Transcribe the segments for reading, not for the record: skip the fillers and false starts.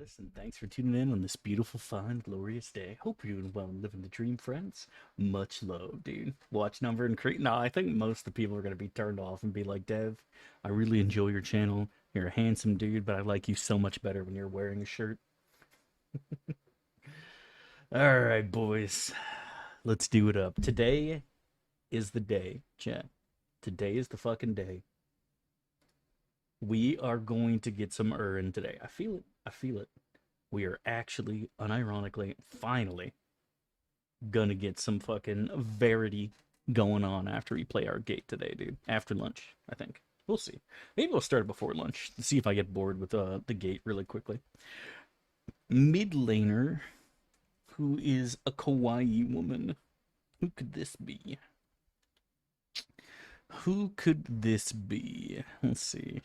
boys, and thanks for tuning in on this beautiful, fine, glorious day. Hope you're doing well and living the dream, friends. Much love, dude. Watch number increase. No, I think most of the people are going to be turned off and be like, Dev, I really enjoy your channel. You're a handsome dude, but I like you so much better when you're wearing a shirt. All right, boys. Let's do it up. Today is the day, chat. Today is the fucking day. We are going to get some Urin today. I feel it. I feel it. We are actually, unironically, finally gonna get some fucking Verity going on after we play our gate today, dude. After lunch, I think. We'll see. Maybe we'll start before lunch to see if I get bored with the gate really quickly. Mid laner, who is a kawaii woman. Who could this be? Who could this be? Let's see.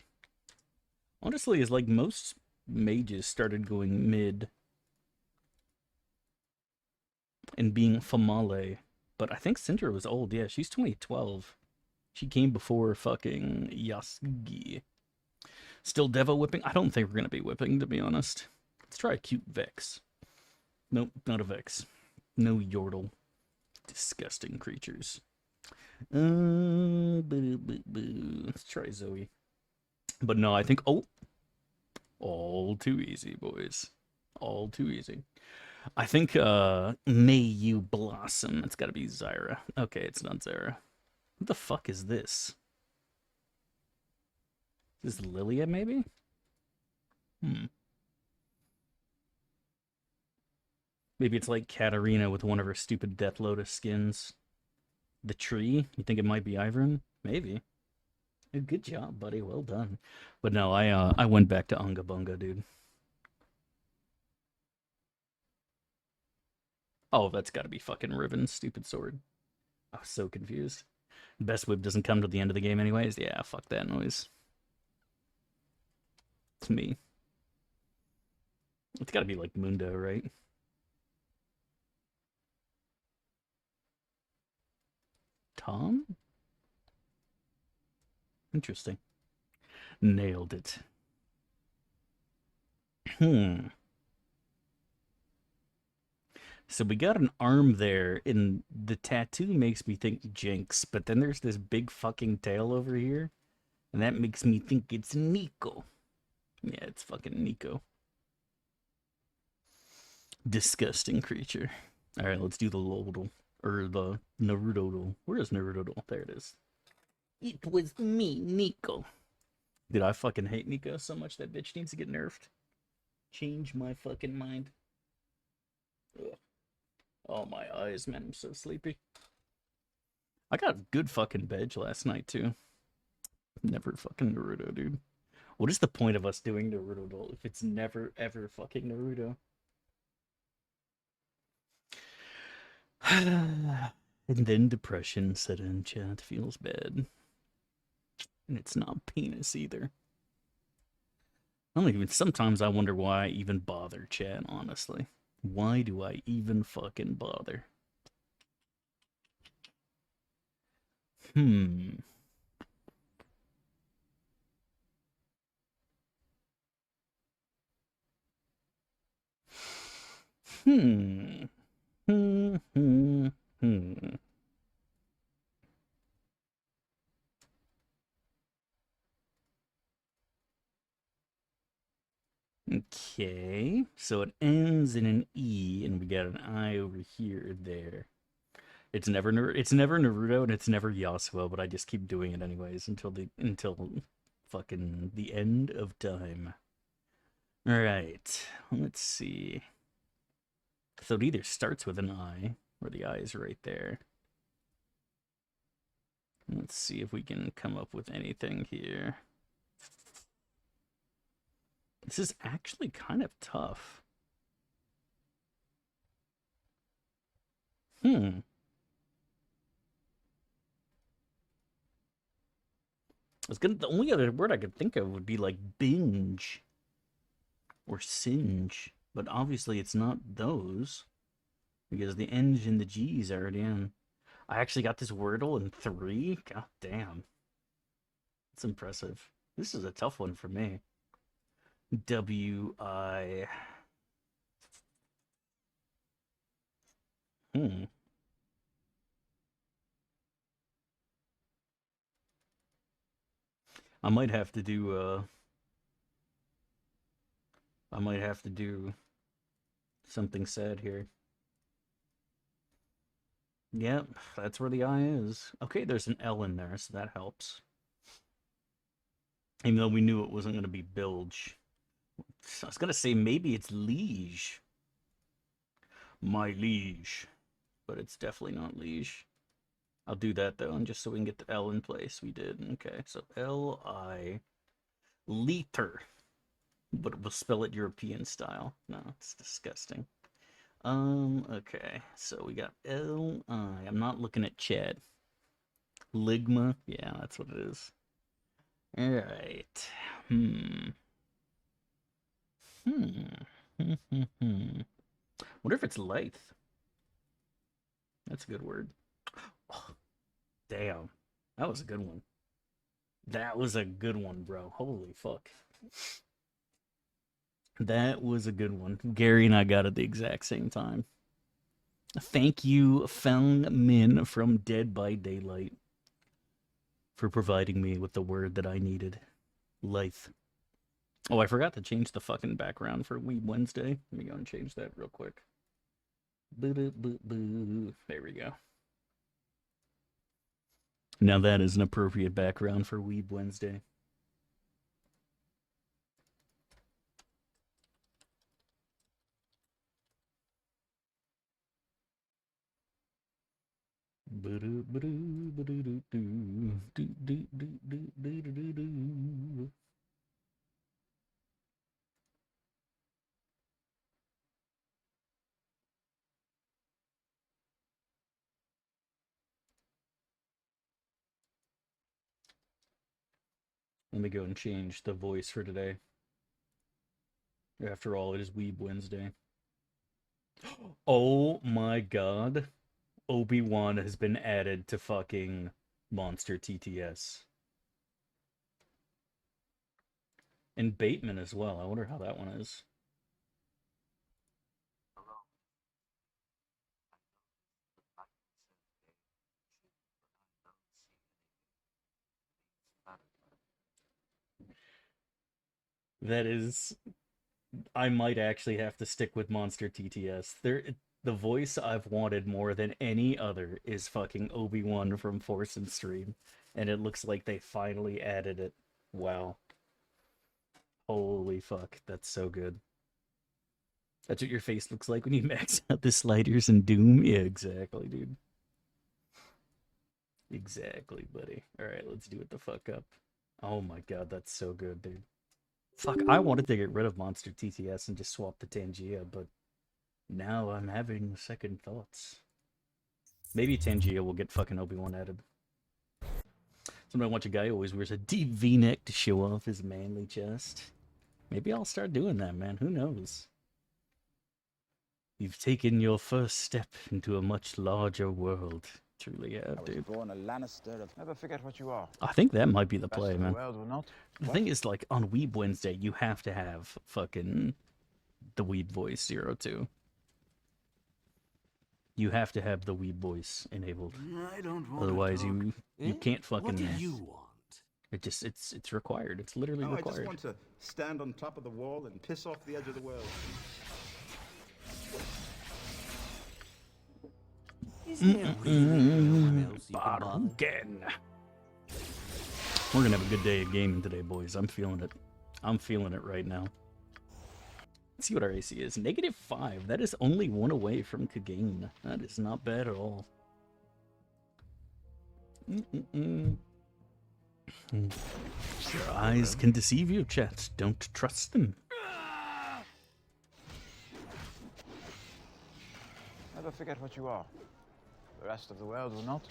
Honestly, it's like most mages started going mid and being Famale. But I think Syndra was old. Yeah, she's 2012. She came before fucking Yasugi. Still Devo whipping? I don't think we're going to be whipping, to be honest. Let's try a cute Vex. Nope, not a Vex. No Yordle. Disgusting creatures. Let's try Zoe. But no, I think... Oh! All too easy, boys. All too easy. I think, May You Blossom. It's gotta be Zyra. Okay, it's not Zyra. What the fuck is this? Is this Lilia, maybe? Maybe it's like Katarina with one of her stupid Death Lotus skins. The tree? You think it might be Ivern? Maybe. Good job, buddy. Well done. But no, I went back to Unga Bunga, dude. Oh, that's gotta be fucking Riven's stupid sword. I was so confused. Best whip doesn't come to the end of the game anyways. Yeah, fuck that noise. It's me. It's gotta be like Mundo, right? Tom? Interesting. Nailed it. So we got an arm there, and the tattoo makes me think Jinx, but then there's this big fucking tail over here, and that makes me think it's Nico. Yeah, it's fucking Nico. Disgusting creature. Alright, let's do the Lodal. Or the Naruto. Where is Naruto? There it is. It was me, Nico. Dude, I fucking hate Nico so much that bitch needs to get nerfed. Change my fucking mind. Ugh. Oh, my eyes, man. I'm so sleepy. I got a good fucking veg last night, too. Never fucking Naruto, dude. What is the point of us doing Naruto if it's never, ever fucking Naruto? And then depression set in, chat. Feels bad. And it's not penis either. I don't even... Sometimes I wonder why I even bother, chat, honestly. Why do I even fucking bother? Hmm. Hmm. Hmm. Hmm. Hmm. Okay, so it ends in an E, and we got an I over here, there. It's never Naruto, and it's never Yasuo, but I just keep doing it anyways until fucking the end of time. All right, let's see. So it either starts with an I, or the I is right there. Let's see if we can come up with anything here. This is actually kind of tough. The only other word I could think of would be like binge or singe, but obviously it's not those because the N and the G's are already in. I actually got this Wordle in 3. God damn, it's impressive. This is a tough one for me. W I Hmm. I might have to do I might have to do something sad here. Yep, that's where the eye is. Okay, there's an L in there, so that helps. Even though we knew it wasn't going to be bilge. I was going to say maybe it's liege. My liege. But it's definitely not liege. I'll do that though, and just so we can get the L in place. We did. Okay, so L-I. Liter. But we'll spell it European style. No, it's disgusting. Okay. So we got L-I. I'm not looking at Chad. Ligma. Yeah, that's what it is. Alright. Wonder if it's Lithe. That's a good word. Oh, damn. That was a good one. That was a good one, bro. Holy fuck. That was a good one. Gary and I got it at the exact same time. Thank you, Feng Min from Dead by Daylight, for providing me with the word that I needed. Lithe. Oh, I forgot to change the fucking background for Weeb Wednesday. Let me go and change that real quick. There we go. Now that is an appropriate background for Weeb Wednesday. Let me go and change the voice for today. After all, it is Weeb Wednesday. Oh my god. Obi-Wan has been added to fucking Monster TTS. And Bateman as well. I wonder how that one is. That is... I might actually have to stick with Monster TTS. The voice I've wanted more than any other is fucking Obi-Wan from Force and Stream. And it looks like they finally added it. Wow. Holy fuck, that's so good. That's what your face looks like when you max out the sliders in Doom? Yeah, exactly, dude. Exactly, buddy. Alright, let's do it the fuck up. Oh my god, that's so good, dude. Fuck, I wanted to get rid of Monster TTS and just swap to Tangia, but now I'm having second thoughts. Maybe Tangia will get fucking Obi-Wan added. Sometimes I watch a guy who always wears a deep V-neck to show off his manly chest. Maybe I'll start doing that, man. Who knows? You've taken your first step into a much larger world. Truly have, dude. Born a Lannister of... Never forget what you are. I think that might be the play, Best man. of the world or not. The thing is, like, on Weeb Wednesday, you have to have fucking the Weeb voice 02. You have to have the Weeb voice enabled. I don't want Otherwise, to you can't fucking... What do you want? It just, it's required. It's literally required. I just want to stand on top of the wall and piss off the edge of the world. Is there really no one else you can bother? Again. We're gonna have a good day of gaming today, boys. I'm feeling it. I'm feeling it right now. Let's see what our AC is. -5. That is only one away from Kagain. That is not bad at all. Your eyes can deceive you, chat. Don't trust them. Never forget what you are. The rest of the world will not.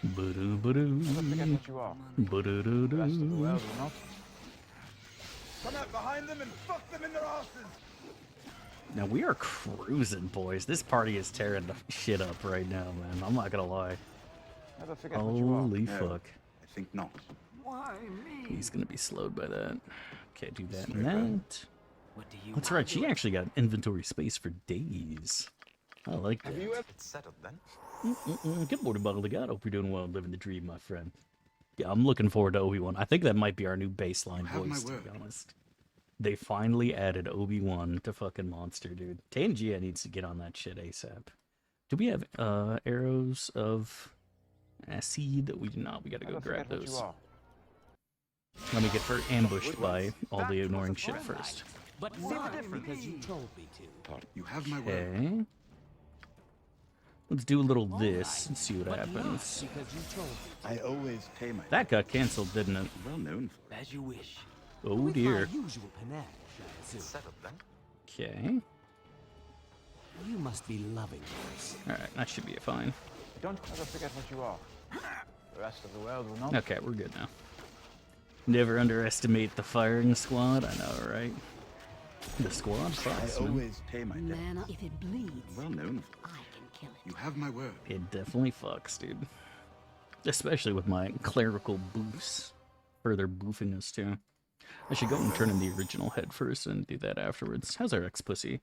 Ba-do-ba-do. Never forget what you are. Ba-do-do-do. The rest of the world will not. Come out behind them and fuck them in their asses! Now we are cruising, boys. This party is tearing the shit up right now, man. I'm not gonna lie. Never forget what you are. Holy No, fuck. I think not. Why me? He's gonna be slowed by that. Okay, do that and that. What do you That's want right, she to do? actually got inventory space for days. I like Have that. you ever? It's settled then. Good morning, Bottle of God. Hope you're doing well, living the dream, my friend. Yeah, I'm looking forward to Obi-Wan. I think that might be our new baseline Have my voice, to word. be honest. They finally added Obi-Wan to fucking Monster, dude. Tangia needs to get on that shit ASAP. Do we have arrows of seed? We do not. We gotta go Never grab forget what you those. are. Let me get ambushed by all the annoying shit fun first. But not because you told me to. You have my word. Okay. Let's do a little All this right, and see what but happens. not because you told me I always pay my. That got canceled, didn't it? Well known for. to. As you wish. Oh With dear. my usual panache, I It's assume. settled then. Okay. You must be loving this. Alright, that should be fine. Don't ever forget what you are. The rest of the world will not. Okay, we're good now. Never underestimate the firing squad. I know, right? The squad I fucks, man. always pay my debt. Mana, if it bleeds, Well known for. I can kill it. You have my word. It definitely fucks, dude. Especially with my clerical boofs. Further boofing us, too. I should go and turn in the original head first and do that afterwards. How's our ex-pussy?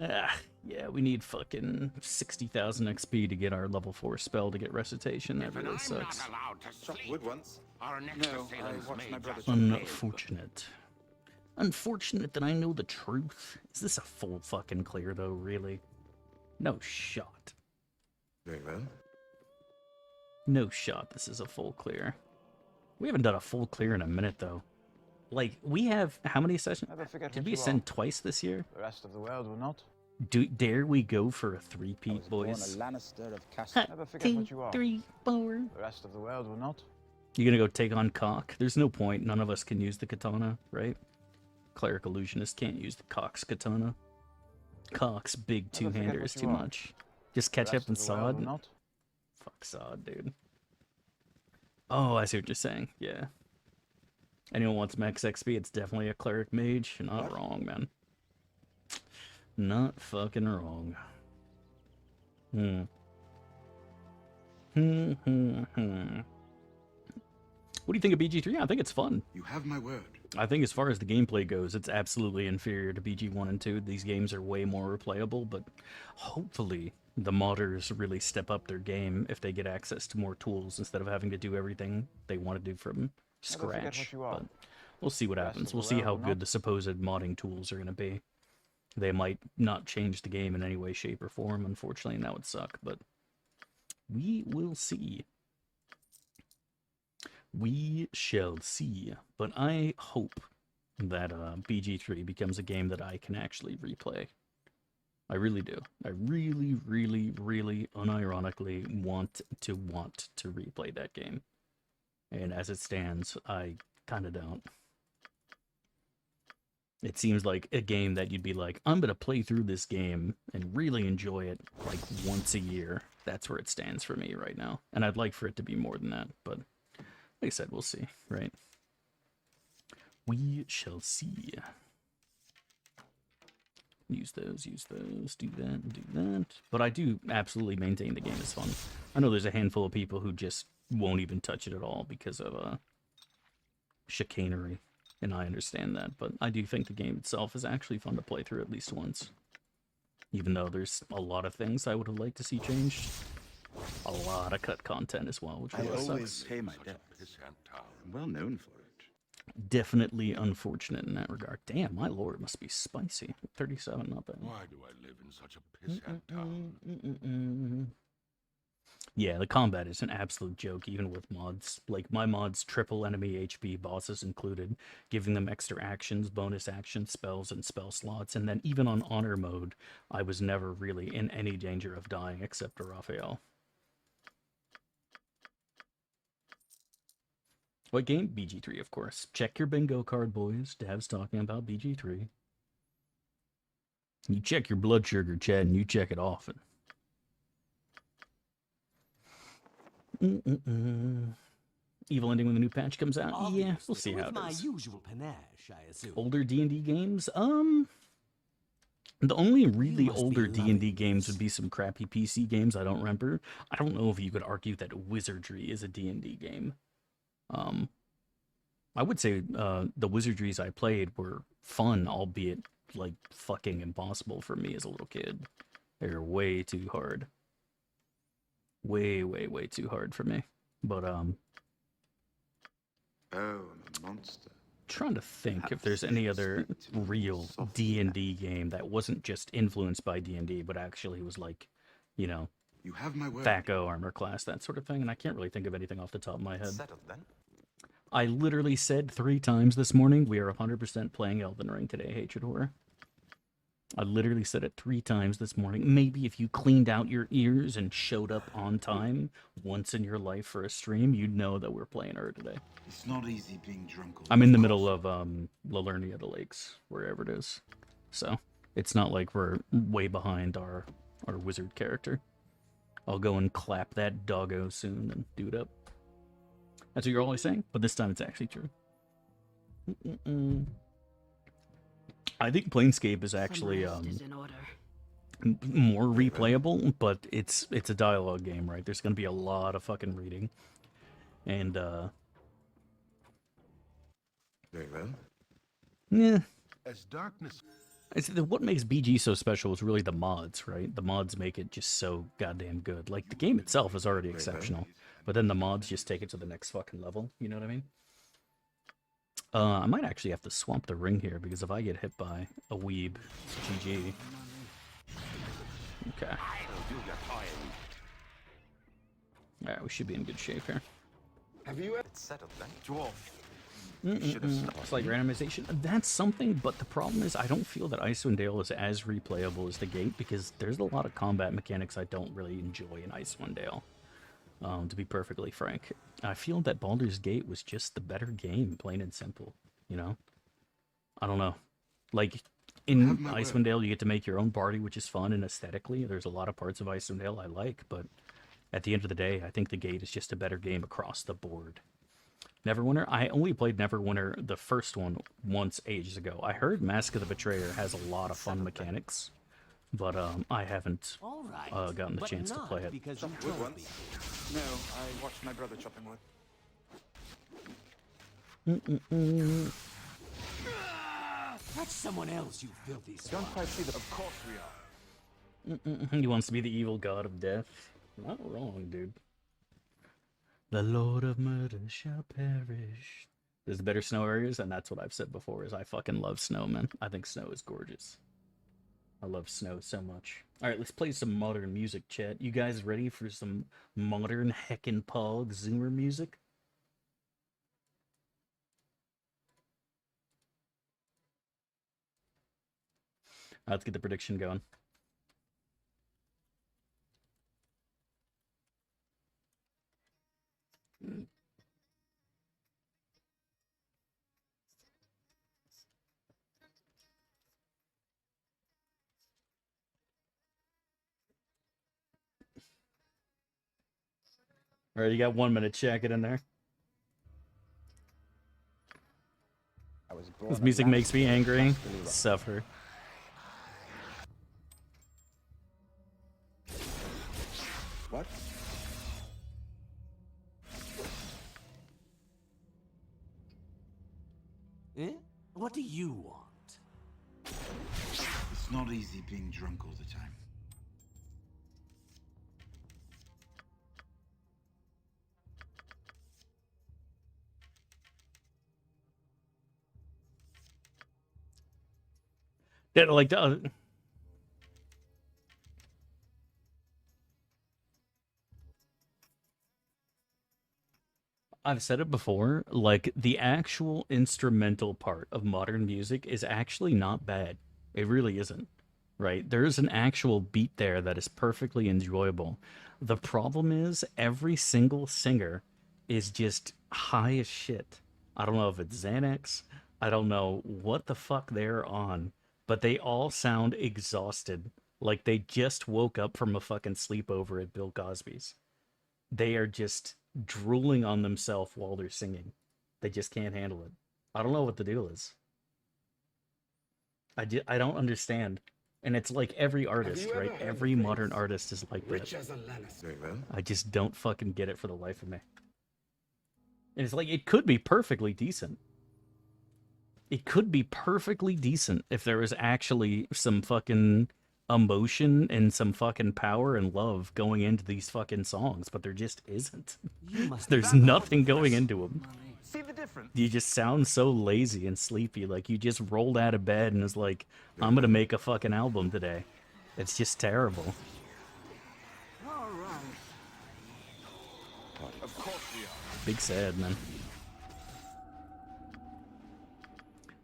Ah, yeah, we need fucking 60,000 XP to get our level 4 spell to get recitation. That really sucks. Chopped wood once. No, I watched my brother. Unfortunate. Unfortunate that I know the truth. Is this a full fucking clear, though, really? No shot. Very well. No shot this is a full clear. We haven't done a full clear in a minute, though. Like, we have... How many sessions? Never forget Did what we you ascend twice this year? are. The rest of the world will not. Dare we go for a three-peat, boys? Lannister of Castle. Never forget what you are. 3, 4. The rest of the world will not. You gonna go take on Cock? There's no point. None of us can use the katana, right? Cleric Illusionist can't use the Cock's katana. Cock's big Never forget two-hander what is you too are. much. Just The catch rest up and of the world will Sod. not. Fuck Sod, dude. Oh, I see what you're saying. Yeah. Anyone wants max XP, it's definitely a Cleric Mage. You're not wrong, man. Not fucking wrong. What do you think of BG3? I think it's fun. You have my word. I think as far as the gameplay goes, it's absolutely inferior to BG1 and 2. These games are way more replayable, but hopefully the modders really step up their game if they get access to more tools instead of having to do everything they want to do from forget what scratch. you are. But we'll see what The rest happens. of the We'll see world how will good not. the supposed modding tools are going to be. They might not change the game in any way, shape, or form, unfortunately, and that would suck, but we will see. We shall see. But I hope that BG3 becomes a game that I can actually replay. I really do. I really, really, really unironically want to replay that game. And as it stands, I kind of don't. It seems like a game that you'd be like, I'm going to play through this game and really enjoy it like once a year. That's where it stands for me right now. And I'd like for it to be more than that, but like I said, we'll see, right? We shall see. Use those, do that, do that. But I do absolutely maintain the game is fun. I know there's a handful of people who just won't even touch it at all because of chicanery. And I understand that, but I do think the game itself is actually fun to play through at least once. Even though there's a lot of things I would have liked to see changed. A lot of cut content as well, which I really always sucks. pay my debt. I'm well known for it. Definitely unfortunate in that regard. Damn, my lord must be spicy. 37, not bad. Why do I live in such a pissant town? Yeah, the combat is an absolute joke, even with mods. Like, my mods triple enemy HP, bosses included, giving them extra actions, bonus actions, spells, and spell slots. And then even on honor mode, I was never really in any danger of dying except to Raphael. What game? BG3, of course. Check your bingo card, boys. Dav's talking about BG3. You check your blood sugar, Chad, and you check it often. Evil ending when the new patch comes out? Yeah, we'll see how With it my is. usual panache, I assume. Older D&D games? The only really must be older D&D loving games this. would be some crappy PC games I don't remember. I don't know if you could argue that Wizardry is a D&D game. I would say the Wizardries I played were fun, albeit like fucking impossible for me as a little kid. They're way too hard. Way, way, way too hard for me. But Oh, I'm a monster. trying to think if there's any other real D&D game that wasn't just influenced by D&D, but actually was like, you know, You have my word. THAC0 armor class, that sort of thing, and I can't really think of anything off the top of my head. Settled then. I literally said 3 times this morning, we are 100% playing Elden Ring today, Hatred Horror. I literally said it 3 times this morning. Maybe if you cleaned out your ears and showed up on time once in your life for a stream, you'd know that we're playing her today. It's not easy being drunk. I'm in the middle of Liurnia the Lakes, wherever it is. So, it's not like we're way behind our wizard character. I'll go and clap that doggo soon and do it up. That's what you're always saying, but this time it's actually true. I think Planescape is actually more replayable, but it's a dialogue game, right? There's going to be a lot of fucking reading. And, Very well. yeah. As darkness. What makes BG so special is really the mods, right? The mods make it just so goddamn good. Like, the game itself is already exceptional, but then the mods just take it to the next fucking level, you know what I mean? I might actually have to swamp the ring here, because if I get hit by a weeb, it's GG. Okay. Alright, we should be in good shape here. Have you ever settled then? Dwarf. It's like randomization. That's something, but the problem is I don't feel that Icewind Dale is as replayable as the Gate, because there's a lot of combat mechanics I don't really enjoy in Icewind Dale. To be perfectly frank, I feel that Baldur's Gate was just the better game, plain and simple, you know? I don't know. Like, in Icewind Dale, you get to make your own party, which is fun, and aesthetically, there's a lot of parts of Icewind Dale I like, but at the end of the day, I think the Gate is just a better game across the board. Neverwinter? I only played Neverwinter, the first one, once ages ago. I heard Mask of the Betrayer has a lot of fun mechanics, but I haven't gotten the chance to play it. Because you Wood told once? me. No, I watched my brother chopping wood. That's someone else, you filthy Don't swine. quite see the. Of course we are. He wants to be the evil god of death. Not wrong, dude. The Lord of Murder shall perish. There's better snow areas, and that's what I've said before, is I fucking love snow, man. I think snow is gorgeous. I love snow so much. Alright, let's play some modern music, chat. You guys ready for some modern heckin' pog zoomer music? Let's get the prediction going. Alright, you got 1 minute. Check it in there. I was born This a music last makes me angry. believer. Suffer. What? Eh? What do you want? It's not easy being drunk all the time. Yeah, like I've said it before, like, the actual instrumental part of modern music is actually not bad. It really isn't, right? There's an actual beat there that is perfectly enjoyable. The problem is every single singer is just high as shit. I don't know if it's Xanax. I don't know what the fuck they're on, but they all sound exhausted. Like they just woke up from a fucking sleepover at Bill Cosby's. They are just drooling on themselves while they're singing. They just can't handle it. I don't know what the deal is. I don't understand. And it's like every artist, you ever right? heard Every the modern phrase, artist is like that. Rich as a Lannister. Very well. I just don't fucking get it for the life of me. And it's like, it could be perfectly decent. It could be perfectly decent if there was actually some fucking emotion and some fucking power and love going into these fucking songs, but there just isn't. There's nothing going into them. See the difference? You just sound so lazy and sleepy, like you just rolled out of bed and was like, I'm gonna make a fucking album today. It's just terrible. All right. Of course we are. Big sad, man.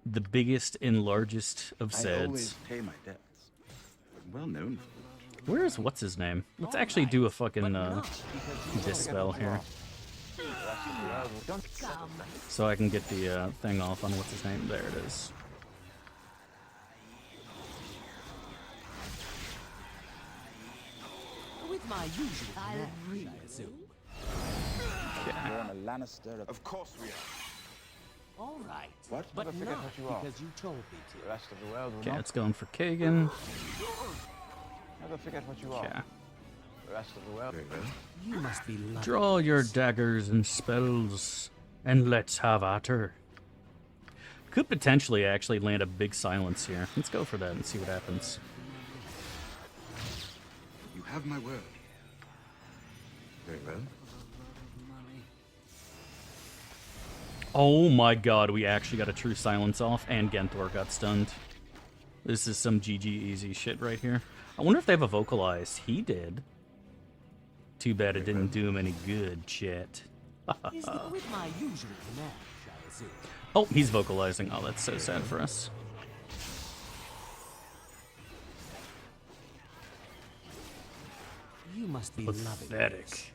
The biggest and largest of I always sads. pay my debts. I'm well known. Where's what's his name? Let's actually do a fucking dispel here, so I can get the thing off on what's his name. There it is. With my usual panache, I assume. You're on a Lannister. Of course we are. All right. What? But Never forget not what you are. because you told me The to. rest of the world will Okay, not. it's going for Kagan. Never forget what you are. Okay. The rest of the world. Very well. You must be lucky. Draw your daggers and spells, and let's have at her. Could potentially actually land a big silence here. Let's go for that and see what happens. You have my word. Very well. Oh my god, we actually got a true silence off, and Genthor got stunned. This is some GG easy shit right here. I wonder if they have a vocalized. He did. Too bad it didn't do him any good, shit. Is it with my usual panache, I assume? Oh, he's vocalizing. Oh, that's so sad for us. You must be loving this. Pathetic.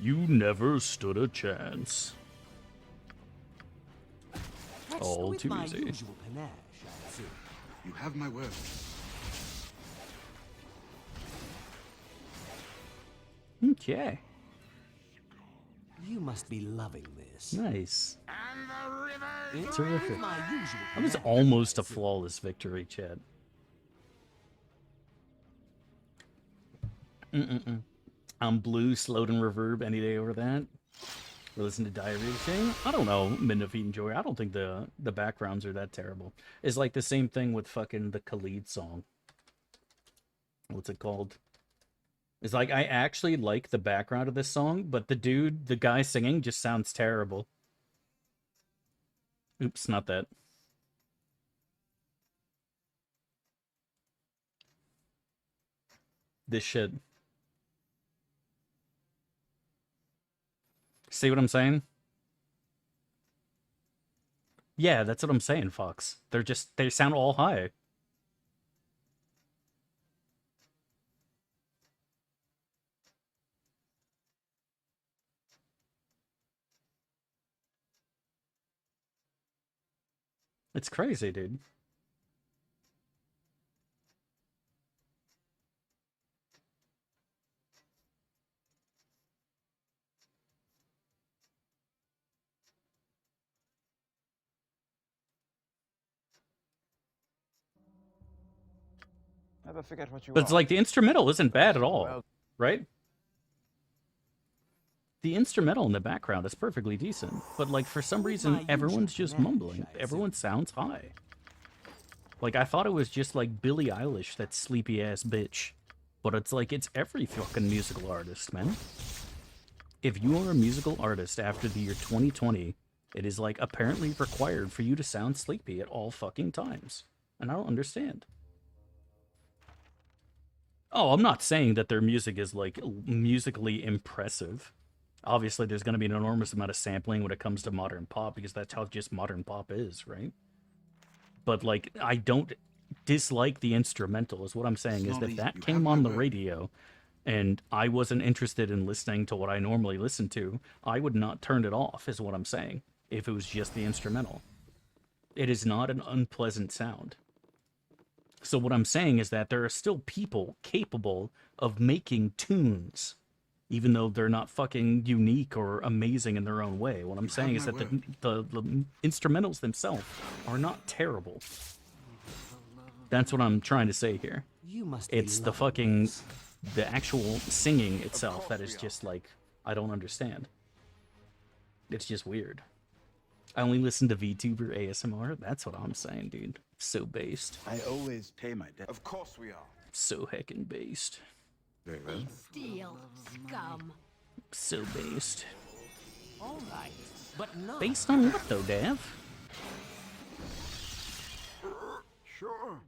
You never stood a chance. That's All with too my easy. usual panache, I assume. You have my word. Okay. You must be loving this. Nice. It's Terrific. with my usual That was panache, almost I a assume. flawless victory, Chad. I'm blue, slowed and reverb any day over that. Or listen to Diarrhea Thing. I don't know, Midnight and Joy. I don't think the backgrounds are that terrible. It's like the same thing with fucking the Khalid song. What's it called? It's like I actually like the background of this song, but the guy singing just sounds terrible. Oops, not that. This shit. See what I'm saying? Yeah, that's what I'm saying, Fox. They sound all high. It's crazy, dude. Never forget what you But are. it's like the instrumental isn't bad at all, Well- right? The instrumental in the background is perfectly decent, but like for some reason everyone's just mumbling. Everyone sounds high. Like I thought it was just like Billie Eilish, that sleepy ass bitch. But it's like it's every fucking musical artist, man. If you are a musical artist after the year 2020, it is like apparently required for you to sound sleepy at all fucking times. And I don't understand. Oh, I'm not saying that their music is like musically impressive. Obviously, there's going to be an enormous amount of sampling when it comes to modern pop because that's how just modern pop is, right? But like, I don't dislike the instrumental. Is what I'm saying is Snobby, that you came have my on the word. radio, and I wasn't interested in listening to what I normally listen to. I would not turn it off. Is what I'm saying. If it was just the instrumental, it is not an unpleasant sound. So what I'm saying is that there are still people capable of making tunes, even though they're not fucking unique or amazing in their own way. What I'm saying is my that the instrumentals themselves are not terrible. That's what I'm trying to say here. You must be It's the loving fucking, this. the actual singing itself that is just like, I don't understand. It's just weird. I only listen to VTuber ASMR. That's what I'm saying, dude. So based. I always pay my debt. Of course we are. So heckin' based. Very well. Steal, scum. So based. All right, but not. Based on what though, Dav? Sure.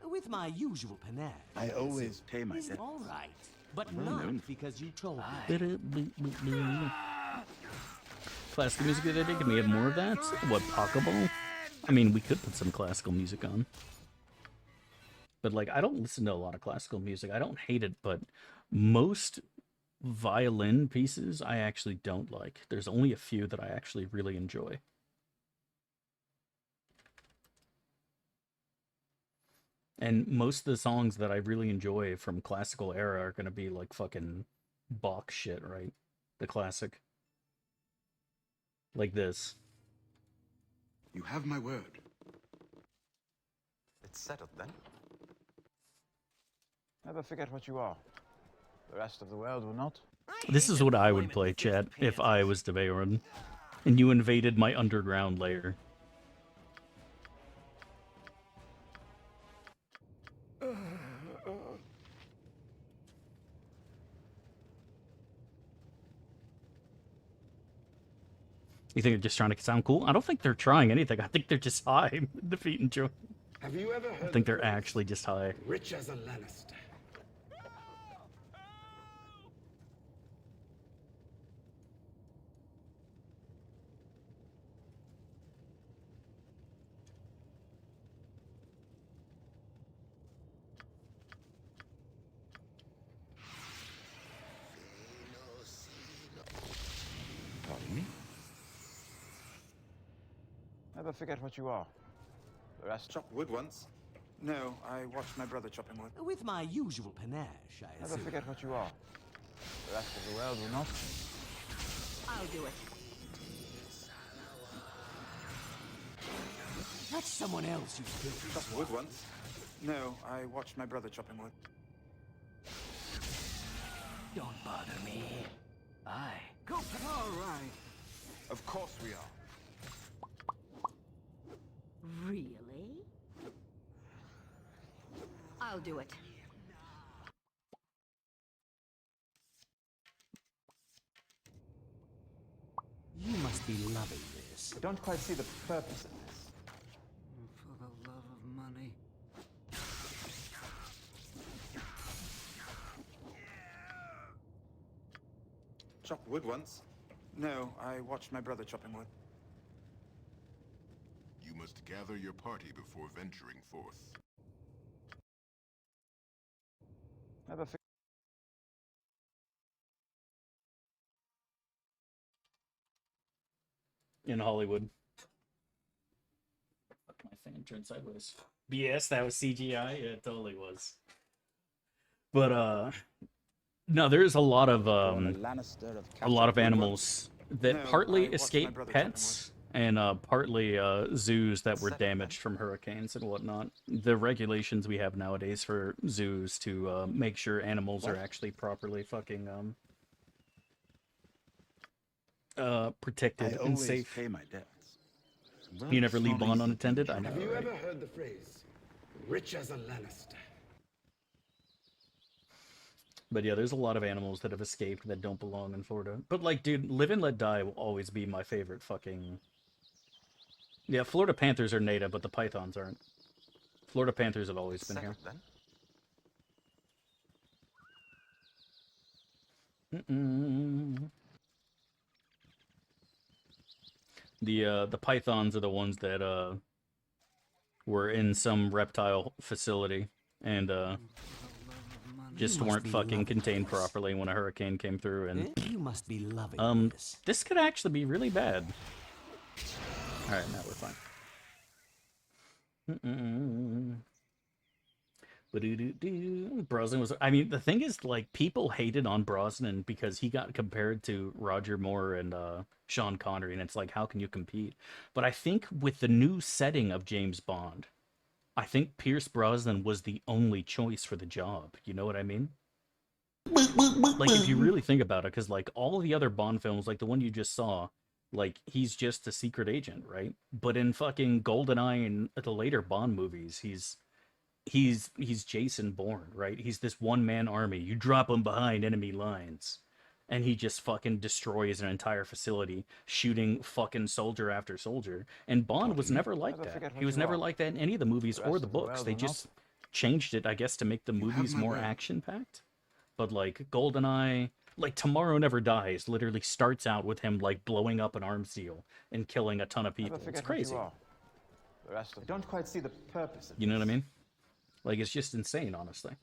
With my usual panache. I always pay my debt. All right, but Well not known. because you told me. Classical music the other day, can we have more of that? What, Pokeball? I mean, we could put some classical music on. But, like, I don't listen to a lot of classical music. I don't hate it, but most violin pieces I actually don't like. There's only a few that I actually really enjoy. And most of the songs that I really enjoy from classical era are gonna be like fucking Bach shit, right? The classic. Like this. You have my word. It's settled then. Never forget what you are. The rest of the world will not. This is what I would play, chat, if I was Devaron. And you invaded my underground lair. You think they're just trying to sound cool? I don't think they're trying anything. I think they're just high. Defeat and joy. Have you ever heard I think the they're phrase, actually just high. rich as a Lannister? Pardon me? Never forget what you are. The rest. Chop wood once. No, I watched my brother chopping wood. With my usual panache, I Never assume. forget what you are. The rest of the world will not. I'll do it. That's someone else, you filthy Chop wood once. No, I watched my brother chopping wood. Don't bother me. I Go. All right. Of course we are. Really? I'll do it. You must be loving this. I don't quite see the purpose of this. For the love of money. Chop wood once. No, I watched my brother chopping wood. You must gather your party before venturing forth. Never forget. In Hollywood. Fuck, my fan turned sideways. BS, that was CGI? Yeah, it totally was. But, no, there's a lot of, animals that No, I partly watched my escape brother chopping pets and partly zoos that were damaged from hurricanes and whatnot. The regulations we have nowadays for zoos to make sure animals are actually properly fucking protected I and always safe. pay my debts. Well, You never it's leave not one easy unattended? I being know, Have you right? ever heard the phrase, rich as a Lannister? But yeah, there's a lot of animals that have escaped that don't belong in Florida. But like, dude, Live and Let Die will always be my favorite fucking... Yeah, Florida panthers are native, but the pythons aren't. Florida panthers have always been here. Settled then. The pythons are the ones that were in some reptile facility and just You must weren't be fucking loving contained this. properly when a hurricane came through. And You must be loving this. this could actually be really bad. All right, now we're fine. Brosnan was... I mean, the thing is, like, people hated on Brosnan because he got compared to Roger Moore and Sean Connery, and it's like, how can you compete? But I think with the new setting of James Bond, I think Pierce Brosnan was the only choice for the job. You know what I mean? Like, if you really think about it, because, like, all the other Bond films, like the one you just saw, Like, he's just a secret agent, right? But in fucking GoldenEye and the later Bond movies, he's Jason Bourne, right? He's this one-man army. You drop him behind enemy lines, and he just fucking destroys an entire facility, shooting fucking soldier after soldier. And Bond was never like Never that. forget He what was you never are. like that in any of the movies The or rest the of the books. world They will just changed it, I guess, to make the You have movies my more word. action-packed. But like GoldenEye, like Tomorrow Never Dies, literally starts out with him like blowing up an arms deal and killing a ton of people. Never It's forget what crazy. you are. The rest of I don't quite see the purpose of You know what I this. mean? Like, it's just insane, honestly.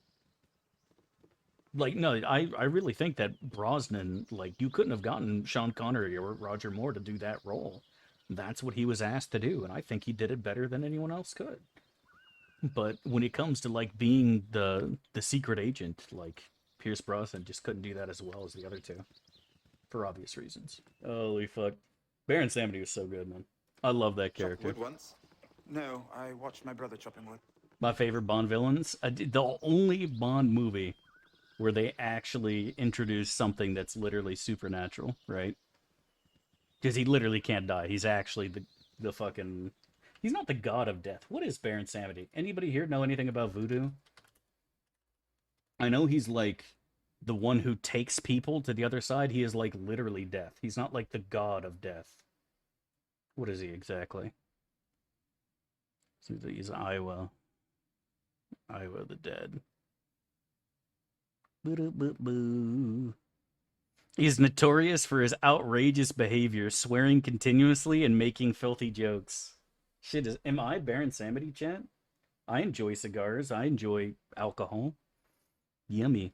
Like, no, I really think that Brosnan, like, you couldn't have gotten Sean Connery or Roger Moore to do that role. That's what he was asked to do, and I think he did it better than anyone else could. But when it comes to like being the secret agent, like Pierce Brosnan just couldn't do that as well as the other two, for obvious reasons. Holy fuck, Baron Samedi was so good, man. I love that Chop character. wood once? No, I watched my brother chopping wood. My favorite Bond villains. The only Bond movie where they actually introduce something that's literally supernatural, right? Because he literally can't die. He's actually the fucking. He's not the god of death. What is Baron Samedi? Anybody here know anything about voodoo? I know he's like the one who takes people to the other side. He is like literally death. He's not like the god of death. What is he exactly? So he's Iowa. Iowa the dead. Boo-doo-boo-boo. He's notorious for his outrageous behavior, swearing continuously and making filthy jokes. Shit, am I Baron Samedi, chat? I enjoy cigars. I enjoy alcohol. Yummy.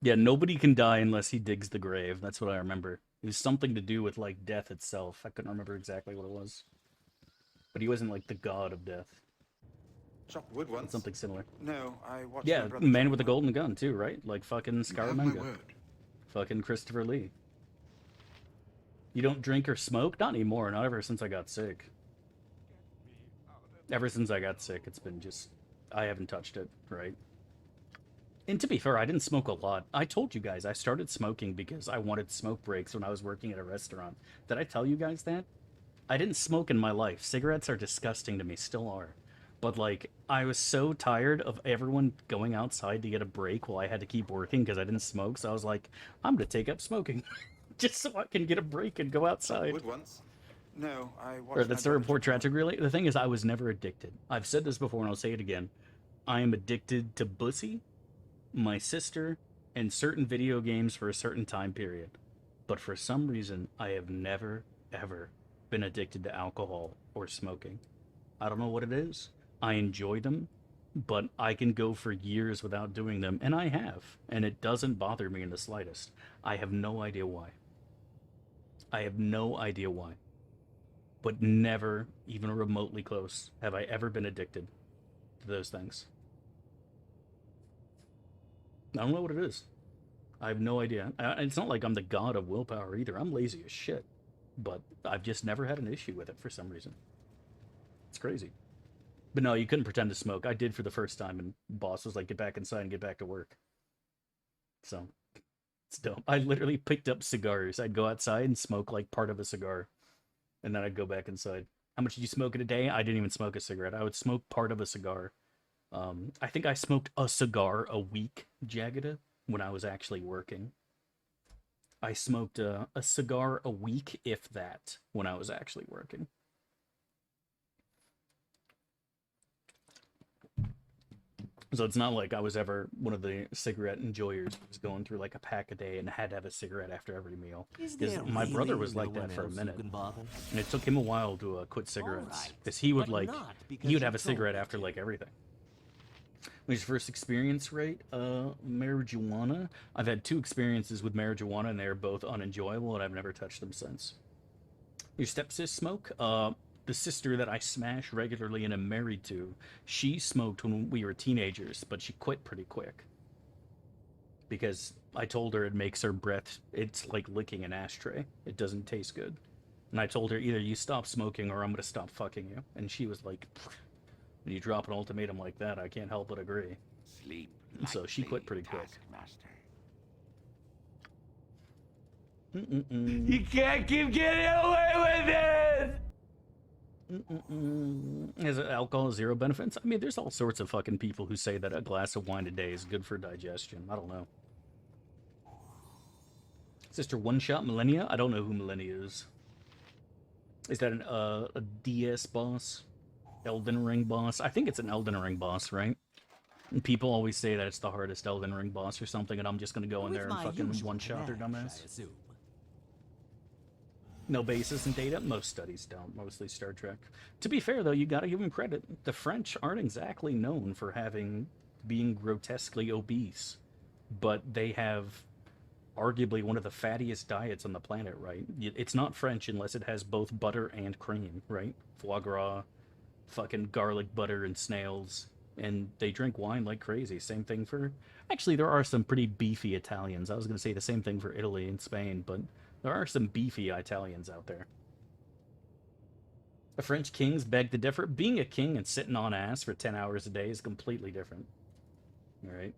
Yeah, nobody can die unless he digs the grave. That's what I remember. It was something to do with, like, death itself. I couldn't remember exactly what it was. But he wasn't, like, the god of death. Chop wood But once? something similar. No, I watched Yeah, my brother Man chopping with the wood. Golden Gun, too, right? Like, fucking You have my Scaramanga. word. Fucking Christopher Lee. You don't drink or smoke? Not anymore. Not ever since I got sick. Ever since I got sick, it's been just... I haven't touched it, right? And to be fair, I didn't smoke a lot. I told you guys I started smoking because I wanted smoke breaks when I was working at a restaurant. Did I tell you guys that? I didn't smoke in my life. Cigarettes are disgusting to me, still are. But, like, I was so tired of everyone going outside to get a break while I had to keep working because I didn't smoke, so I was like, I'm going to take up smoking. Just so I can get a break and go Chop outside. wood once? No, I watched Or my that's the brother report chopping wood. tragic, really. The thing is, I was never addicted. I've said this before and I'll say it again. I am addicted to Bussy, my sister, and certain video games for a certain time period. But for some reason, I have never, ever been addicted to alcohol or smoking. I don't know what it is. I enjoy them, but I can go for years without doing them, and I have, and it doesn't bother me in the slightest. I have no idea why. I have no idea why. But never, even remotely close, have I ever been addicted to those things. I don't know what it is. I have no idea. It's not like I'm the god of willpower either. I'm lazy as shit. But I've just never had an issue with it for some reason. It's crazy. But no, you couldn't pretend to smoke. I did for the first time, and boss was like, get back inside and get back to work. So, it's dope. I literally picked up cigars. I'd go outside and smoke like part of a cigar. And then I'd go back inside. How much did you smoke in a day? I didn't even smoke a cigarette. I would smoke part of a cigar. I think I smoked a cigar a week, Jagada, when I was actually working. I smoked a cigar a week, if that, when I was actually working. So it's not like I was ever one of the cigarette enjoyers who was going through like a pack a day and had to have a cigarette after every meal. Is Because there my brother was really like no that one for a else who minute. can bother? And it took him a while to quit cigarettes. Alright, Because he would but like, not because he would you have a told cigarette me after to. like everything. His first experience rate, marijuana. I've had 2 experiences with marijuana and they're both unenjoyable and I've never touched them since. Your stepsis smoke? The sister that I smash regularly and am married to, she smoked when we were teenagers, but she quit pretty quick. Because I told her it makes her breath, it's like licking an ashtray. It doesn't taste good. And I told her, either you stop smoking or I'm going to stop fucking you. And she was like, when you drop an ultimatum like that, I can't help but agree. Sleep So she quit pretty quick. taskmaster. Mm-mm-mm. You can't keep getting away with it! Is alcohol zero benefits? I mean, there's all sorts of fucking people who say that a glass of wine a day is good for digestion. I don't know. Sister One Shot Millennia? I don't know who Millennia is. Is that a DS boss? Elden Ring boss? I think it's an Elden Ring boss, right? And people always say that it's the hardest Elden Ring boss or something, and I'm just gonna go in there and fucking one-shot their dumbass. No basis in data? Most studies don't, mostly Star Trek. To be fair, though, you gotta give them credit. The French aren't exactly known for being grotesquely obese, but they have arguably one of the fattiest diets on the planet, right? It's not French unless it has both butter and cream, right? Foie gras, fucking garlic butter and snails, and they drink wine like crazy. Same thing for... Actually, there are some pretty beefy Italians. I was going to say the same thing for Italy and Spain, but there are some beefy Italians out there. The French kings beg to differ. Being a king and sitting on ass for 10 hours a day is completely different. All right?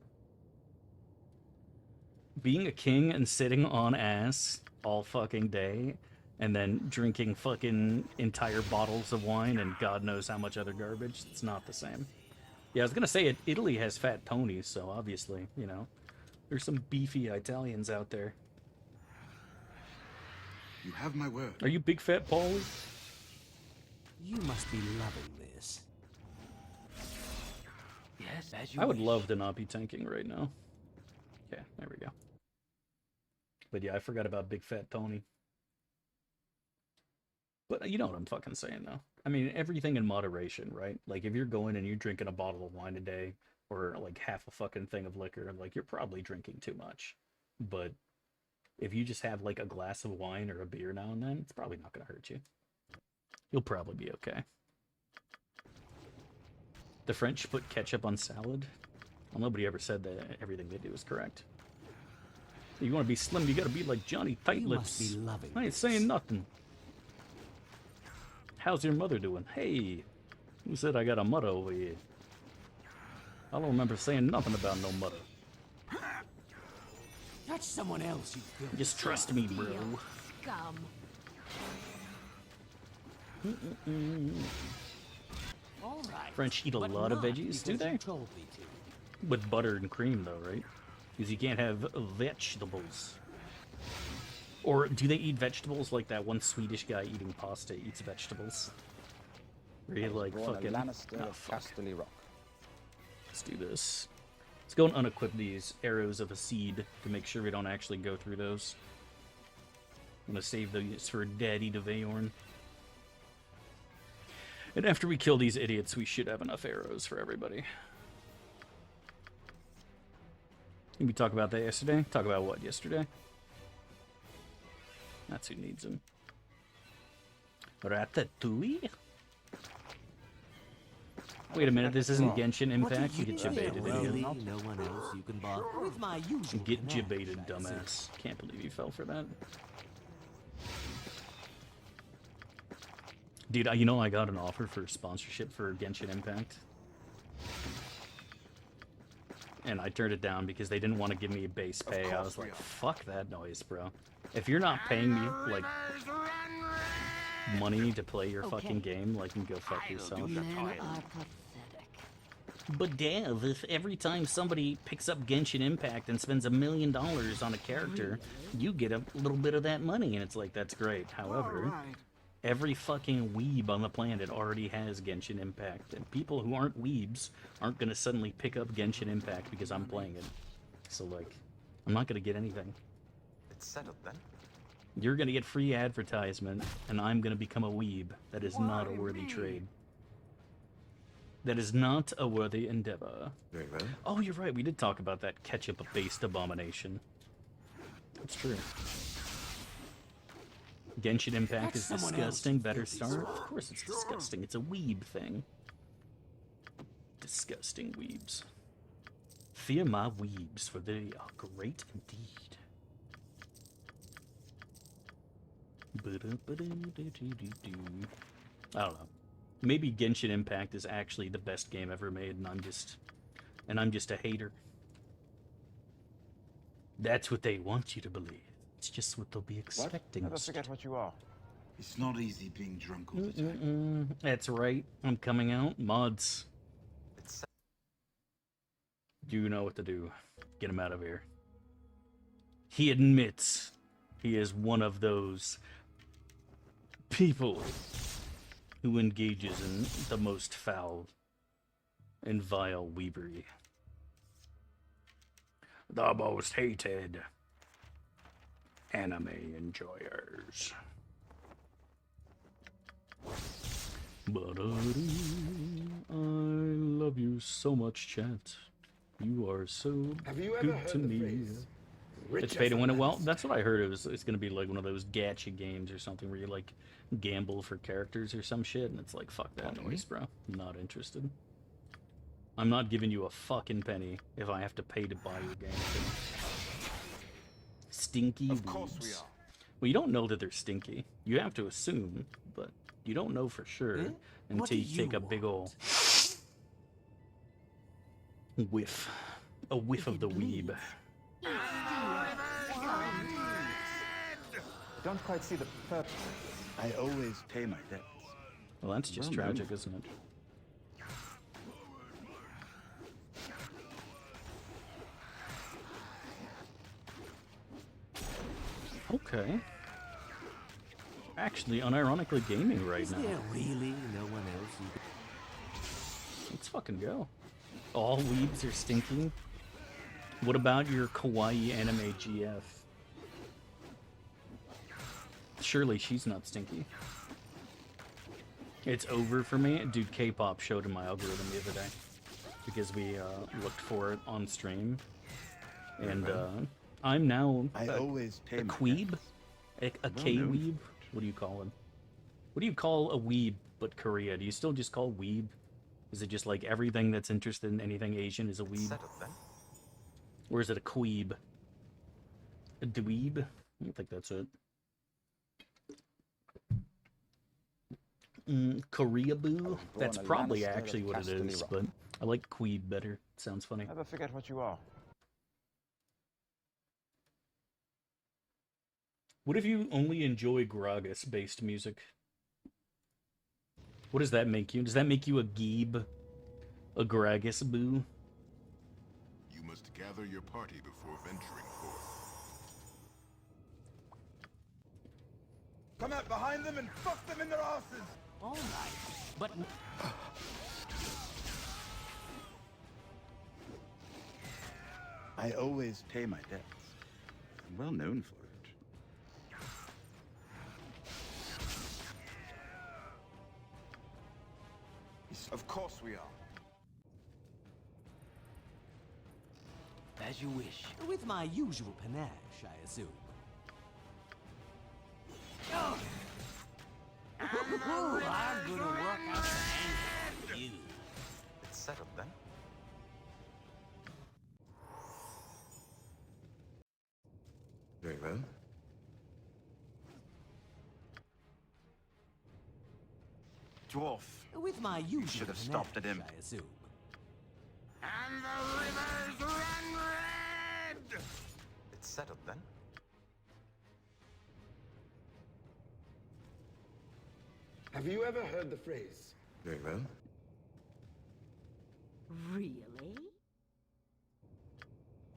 Being a king and sitting on ass all fucking day and then drinking fucking entire bottles of wine and God knows how much other garbage, it's not the same. Yeah, I was gonna say Italy has fat ponies, so obviously, you know, there's some beefy Italians out there. You have my word. Are you big fat Paul? You must be loving this. Yes, as you I would wish. love to not be tanking right now. Okay, there we go. But yeah, I forgot about Big Fat Tony. But you know what I'm fucking saying, though. I mean, everything in moderation, right? Like, if you're going and you're drinking a bottle of wine a day, or, like, half a fucking thing of liquor, like, you're probably drinking too much. But if you just have, like, a glass of wine or a beer now and then, it's probably not gonna hurt you. You'll probably be okay. The French put ketchup on salad? Well, nobody ever said that everything they do is correct. You want to be slim, you gotta be like Johnny Tight You Lips. must be loving I ain't this. saying nothing. How's your mother doing? Hey, who said I got a mother over here? I don't remember saying nothing about no mother. Touch someone else, you filthy Just trust me, bro. Scum. All right. French eat a but lot of not veggies, do because they? you told me to. With butter and cream, though, right? Because you can't have vegetables. Or do they eat vegetables like that one Swedish guy eating pasta eats vegetables? Where he like fucking... Lannister Oh, of fuck. Casterly Rock. Let's do this. Let's go and unequip these arrows of a seed to make sure we don't actually go through those. I'm gonna save those for Daddy DeVeorn. And after we kill these idiots, we should have enough arrows for everybody. Did we talk about that yesterday? Talk about what yesterday? That's who needs them. Ratatouille? Wait a minute, this isn't Genshin Impact? You get jebaited, Well, idiot. no one else you can borrow with my usual Get command, jebaited, I assume. dumbass. Can't believe you fell for that. Dude, you know I got an offer for sponsorship for Genshin Impact. And I turned it down because they didn't want to give me a base pay. I was like, fuck that noise, bro. If you're not paying me, like, money to play your fucking game, like, you can go fuck yourself. Men are pathetic. But Dev, if every time somebody picks up Genshin Impact and spends $1 million on a character, you get a little bit of that money, and it's like, that's great. However, every fucking weeb on the planet already has Genshin Impact, and people who aren't weebs aren't gonna suddenly pick up Genshin Impact because I'm playing it. So, like, I'm not gonna get anything. It's settled then. You're gonna get free advertisement, and I'm gonna become a weeb. That is not a worthy trade. That is not a worthy endeavor. Very well. Oh, you're right. We did talk about that ketchup-based abomination. That's true. Genshin Impact is someone disgusting. else, Better filthy start? swine. Of course it's disgusting. It's a weeb thing. Disgusting weebs. Fear my weebs, for they are great indeed. I don't know. Maybe Genshin Impact is actually the best game ever made, and I'm just a hater. That's what they want you to believe. It's just what they'll be expecting. Never forget what you are. It's not easy being drunk all the time. That's right. I'm coming out. Mods. You know what to do. Get him out of here. He admits he is one of those people who engages in the most foul and vile weebery. The most hated anime enjoyers. But I love you so much, chat. You are so Have you ever good heard to the me. phrase, "Rich It's as pay to a win it. Well, Lannister"? that's what I heard. It's gonna be like one of those gacha games or something where you like gamble for characters or some shit, and it's like fuck that noise, bro. I'm not interested. I'm not giving you a fucking penny if I have to pay to buy your game. Stinky Of course we weebs. are. Well, you don't know that they're stinky. You have to assume, but you don't know for sure What until do you take you a big ol' whiff. A whiff of the weeb. Don't quite see the purpose. I always pay my debts. Well, that's just Well, tragic, no. isn't it? Okay. Actually, unironically gaming right Is now. there really no one else who... Let's fucking go. All weebs are stinky. What about your kawaii anime GF? Surely she's not stinky. It's over for me. Dude, K-pop showed in my algorithm the other day. Because we looked for it on stream. And I'm now I always pay a my queeb? debts. A Well, no. K-weeb? What do you call him? What do you call a weeb but Korea? Do you still just call weeb? Is it just like everything that's interested in anything Asian is a weeb? Or is it a queeb? A dweeb? I don't think that's it. Korea boo? That's born a probably Lannister of actually what it Casterly is, Rock. but I like queeb better. It sounds funny. Never forget what you are. What if you only enjoy Gragas-based music? What does that make you? Does that make you a geeb? A Gragas boo? You must gather your party before venturing forth. Come out behind them and fuck them in their asses! All right, but... I always pay my debts. I'm well known for it. Of course we are. As you wish. With my usual panache, I assume. Oh. I'm gonna work out some anger for you. It's settled then. Very well. Dwarf. With my usual should have panache, stopped at him. I assume. And the rivers run red! It's settled then. Have you ever heard the phrase, Very well. Really?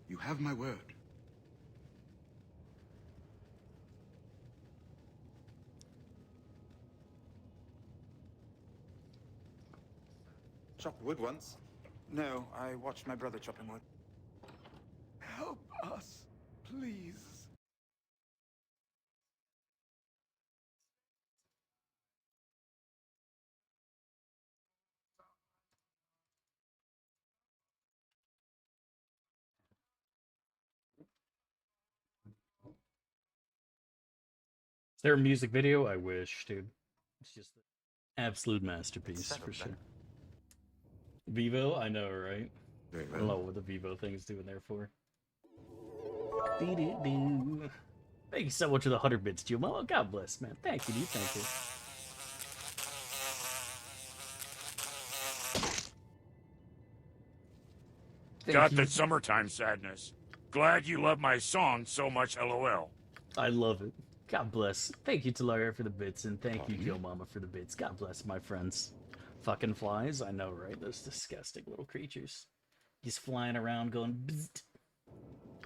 You have my word. Chop wood once? No, I watched my brother chopping wood. Help us, please. Is there a music video? I wish, dude. It's just an absolute masterpiece, for sure. Vivo? I know, right? Very I don't know well. what the Vivo thing's doing there for. Doo-doo-doo. Thank you so much for the 100 bits, Jumo. God bless, man. Thank you, dude. Thank you. Got the summertime sadness. Glad you love my song so much, lol. I love it. God bless. Thank you, Talaria, for the bits, and thank you, Yo Mama, for the bits. God bless, my friends. Fucking flies, I know, right? Those disgusting little creatures. Just flying around going bzzzt.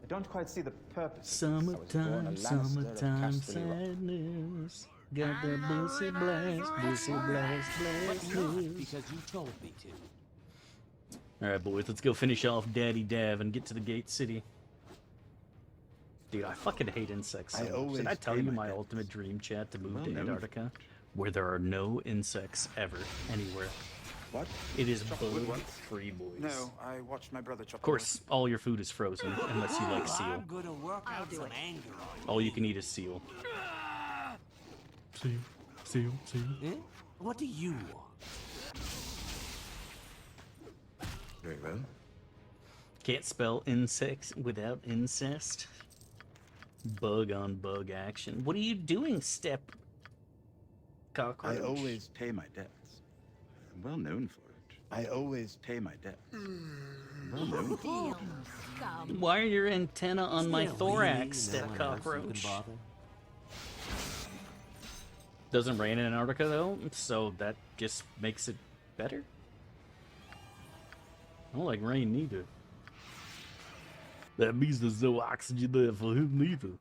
I don't quite see the purpose. Summertime, summertime sadness. Got that bussy blast, blast blues. Because you told me to. Alright, boys, let's go finish off Daddy Dav and get to the Gate City. Dude, I fucking hate insects so much. Did I tell you my ultimate dream, chat, to move to Antarctica? Where there are no insects ever, anywhere. What? It is bug-free, boys. No, I watched my brother chop. Of course, all your food is frozen, unless you like seal. I'm gonna work I'll out do some it. anger on All you can eat is seal. Seal. you. Eh? What do you want? Very well. Can't spell insects without incest. Bug on bug action. What are you doing, Step Cockroach? I always pay my debts. I'm well known for it. I always pay my debts. I'm well known for it. Steal, scum. Why are your antenna on my Is there thorax, really Step no one else who Cockroach? can bother? Doesn't rain in Antarctica though, so that just makes it better. I don't like rain neither. That means there's no oxygen there for him neither.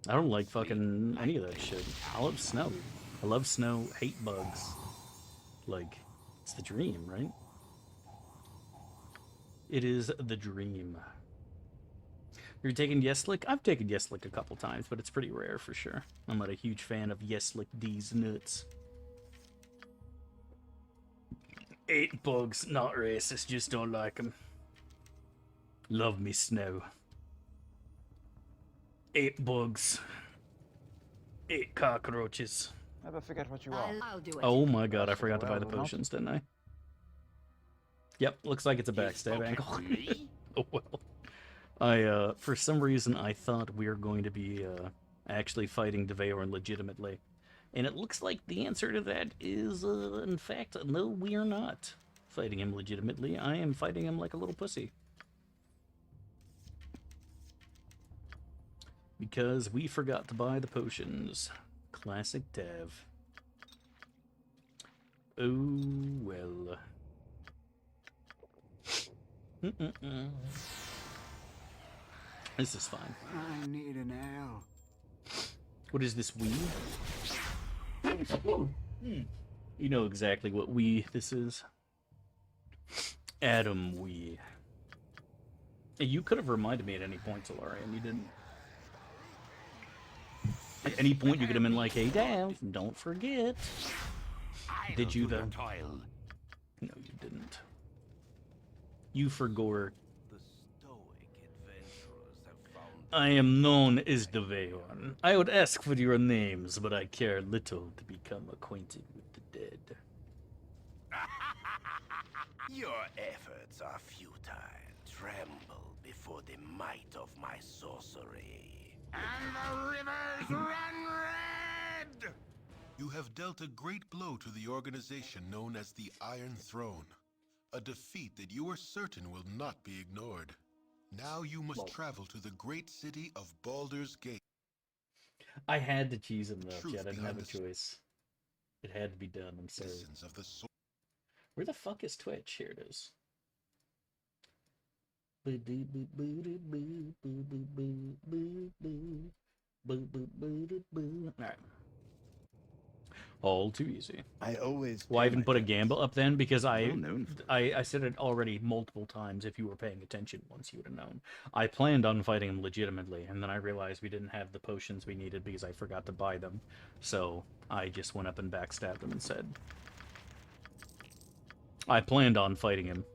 I don't like fucking any of that shit. I love snow. I love snow, hate bugs. Like, it's the dream, right? It is the dream. You're taking Yeslick? I've taken Yeslick a couple times, but it's pretty rare for sure. I'm not a huge fan of Yeslick D's nuts. 8 bugs, not racist, just don't like them. Love me snow. 8 bugs. 8 cockroaches. Never forget what you are. I'll do it. Oh my god, I forgot to buy the potions, didn't I? Yep, looks like it's a backstab angle. Oh well. For some reason, I thought we were going to be actually fighting Devayorn legitimately. And it looks like the answer to that is, in fact, no, we are not fighting him legitimately. I am fighting him like a little pussy. Because we forgot to buy the potions. Classic Dev. Oh, well. This is fine. I need an ale. What is this weed? You know exactly what we this is. Adam we. You could have reminded me at any point, Solari, and you didn't. At any point you could have been like, hey Dav, don't forget. Did you though? No, you didn't. You forgot. I am known as Devayorn. I would ask for your names, but I care little to become acquainted with the dead. Your efforts are futile. Tremble before the might of my sorcery. And the rivers run red! You have dealt a great blow to the organization known as the Iron Throne. A defeat that you are certain will not be ignored. Now you must travel to the great city of Baldur's Gate. I had to cheese him though, Truth Jed. I didn't have a behind the choice. It had to be done, I'm sorry. Essence of the sword. Where the fuck is Twitch? Here it is. Alright. All too easy. I always. Why pay even my put a debts. gamble up then? Because Well known for it. I said it already multiple times. If you were paying attention once, you would have known. I planned on fighting him legitimately, and then I realized we didn't have the potions we needed because I forgot to buy them. So I just went up and backstabbed him instead. I planned on fighting him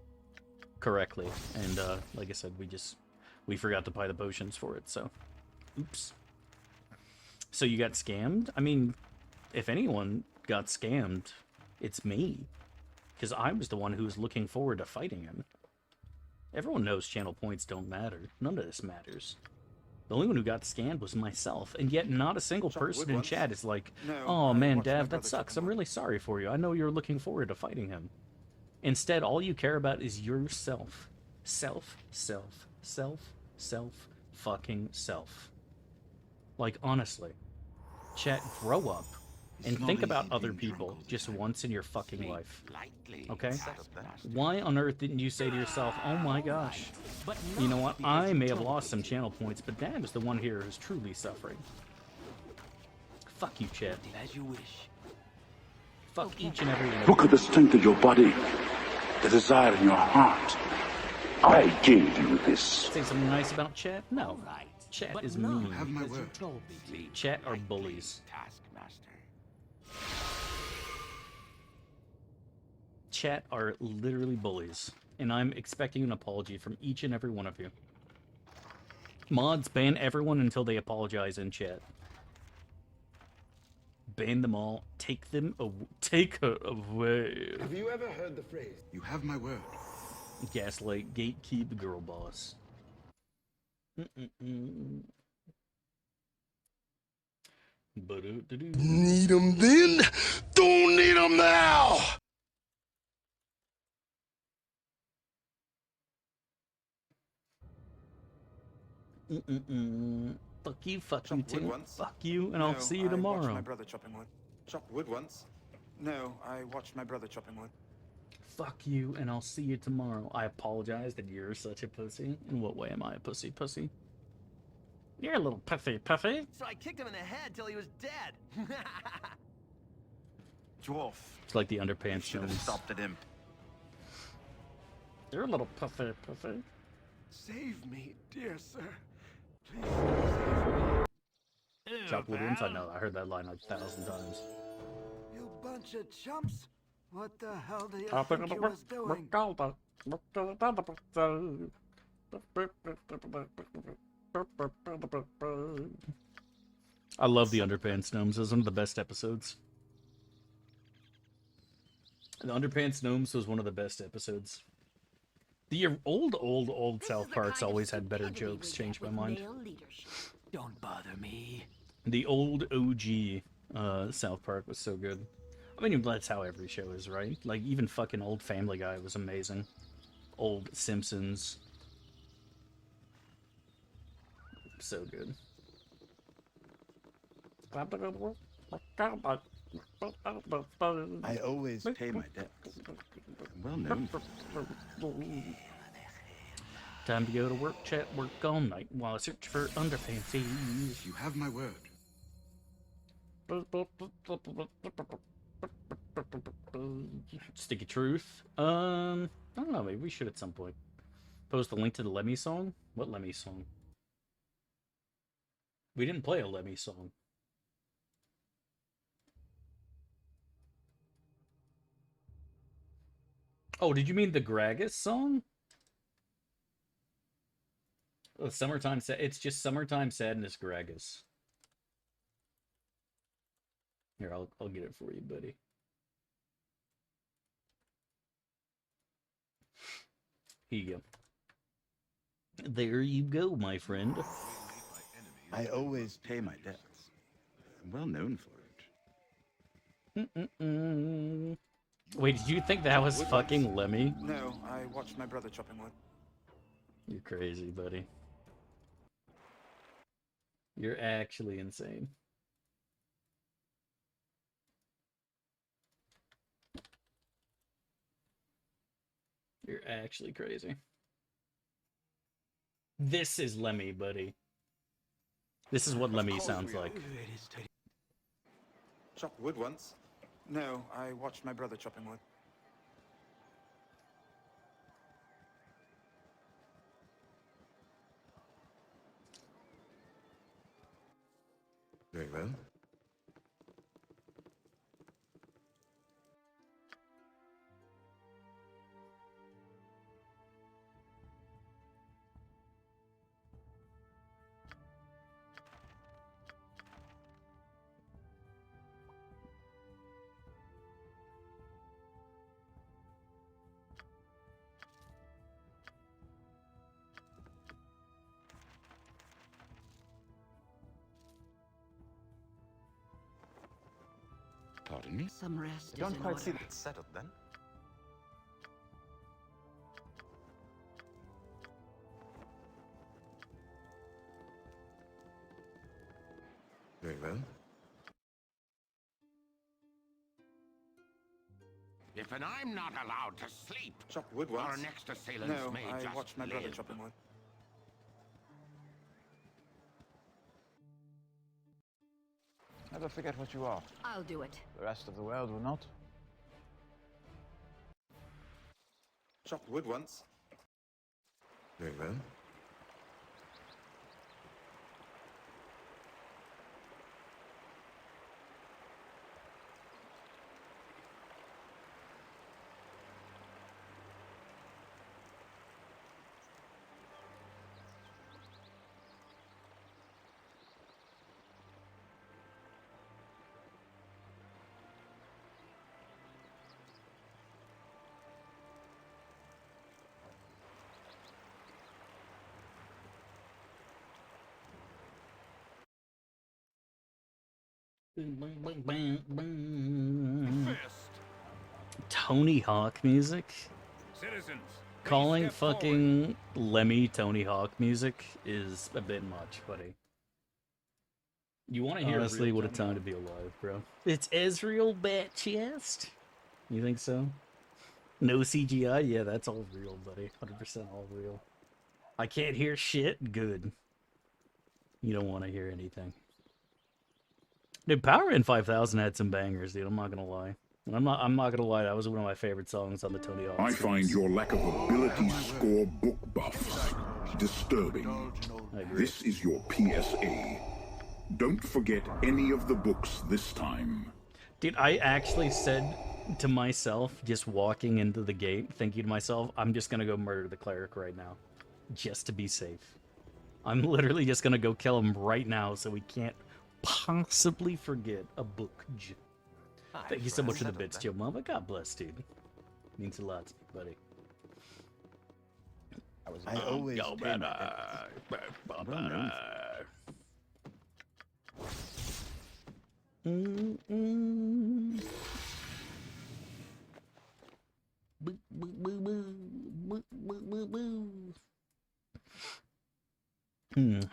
correctly, and like I said, we forgot to buy the potions for it. So, oops. So you got scammed? I mean, if anyone got scammed, it's me. Because I was the one who was looking forward to fighting him. Everyone knows channel points don't matter. None of this matters. The only one who got scammed was myself, and yet not a single person in chat is like, oh man, Dav, that sucks. I'm really sorry for you. I know you're looking forward to fighting him. Instead, all you care about is yourself. Self, fucking self. Like, honestly. Chat, grow up and think about other people just once in your fucking life. Okay? Why on earth didn't you say to yourself, oh my gosh, you know what, I may have lost some channel points, but Dad is the one here who's truly suffering. Fuck you, Chat. As you wish. Fuck each and every one of Look at the strength of your body, the desire in your heart. I gave you this. Say something nice about Chat? No. Chat is mean. Have my word. Chat are bullies. Chat are literally bullies, and I'm expecting an apology from each and every one of you. Mods, ban everyone until they apologize in chat. Ban them all. Take them take her away. Have you ever heard the phrase, you have my word? Gaslight, gatekeep, girl boss. Need 'em then? Don't need 'em now! Fuck you, fuck you, Chopped wood Tim. once? Fuck you, and I'll see you I watched tomorrow. my brother chopping wood. Chopped wood once? No, I watched my brother chopping wood. Fuck you, and I'll see you tomorrow. I apologize that you're such a pussy. In what way am I a pussy? You're a little pussy. So I kicked him in the head till he was dead. Dwarf. It's like the underpants Should have gnomes. stopped at him. You're a little pussy. Save me, dear sir. Please save me. Chop wood once? I know. I heard that line like 1,000 times. You bunch of chumps. What the hell do you think you was doing? I love the Underpants Gnomes. It was one of the best episodes. The Underpants Gnomes was one of the best episodes. The old South Parks always had better jokes. Changed my mind. Don't bother me. The old OG South Park was so good. I mean, that's how every show is, right? Like, even fucking old Family Guy was amazing. Old Simpsons. So good. I always pay my debts. I'm well known for it. Time to go to work, chat, work all night while I search for underpanties. You have my word. Sticky Truth. I don't know, maybe we should at some point. Post a link to the Lemmy song? What Lemmy song? We didn't play a Lemmy song. Oh, did you mean the Gragas song? Oh, Summertime It's just Summertime Sadness Gragas. Here, I'll get it for you, buddy. Here you go. There you go, my friend. I always pay my debts. I'm well known for it. Wait, did you think that was fucking Lemmy? No, I watched my brother chopping wood. You're crazy, buddy. You're actually insane. You're actually crazy. This is Lemmy, buddy. This is what Lemmy sounds like. Chopped wood once? No, I watched my brother chopping wood. Very well. Pardon me? Some rest You don't is in quite order. see that it's settled then. Very well. If I'm not allowed to sleep, Chop wood our once. next assailants No, may I just watched my brother live. chopping wood. Never forget what you are. I'll do it. The rest of the world will not. Chop wood once. Very well. Tony Hawk music? Citizens, Calling fucking Lemmy Tony Hawk music is a bit much, buddy. You want to hear honestly what a time to be alive, bro. It's Ezreal Bat Chest. You think so? No CGI? Yeah, that's all real, buddy. 100% all real. I can't hear shit? Good. You don't want to hear anything. Dude, Power in 5000 had some bangers, dude. I'm not gonna lie. I'm not gonna lie. That was one of my favorite songs on the Tony Hawk. I find your lack of ability score book buffs disturbing. I agree. This is your PSA. Don't forget any of the books this time. Dude, I actually said to myself, just walking into the gate, thinking to myself, I'm just gonna go murder the cleric right now, just to be safe. I'm literally just gonna go kill him right now, so we can't possibly forget a book. Thank you so much for the bits, Joe Mama. God bless, dude. Means a lot, buddy. I always pay my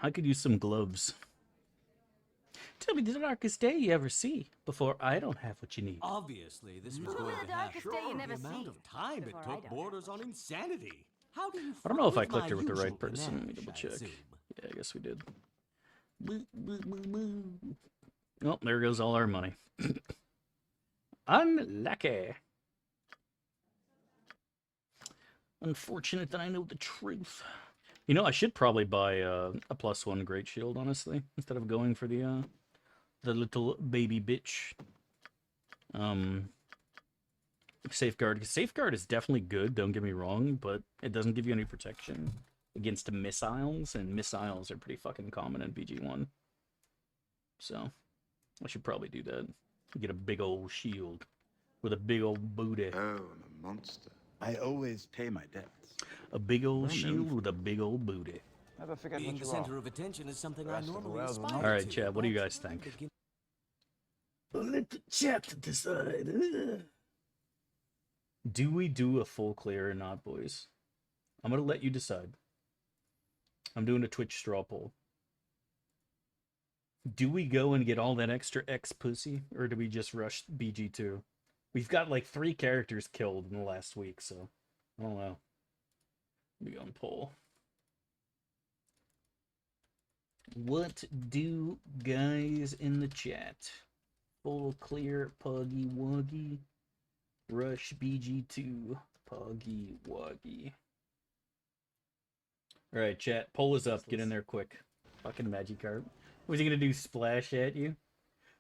I could use some gloves. Tell me the darkest day you ever see before I don't have what you need. Obviously, this was going The to have darkest day you never the amount see of time it before I took don't borders on insanity. How do you I don't know if I with clicked my her with the right usual person. Let me panache, double I check. assume? Yeah, I guess we did. Oh, there goes all our money. Unlucky. Unfortunate that I know the truth. You know, I should probably buy a +1 Great Shield, honestly, instead of going for the little baby bitch. Safeguard. 'Cause Safeguard is definitely good, don't get me wrong, but it doesn't give you any protection against missiles, and missiles are pretty fucking common in BG1. So, I should probably do that. Get a big old shield with a big old booty. Oh, I'm a monster. I always pay my debts. A big old shield with a big old booty. Never forget Being what the you center are. of attention is something The I rest of the normally world will aspire not. Alright, to, Chad, what do you but guys think? begin- Let the chat decide. Do we do a full clear or not, boys? I'm gonna let you decide. I'm doing a Twitch straw poll. Do we go and get all that extra X pussy, or do we just rush BG2? We've got like 3 characters killed in the last week, so I don't know. Let me go and poll. What do guys in the chat? Full clear, Puggy Wuggy. Rush BG2, Puggy Wuggy. Alright, chat. Poll is up. Get in there quick. Fucking Magikarp. Was he gonna do splash at you?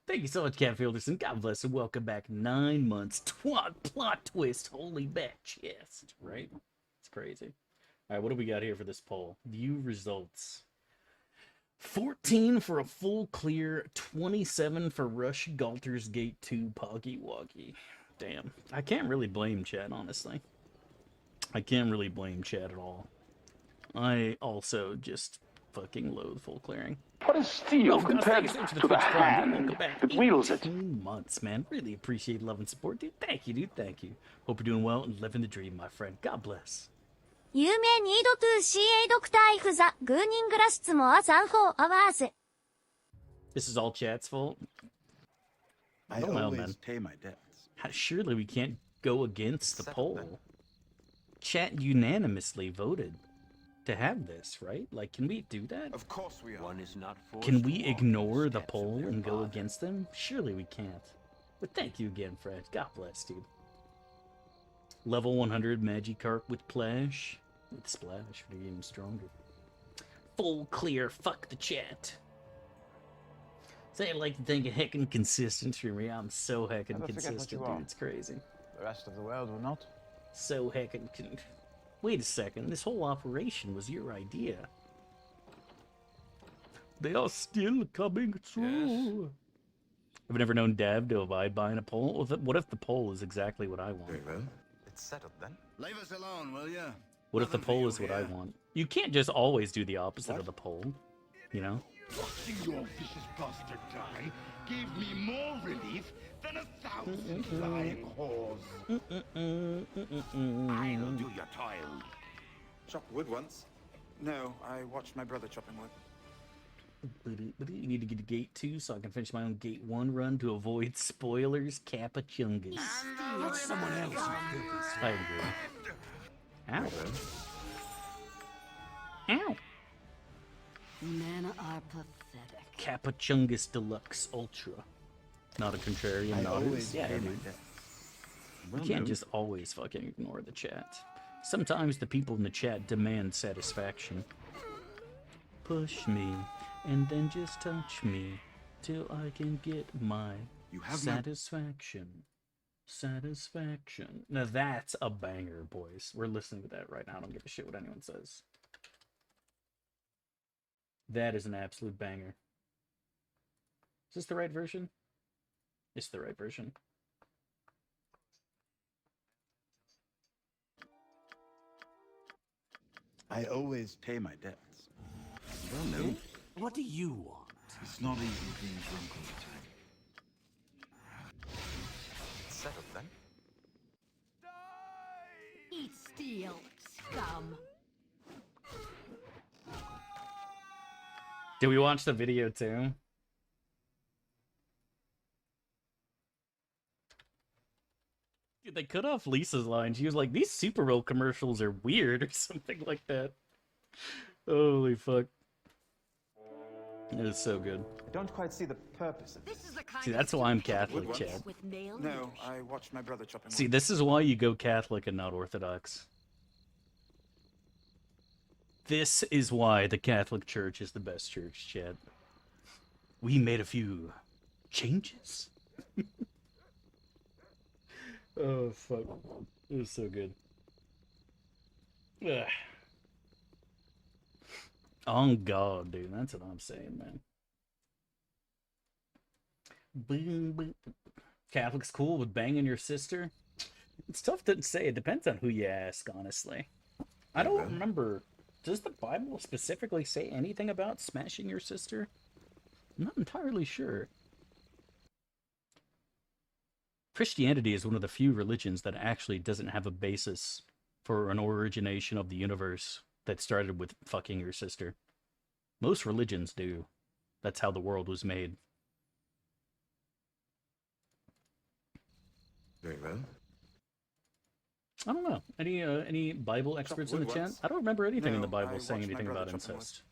Thank you so much, Cat Fielderson. God bless and welcome back. 9 months. Plot twist. Holy bat chest. Right? It's crazy. Alright, what do we got here for this poll? View results. 14 for a full clear, 27 for Rush Galter's Gate 2 Poggy Woggy. Damn. I can't really blame Chad, honestly. I can't really blame Chad at all. I also just fucking loathe full clearing. What is steel compared to the hand that wields it? 18 months, man. Really appreciate love and support, dude. Thank you, dude. Thank you. Hope you're doing well and living the dream, my friend. God bless. 有名ニードトゥー CA ドクターイフザグーニングラスツモアザンフォーアワーズ This is all chat's fault. I don't know, always man. pay my debts. Surely we can't go against the poll. Chat unanimously voted to have this, right? Like, can we do that? Of course we are. One is not forced Can to we walk ignore in the steps of poll their and go father. against them? Surely we can't. But thank you again, Fred. God bless, dude. Level 100 Magikarp with Splash. With Splash for even stronger. Full clear, fuck the chat. Say I like to think of heckin' consistent for me. I'm so heckin' Never forget what consistent, you dude. are. It's crazy. The rest of the world will not. So heckin' Wait a second. This whole operation was your idea. They are still coming through. I've never known Dev to abide by a poll. What if the poll is exactly what I want? Very well. It's settled then. Leave us alone, will ya? What if the Nothing for poll you is what I here. want? You can't just always do the opposite of the poll, you know? Watching your vicious bastard die gave me more relief than 1,000 lying whores. I'll do your toil. Chop wood once. No, I watched my brother chopping wood. You need to get to gate 2 so I can finish my own gate 1 run to avoid spoilers. Capachungus. Let someone else fulfill this. I agree. Ow. Ow. Men are pathetic. Capachungus Deluxe Ultra. Not a contrarian, I not always yeah, pay my dude. debts. You Well can't known. just always fucking ignore the chat. Sometimes the people in the chat demand satisfaction. Push me, and then just touch me, till I can get my You have no- satisfaction. Satisfaction. Now that's a banger, boys. We're listening to that right now. I don't give a shit what anyone says. That is an absolute banger. Is this the right version? It's the right version. I always pay my debts. Well known. What do you want? It's not easy being drunk all the time. It's settled then. Eat steel, scum. Did we watch the video too? Dude, they cut off Lisa's line. She was like, "These Super Bowl commercials are weird," or something like that. Holy fuck. It is so good. I don't quite see the purpose of This is the kind See, of that's why I'm stupidity Catholic, Wood Chad. once. with male No, leadership. I watched my brother chopping See, wood. this is why you go Catholic and not Orthodox. This is why the Catholic Church is the best church, Chad. We made a few changes. Oh, fuck. It was so good. Ugh. On God, dude. That's what I'm saying, man. Boom, boom. Catholic's cool with banging your sister? It's tough to say. It depends on who you ask, honestly. I don't remember. Does the Bible specifically say anything about smashing your sister? I'm not entirely sure. Christianity is one of the few religions that actually doesn't have a basis for an origination of the universe that started with fucking your sister. Most religions do. That's how the world was made. Very well. I don't know. Any Bible experts in the wood chat? once. I don't remember anything in the No, Bible I saying watched my anything brother about chopping wood. incest.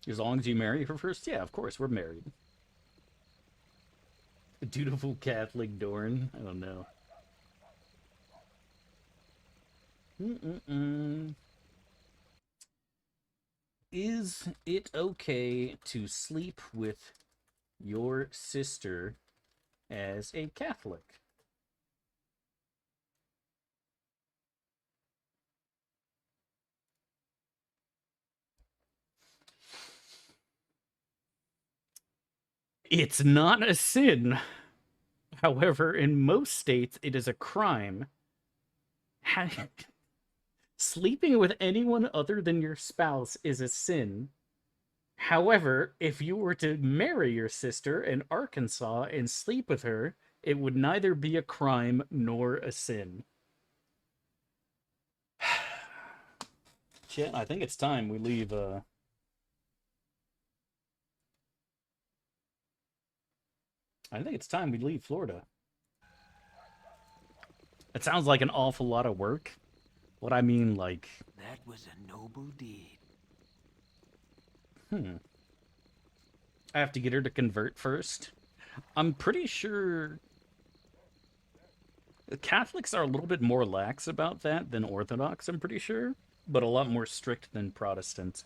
As long as you marry her first, yeah, of course, we're married. A dutiful Catholic Dorn? I don't know. Is it okay to sleep with your sister as a Catholic? It's not a sin. However, in most states, it is a crime. Sleeping with anyone other than your spouse is a sin. However, if you were to marry your sister in Arkansas and sleep with her, it would neither be a crime nor a sin. Shit, I think it's time we leave I think it's time we leave Florida. It sounds like an awful lot of work. What I mean, like... That was a noble deed. I have to get her to convert first. I'm pretty sure... Catholics are a little bit more lax about that than Orthodox, I'm pretty sure. But a lot more strict than Protestant.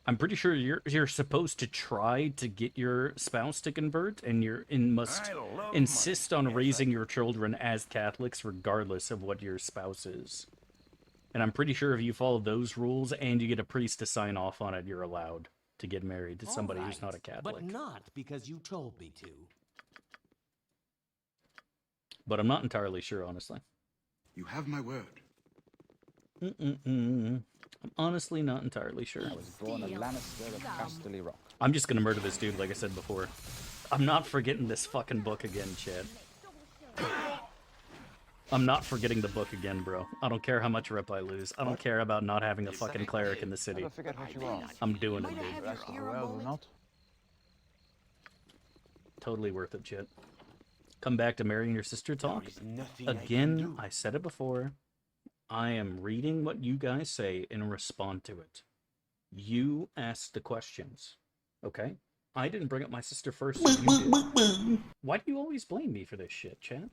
I'm pretty sure you're supposed to try to get your spouse to convert, and must insist on raising your children as Catholics regardless of what your spouse is. And I'm pretty sure if you follow those rules and you get a priest to sign off on it, you're allowed to get married to somebody who's not a Catholic. But not because you told me to. But I'm not entirely sure, honestly. You have my word. I'm honestly not entirely sure. I was born a Lannister of Casterly Rock. I'm just gonna murder this dude, like I said before. I'm not forgetting this fucking book again, Chad. I'm not forgetting the book again, bro. I don't care how much rep I lose. I don't care about not having a fucking cleric in the city. Never forget what you are. I'm doing it, dude. The rest of the world will not. Totally worth it, Chad. Come back to marrying your sister talk. Again, I said it before. I am reading what you guys say and respond to it. You asked the questions, okay? I didn't bring up my sister first, so you did. Why do you always blame me for this shit, Chad?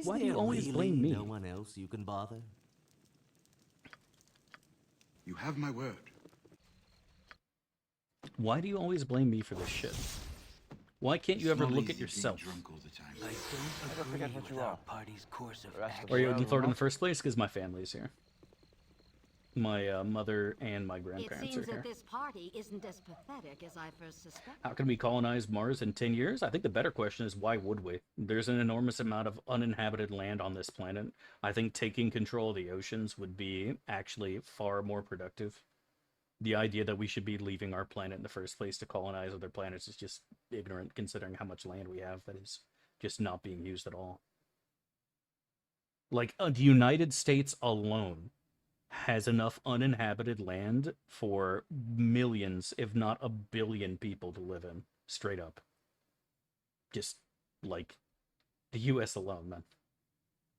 Why do you always blame me? No one else you can bother? You have my word. Why do you always blame me for this shit? Why can't you ever look at yourself? I don't agree with our party's course of action. Are you in Florida in the first place? Because my family's here. My mother and my grandparents It are seems here. that this party isn't as pathetic as I first suspected. How can we colonize Mars in 10 years? I think the better question is, why would we? There's an enormous amount of uninhabited land on this planet. I think taking control of the oceans would be actually far more productive. The idea that we should be leaving our planet in the first place to colonize other planets is just ignorant, considering how much land we have that is just not being used at all. Like, the United States alone has enough uninhabited land for millions, if not a billion people to live in, straight up. Just, like, the US alone, man.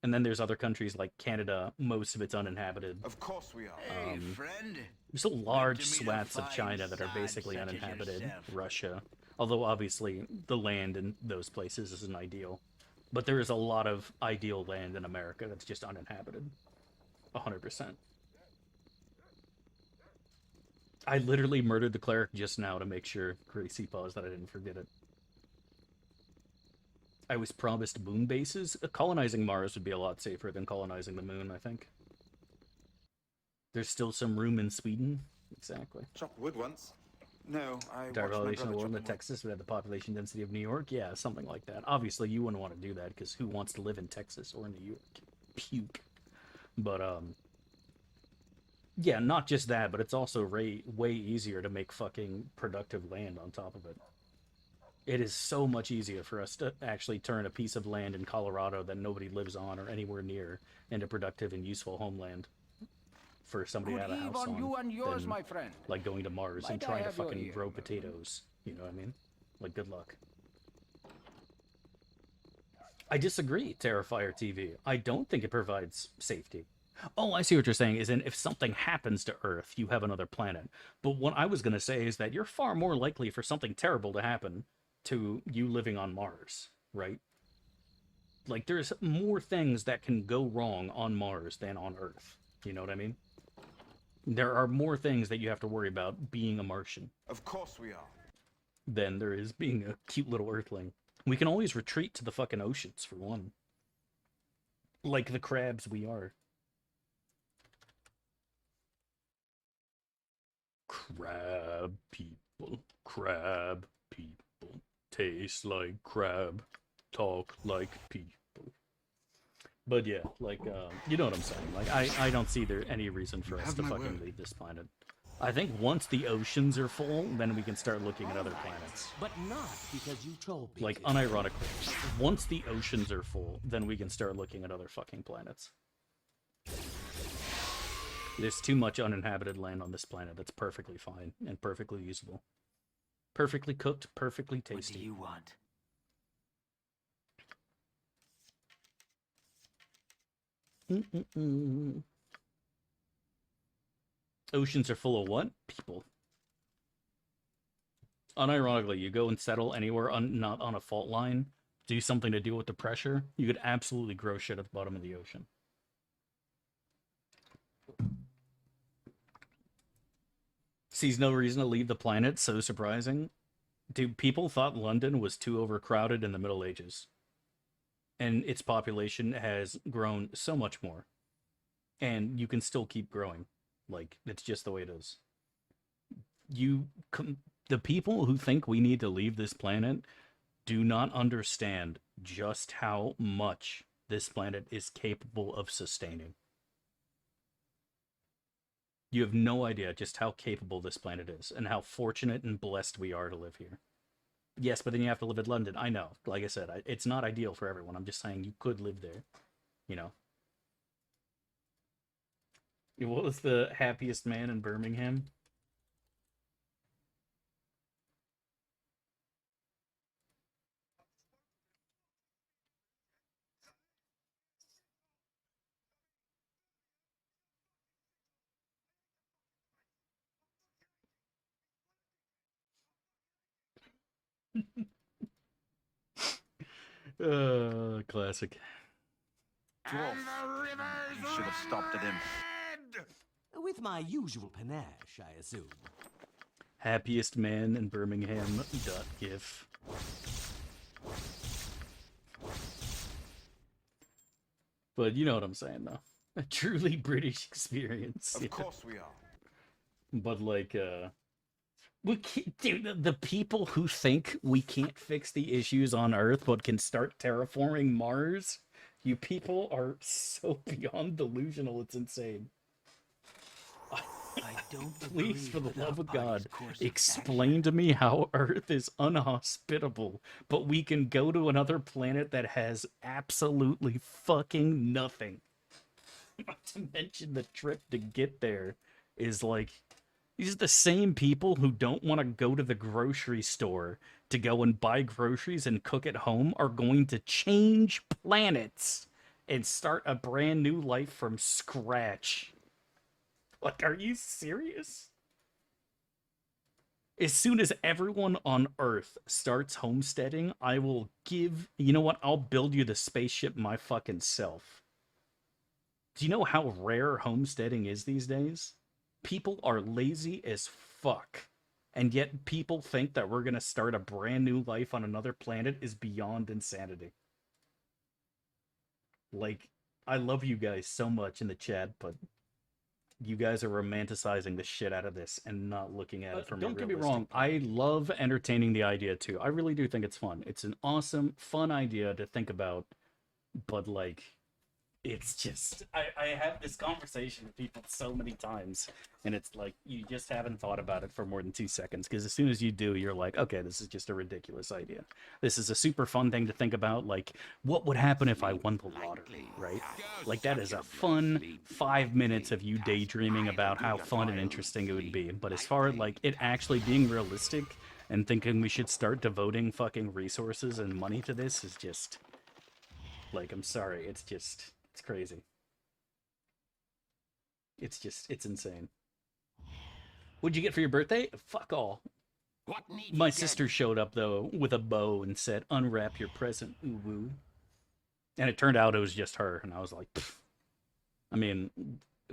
And then there's other countries like Canada, most of it's uninhabited. Of course we are. Hey, friend. There's a large swaths of China that are basically uninhabited. Russia. Although, obviously, the land in those places isn't ideal. But there is a lot of ideal land in America that's just uninhabited. 100%. I literally murdered the cleric just now to make sure, Gracie paused, that I didn't forget it. I was promised moon bases. Colonizing Mars would be a lot safer than colonizing the moon, I think. There's still some room in Sweden. Exactly. Chop wood once. No, I Entire watched my validation of brother the world in chopping wood. Texas would have the population density of New York. Yeah, something like that. Obviously, you wouldn't want to do that because who wants to live in Texas or New York? Puke. But yeah, not just that, but it's also way easier to make fucking productive land on top of it. It is so much easier for us to actually turn a piece of land in Colorado that nobody lives on or anywhere near into productive and useful homeland for somebody to have a house on you and yours, than, my friend. like going to Mars and Might I trying to have your fucking ear? grow potatoes. You know what I mean? Like, good luck. I disagree, Terrifier TV. I don't think it provides safety. Oh, I see what you're saying, is in if something happens to Earth, you have another planet. But what I was going to say is that you're far more likely for something terrible to happen to you living on Mars, right? Like, there's more things that can go wrong on Mars than on Earth. You know what I mean? There are more things that you have to worry about being a Martian Of course we are. than there is being a cute little Earthling. We can always retreat to the fucking oceans, for one. Like the crabs we are. Crab people, taste like crab, talk like people. But yeah, like, you know what I'm saying. Like, I don't see there any reason for us to fucking leave this planet. I think once the oceans are full, then we can start looking at other planets. But not because you told me. Like, unironically, once the oceans are full, then we can start looking at other fucking planets. There's too much uninhabited land on this planet that's perfectly fine and perfectly usable. Perfectly cooked, perfectly tasty. What do you want? Oceans are full of what? People. Unironically, you go and settle anywhere not on a fault line, do something to deal with the pressure, you could absolutely grow shit at the bottom of the ocean. Sees no reason to leave the planet, so surprising. Dude, people thought London was too overcrowded in the Middle Ages. And its population has grown so much more. And you can still keep growing. Like, it's just the way it is. The people who think we need to leave this planet do not understand just how much this planet is capable of sustaining. You have no idea just how capable this planet is and how fortunate and blessed we are to live here. Yes, but then you have to live in London. I know. Like I said, it's not ideal for everyone. I'm just saying you could live there. You know. What was the happiest man in Birmingham? Classic. Dwarf. You should have stopped at him. With my usual panache, I assume. Happiest man in Birmingham. .gif. But you know what I'm saying, though. A truly British experience. Of course we are. But like, dude, the people who think we can't fix the issues on Earth but can start terraforming Mars, you people are so beyond delusional, it's insane. I don't Please, for the love of God, explain to me how Earth is unhospitable, but we can go to another planet that has absolutely fucking nothing. Not to mention the trip to get there is like, these are the same people who don't want to go to the grocery store to go and buy groceries and cook at home are going to change planets and start a brand new life from scratch. Like, are you serious? As soon as everyone on Earth starts homesteading, I will give... You know what? I'll build you the spaceship my fucking self. Do you know how rare homesteading is these days? People are lazy as fuck. And yet people think that we're going to start a brand new life on another planet is beyond insanity. Like, I love you guys so much in the chat, but... You guys are romanticizing the shit out of this and not looking at it from a realistic point. Don't get me wrong, I love entertaining the idea too. I really do think it's fun. It's an awesome, fun idea to think about, but like, it's just, I have this conversation with people so many times, and it's like, you just haven't thought about it for more than 2 seconds, because as soon as you do, you're like, okay, this is just a ridiculous idea. This is a super fun thing to think about, like, what would happen if I won the lottery, right? Like, that is a fun 5 minutes of you daydreaming about how fun and interesting it would be, but as far as, like, it actually being realistic and thinking we should start devoting fucking resources and money to this is just, like, I'm sorry, it's just... It's crazy. It's insane. What'd you get for your birthday? Fuck all. My sister showed up, though, with a bow and said, unwrap your present, ooh-woo. And it turned out it was just her, and I was like, pfft. I mean,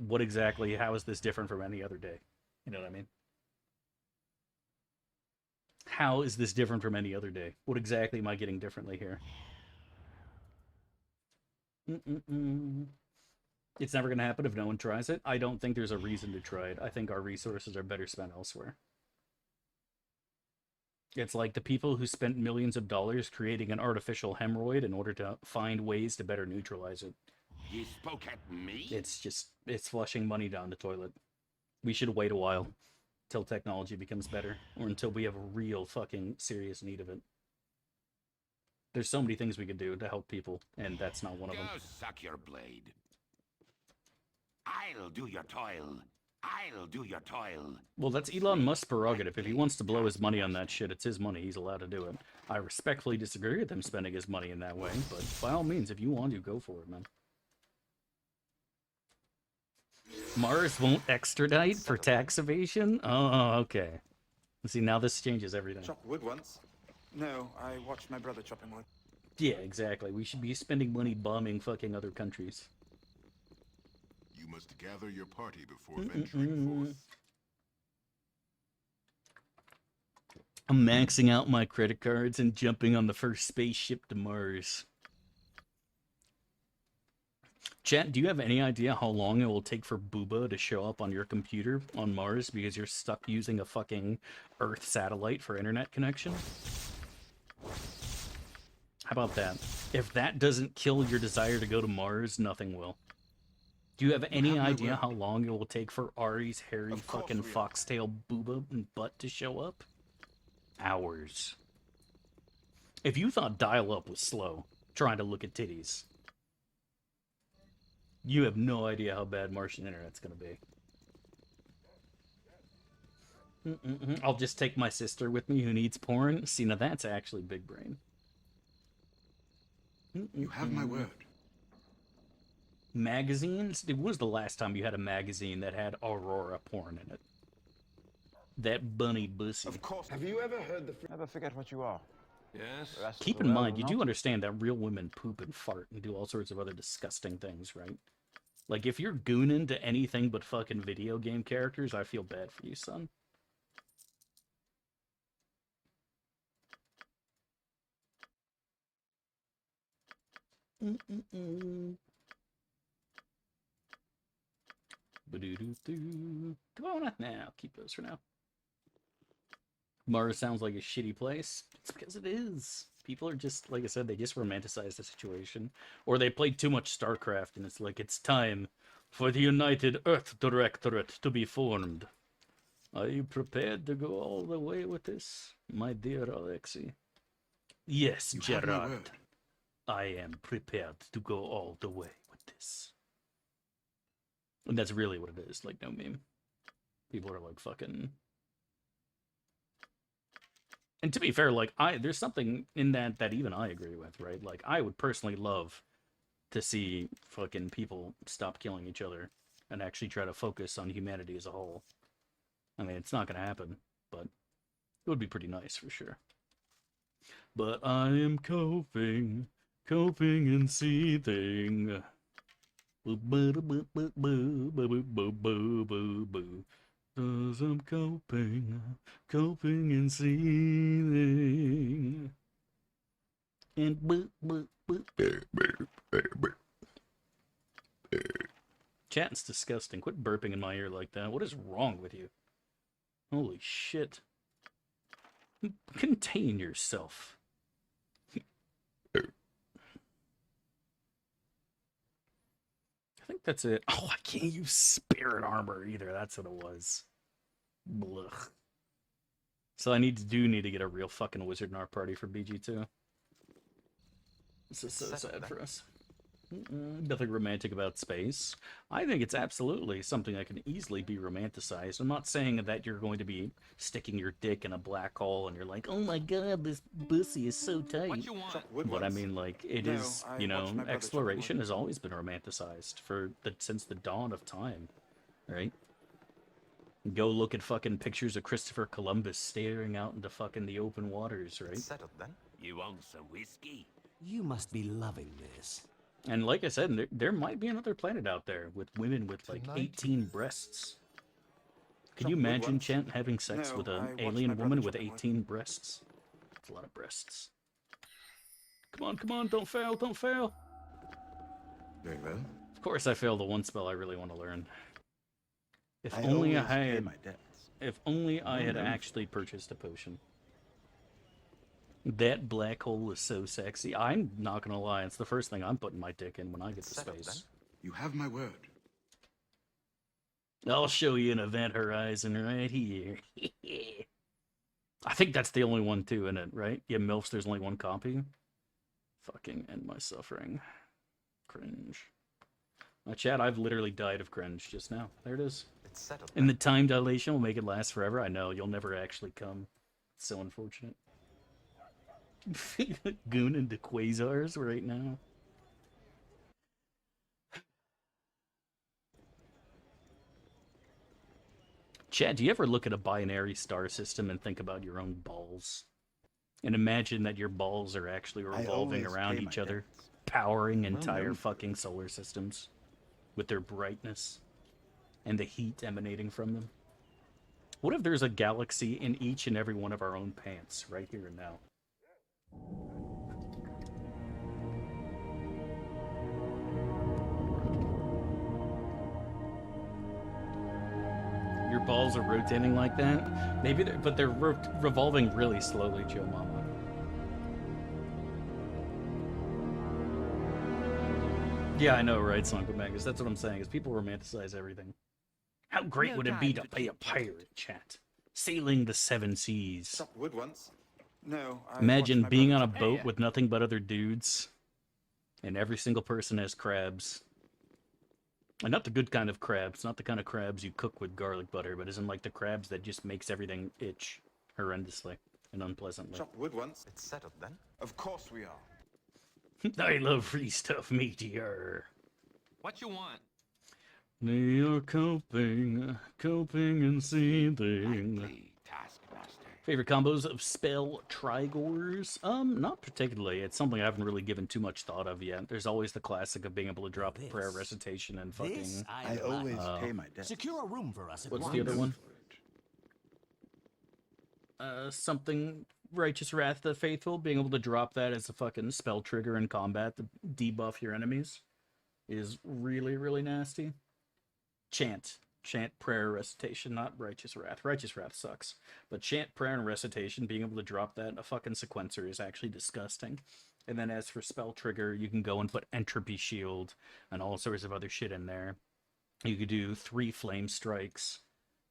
what exactly, how is this different from any other day? You know what I mean? How is this different from any other day? What exactly am I getting differently here? It's never going to happen if no one tries it. I don't think there's a reason to try it. I think our resources are better spent elsewhere. It's like the people who spent millions of dollars creating an artificial hemorrhoid in order to find ways to better neutralize it. You spoke at me? It's flushing money down the toilet. We should wait a while till technology becomes better, or until we have a real fucking serious need of it. There's so many things we could do to help people, and that's not one of them. Go suck your blade. I'll do your toil. I'll do your toil. Well, that's Elon Musk's prerogative. If he wants to blow his money on that shit, it's his money. He's allowed to do it. I respectfully disagree with him spending his money in that way, but by all means, if you want to, go for it, man. Mars won't extradite for tax evasion? Oh, okay. See, now this changes everything. Chop wood once. No, I watched my brother chopping wood. Yeah, exactly. We should be spending money bombing fucking other countries. You must gather your party before venturing forth. I'm maxing out my credit cards and jumping on the first spaceship to Mars. Chat, do you have any idea how long it will take for Booba to show up on your computer on Mars because you're stuck using a fucking Earth satellite for internet connection? How about that? If that doesn't kill your desire to go to Mars, nothing will. Do you have any idea how long it will take for Ari's hairy fucking foxtail booba and butt to show up? Hours. If you thought dial-up was slow, trying to look at titties, you have no idea how bad Martian internet's gonna be. I'll just take my sister with me who needs porn. See, now that's actually big brain. You have my word. Magazines? It was the last time you had a magazine that had Aurora porn in it. That bunny bussy. Of course. Have you ever heard the... Never forget what you are. Yes. Keep in mind, you do understand that real women poop and fart and do all sorts of other disgusting things, right? Like, if you're gooning to anything but fucking video game characters, I feel bad for you, son. Come on, nah, I'll keep those for now. Mars sounds like a shitty place. It's because it is. People are just, like I said, they just romanticize the situation. Or they played too much StarCraft, and it's like, it's time for the United Earth Directorate to be formed. Are you prepared to go all the way with this, my dear Alexei? Yes, Gerard. I am prepared to go all the way with this. And that's really what it is, like, no meme. People are like fucking... And to be fair, like, there's something in that even I agree with, right? Like, I would personally love to see fucking people stop killing each other and actually try to focus on humanity as a whole. I mean, it's not going to happen, but it would be pretty nice for sure. But I am coping and seething. Cause I'm coping and seething. And chatting's disgusting. Quit burping in my ear like that. What is wrong with you? Holy shit. Contain yourself. I think that's it. Oh, I can't use spirit armor either. That's what it was. Blech. So I need to get a real fucking wizard in our party for BG2. This is so sad for us. Nothing romantic about space. I think it's absolutely something that can easily be romanticized. I'm not saying that you're going to be sticking your dick in a black hole and you're like, oh my god, this pussy is so tight. But I mean, like, it is, you know, exploration has always been romanticized since the dawn of time, right? Go look at fucking pictures of Christopher Columbus staring out into fucking the open waters, right? Settled then. You want some whiskey? You must be loving this. And like I said, there might be another planet out there with women with like 18 breasts. Can you imagine, Chant, having sex with an alien woman with 18 breasts? That's a lot of breasts. Come on, don't fail. Very well. Of course I failed the one spell I really want to learn. If only I had actually purchased a potion. That black hole is so sexy. I'm not gonna lie, it's the first thing I'm putting my dick in when I get to space. You have my word. I'll show you an event horizon right here. I think that's the only one too, isn't it, right? Yeah, MILFs, there's only one copy. Fucking end my suffering. Cringe. My chat, I've literally died of cringe just now. There it is. And the time dilation will make it last forever. I know, you'll never actually come. It's so unfortunate. Goon into quasars right now. Chad, do you ever look at a binary star system and think about your own balls? And imagine that your balls are actually revolving around each other, powering entire fucking solar systems with their brightness and the heat emanating from them. What if there's a galaxy in each and every one of our own pants, right here and now? Your balls are rotating like that? Maybe but they're revolving really slowly, Joe Mama. Yeah, I know, right, Sonkomagus? That's what I'm saying, is people romanticize everything. How great would it be to be a pirate, chat? Sailing the seven seas. Wood once. No, Imagine being on a boat with nothing but other dudes, and every single person has crabs. And not the good kind of crabs, not the kind of crabs you cook with garlic butter, but isn't like the crabs that just makes everything itch horrendously and unpleasantly. Chopped wood once. It's settled then. Of course we are. I love free stuff, meteor. What you want? You're coping and seething. Favorite combos of spell Trigors? Not particularly. It's something I haven't really given too much thought of yet. There's always the classic of being able to drop prayer recitation and fucking. I always pay my debt. Secure a room for us. What's the other one? Something Righteous Wrath of the Faithful. Being able to drop that as a fucking spell trigger in combat to debuff your enemies is really, really nasty. Chant prayer recitation, not Righteous Wrath. Righteous Wrath sucks. But chant prayer and recitation, being able to drop that in a fucking sequencer is actually disgusting. And then as for spell trigger, you can go and put Entropy Shield and all sorts of other shit in there. You could do 3 flame strikes.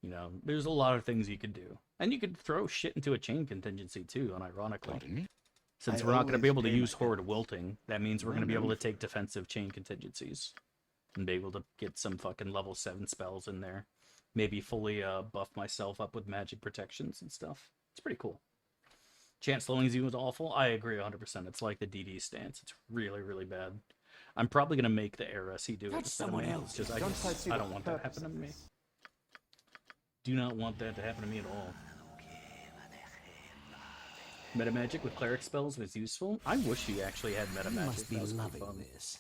You know, there's a lot of things you could do. And you could throw shit into a chain contingency too, unironically. Since we're not going to be able to use Horde Wilting, that means we're going to be able to take defensive chain contingencies. And be able to get some fucking level 7 spells in there. Maybe fully buff myself up with magic protections and stuff. It's pretty cool. Chant slowing Z was awful. I agree 100%. It's like the DD stance. It's really, really bad. I'm probably going to make the Eresi do it instead of me. Because I don't want that to happen to me. Do not want that to happen to me at all. Meta magic with cleric spells was useful. I wish he actually had meta magic. Must be loving this.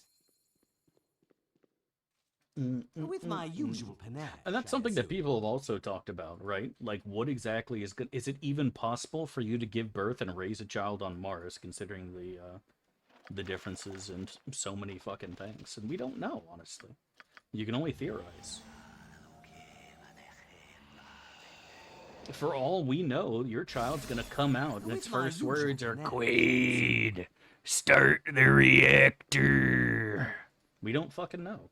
With my usual panache. And that's something that people have also talked about, right? Like, what exactly is it even possible for you to give birth and raise a child on Mars, considering the differences and so many fucking things? And we don't know, honestly. You can only theorize. For all we know, your child's gonna come out and its first words are, "Quaid, start the reactor." We don't fucking know.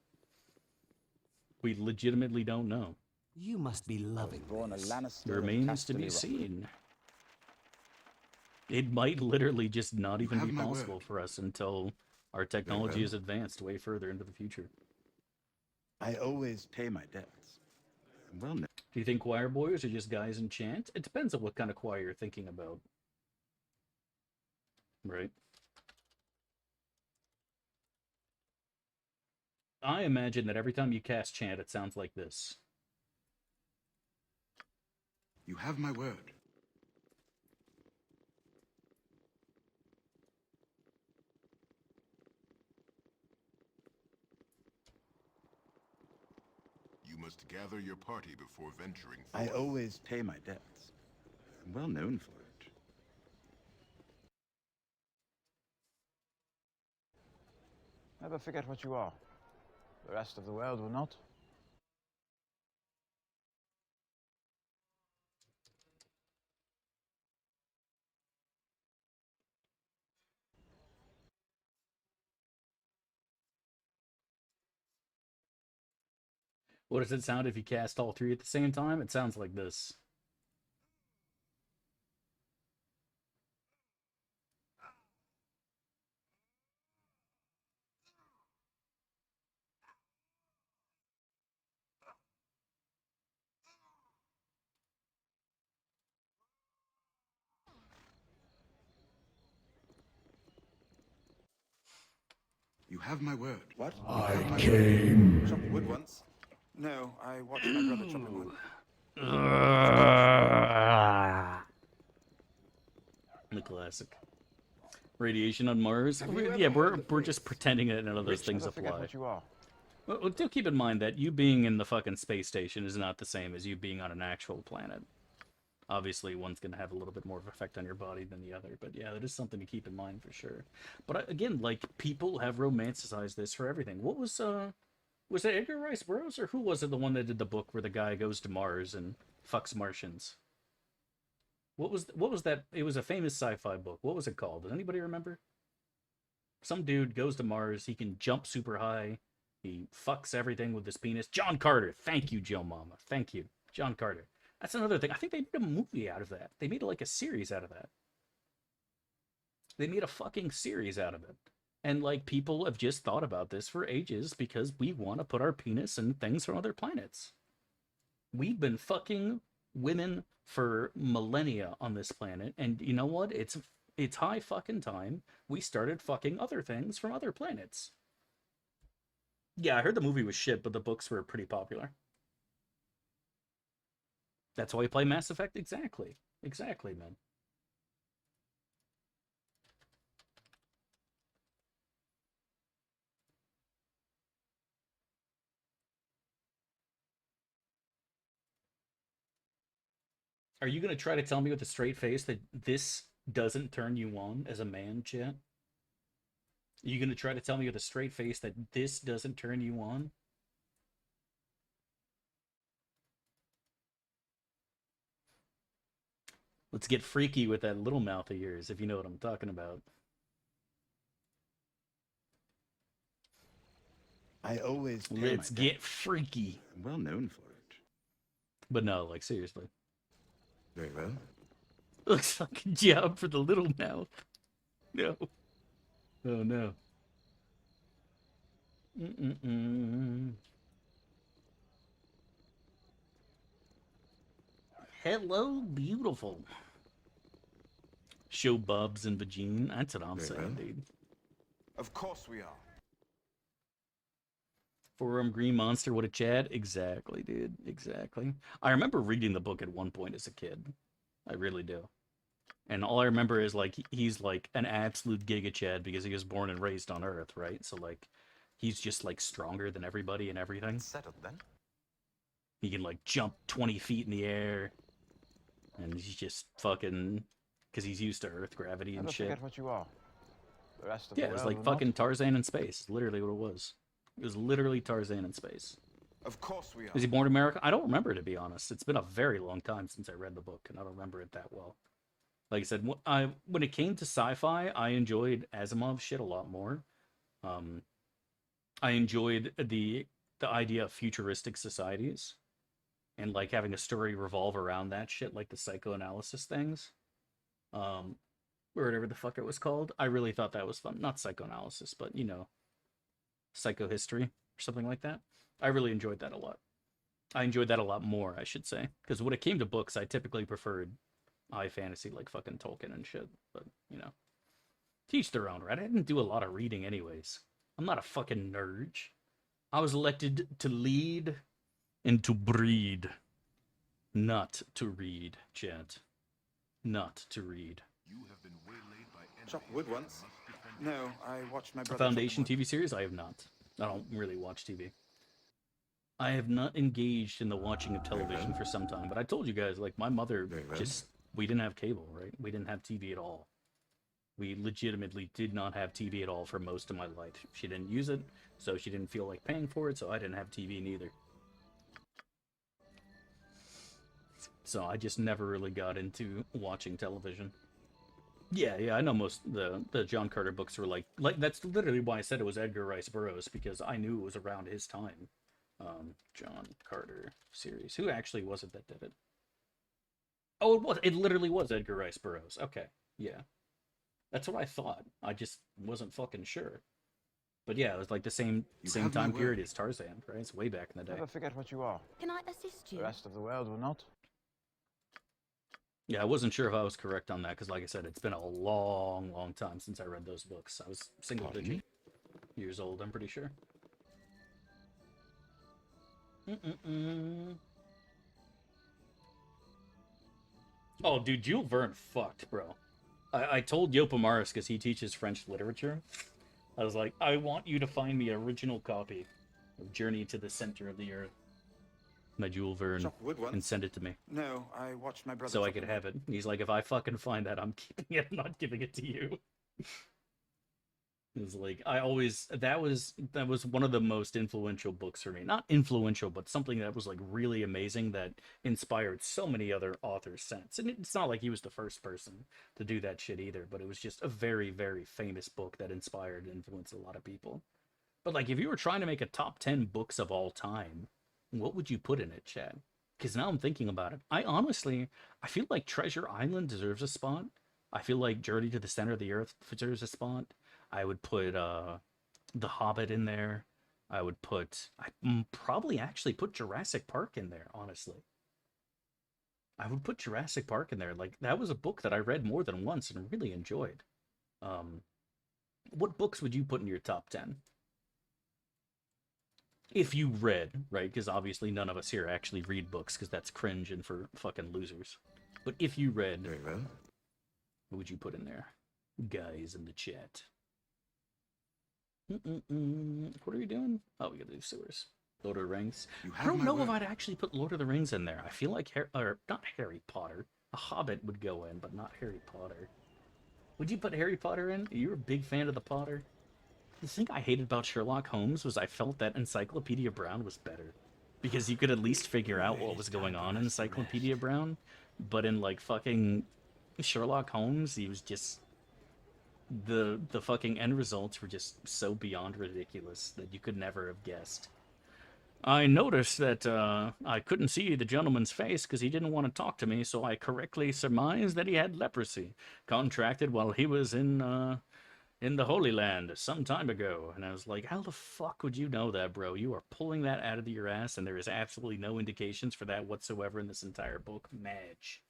We legitimately don't know. You must be loving this. It remains to be seen. It might literally just not even be possible for us until our technology is advanced way further into the future. I always pay my debts. Well, no. Do you think choir boys are just guys in chant? It depends on what kind of choir you're thinking about. Right? I imagine that every time you cast chant, it sounds like this. You have my word. You must gather your party before venturing I forth. always pay my debts. I'm well known for it. Never forget what you are. The rest of the world will not. What does it sound if you cast all 3 at the same time? It sounds like this. You have my word. What? I came. Chopped wood once. No, I watched my brother chopping wood. The classic. Radiation on Mars. Yeah, we're just pretending that none of those things apply. What you are. Well, do keep in mind that you being in the fucking space station is not the same as you being on an actual planet. Obviously, one's going to have a little bit more of an effect on your body than the other, but yeah, that is something to keep in mind for sure. But again, like, people have romanticized this for everything. What was it Edgar Rice Burroughs, or who was it, the one that did the book where the guy goes to Mars and fucks Martians? What was that? It was a famous sci-fi book. What was it called? Does anybody remember? Some dude goes to Mars, he can jump super high, he fucks everything with his penis. John Carter. Thank you, Joe Mama. Thank you. John Carter. That's another thing. I think they made a movie out of that. They made like a series out of that. They made a fucking series out of it. And like, people have just thought about this for ages because we want to put our penis in things from other planets. We've been fucking women for millennia on this planet, and you know what? It's high fucking time we started fucking other things from other planets. Yeah, I heard the movie was shit, but the books were pretty popular. That's why we play Mass Effect. Exactly. Exactly, man. Are you going to try to tell me with a straight face that this doesn't turn you on as a man, chat? Are you going to try to tell me with a straight face that this doesn't turn you on? Let's get freaky with that little mouth of yours, if you know what I'm talking about. I always Let's get freaky. I'm well known for it. But no, like, seriously. Very well. Looks like a job for the little mouth. No. Oh, no. Hello, beautiful. Show Bubs and Vagine. That's what I'm saying, dude. Of course we are. Forum Green Monster, what a Chad. Exactly, dude. Exactly. I remember reading the book at one point as a kid. I really do. And all I remember is, like, he's like an absolute Giga Chad because he was born and raised on Earth, right? So, like, he's just, like, stronger than everybody and everything. Settled then. He can, like, jump 20 feet in the air. And he's just fucking... Because he's used to Earth gravity and shit. Forget what you are. The rest of Yeah, it was like fucking Tarzan in space. Literally what it was. It was literally Tarzan in space. Of course we are. Is he born in America? I don't remember, to be honest. It's been a very long time since I read the book, and I don't remember it that well. Like I said, when it came to sci-fi, I enjoyed Asimov's shit a lot more. I enjoyed the idea of futuristic societies and like having a story revolve around that shit, like the psychoanalysis things. Or whatever the fuck it was called. I really thought that was fun. Not psychoanalysis, but, you know, psychohistory or something like that. I really enjoyed that a lot. I enjoyed that a lot more, I should say. Because when it came to books, I typically preferred high fantasy like fucking Tolkien and shit. But, you know, teach their own, right? I didn't do a lot of reading anyways. I'm not a fucking nerd. I was elected to lead and to breed. Not to read, chat. Not to read. Chop wood once. No, I watched my A brother. Foundation TV series? I have not. I don't really watch TV. I have not engaged in the watching of television for some time, but I told you guys, like, my mother just, we didn't have cable, right? We didn't have TV at all. We legitimately did not have TV at all for most of my life. She didn't use it, so she didn't feel like paying for it, so I didn't have TV neither. So I just never really got into watching television. Yeah, I know most the John Carter books were like that's literally why I said it was Edgar Rice Burroughs, because I knew it was around his time. John Carter series. Who actually was it that did it? Oh, it literally was Edgar Rice Burroughs. Okay, yeah. That's what I thought. I just wasn't fucking sure. But yeah, it was like the same time period as Tarzan, right? It's way back in the day. Never forget what you are. Can I assist you? The rest of the world will not. Yeah, I wasn't sure if I was correct on that, because like I said, it's been a long, long time since I read those books. I was single-digit years old, I'm pretty sure. Oh, dude, Jules Verne fucked, bro. I told Yopamaris, because he teaches French literature, I was like, I want you to find me an original copy of Journey to the Center of the Earth by Jules Verne and send it to me. No, I watched my brother So I could have it. He's like, if I fucking find that, I'm keeping it. I'm not giving it to you. It's like that was one of the most influential books for me. Not influential, but something that was like really amazing that inspired so many other authors since. And it's not like he was the first person to do that shit either, but it was just a very, very famous book that inspired and influenced a lot of people. But like if you were trying to make a top 10 books of all time, what would you put in it, Chad? Because now I'm thinking about it. I feel like Treasure Island deserves a spot. I feel like Journey to the Center of the Earth deserves a spot. I would put The Hobbit in there. I'd probably actually put Jurassic Park in there, honestly. I would put Jurassic Park in there. Like, that was a book that I read more than once and really enjoyed. What books would you put in your top 10? If you read, right? Because obviously none of us here actually read books, because that's cringe and for fucking losers. But if you read, Very well. what would you put in there? Guys in the chat. What are you doing? Oh, we gotta do sewers. Lord of the Rings. I don't know if I'd actually put Lord of the Rings in there. I feel like not Harry Potter. A Hobbit would go in, but not Harry Potter. Would you put Harry Potter in? You're a big fan of the Potter. The thing I hated about Sherlock Holmes was I felt that Encyclopedia Brown was better. Because you could at least figure out what was going on in Encyclopedia Brown. But in, like, fucking Sherlock Holmes, he was just... The fucking end results were just so beyond ridiculous that you could never have guessed. I noticed that I couldn't see the gentleman's face because he didn't want to talk to me, so I correctly surmised that he had leprosy, contracted while he was in the Holy Land some time ago. And I was like, how the fuck would you know that, bro? You are pulling that out of your ass, and there is absolutely no indications for that whatsoever in this entire book. Madge.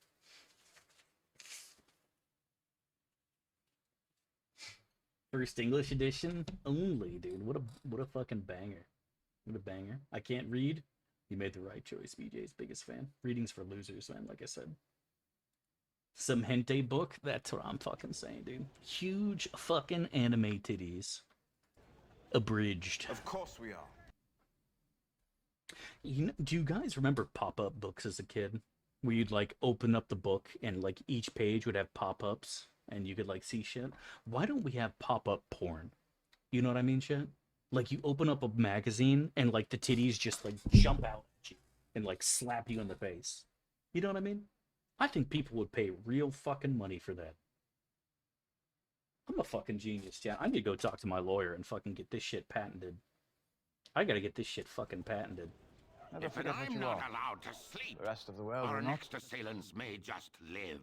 First English edition only, dude. What a fucking banger. What a banger. I can't read. You made the right choice, BJ's biggest fan. Reading's for losers, man, like I said. Some hentai book? That's what I'm fucking saying, dude. Huge fucking anime titties. Abridged. Of course we are. Do you guys remember pop-up books as a kid? Where you'd, like, open up the book and, like, each page would have pop-ups and you could, like, see shit? Why don't we have pop-up porn? You know what I mean, shit? Like, you open up a magazine and, like, the titties just, like, jump out at you and, like, slap you in the face. You know what I mean? I think people would pay real fucking money for that. I'm a fucking genius, yeah. I need to go talk to my lawyer and fucking get this shit patented. I gotta get this shit fucking patented. If I'm not allowed to sleep, the rest of the world our will not. next assailants may just live.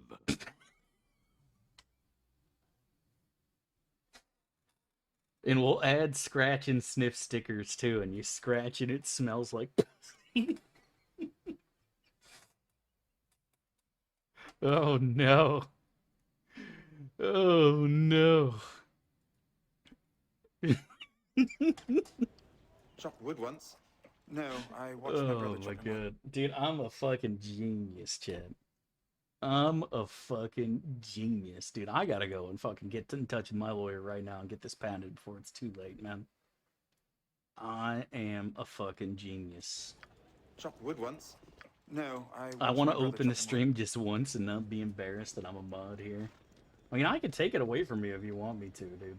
And we'll add scratch and sniff stickers too, and you scratch and it smells like Oh no. Oh no. Chopped wood once. No, I watched my brother Oh my chopping wood. god. Dude, I'm a fucking genius, Chad. I'm a fucking genius, dude. I gotta go and fucking get in touch with my lawyer right now and get this patented before it's too late, man. I am a fucking genius. Chopped wood once. No, I want to open the stream just once and not be embarrassed that I'm a mod here. I mean, I can take it away from you if you want me to, dude.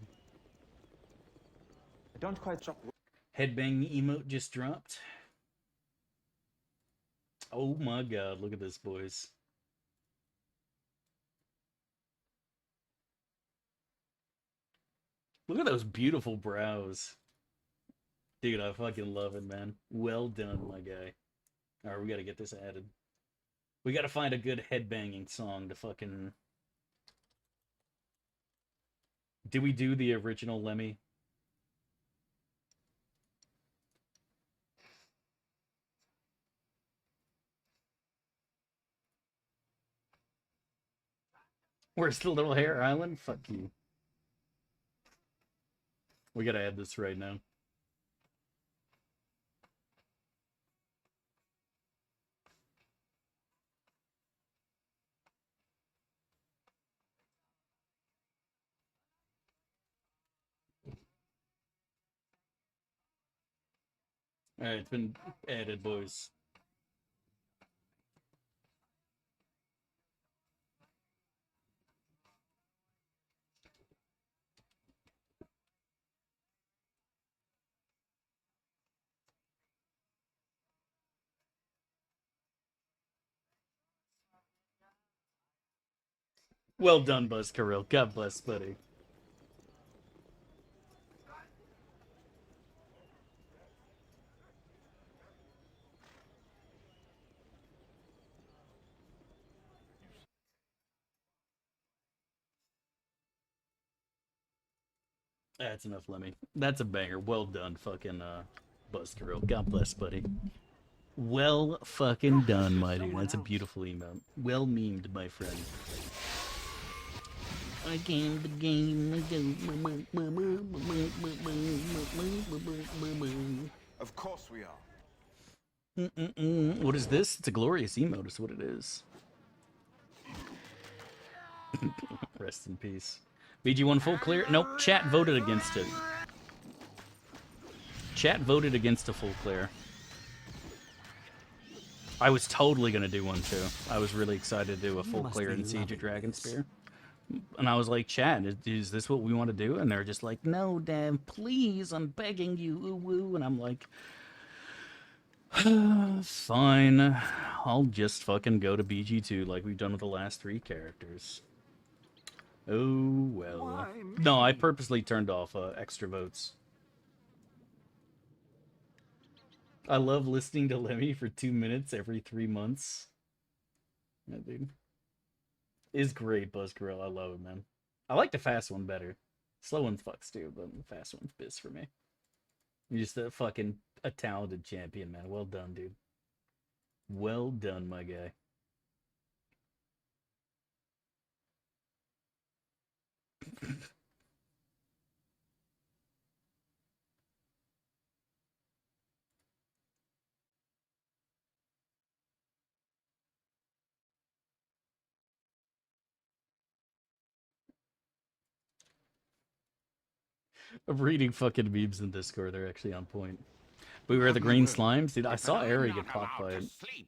I don't quite chop wood. Headbang emote just dropped. Oh my god, look at this, boys. Look at those beautiful brows. Dude, I fucking love it, man. Well done, my guy. Alright, we gotta get this added. We gotta find a good headbanging song to fucking... Did we do the original Lemmy? Where's the little hair island? Fuck you. We gotta add this right now. Alright, it's been added, boys. Well done, Buzz Kirill. God bless, buddy. That's enough, Lemmy. That's a banger. Well done, fucking Buzz Kirill. God bless, buddy. Well fucking done, my dude. That's a beautiful emote. Well memed, my friend. I gamed the game. Of course we are. What is this? It's a glorious emote, is what it is. Rest in peace. BG1 full clear? Nope, chat voted against it. Chat voted against a full clear. I was totally gonna do one too. I was really excited to do a full clear in Siege of Dragonspear. And I was like, chat, is this what we want to do? And they're just like, no, Dev, please, I'm begging you, ooh woo. And I'm like, fine, I'll just fucking go to BG2 like we've done with the last 3 characters. Oh, well. No, I purposely turned off extra votes. I love listening to Lemmy for 2 minutes every 3 months. Yeah, dude. Is great, Buzzkirill. I love it, man. I like the fast one better. Slow one fucks too, but the fast one's biz for me. You're just a talented champion, man. Well done, dude. Well done, my guy. I'm reading fucking memes in Discord. They're actually on point. We were the green slimes. Dude, I saw Ari get popped by it.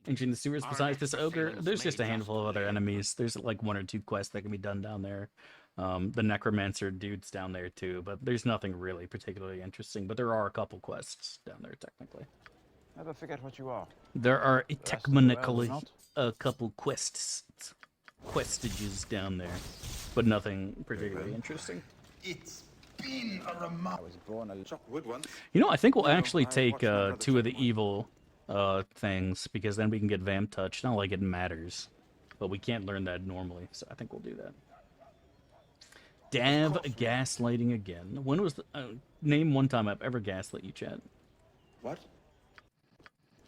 Entering the sewers besides this ogre, there's just a handful of other enemies. There's like 1 or 2 quests that can be done down there. The necromancer dude's down there too, but there's nothing really particularly interesting. But there are a couple quests down there technically. Never forget what you are. There are technically a couple questages down there, but nothing particularly interesting. It's been a remarkable. I was born a chop wood once. You know, I think we'll actually take 2 of the evil things, because then we can get Vamp Touch. Not like it matters, but we can't learn that normally, so I think we'll do that. Dav gaslighting again. When was the... name one time I've ever gaslit you, chat. What?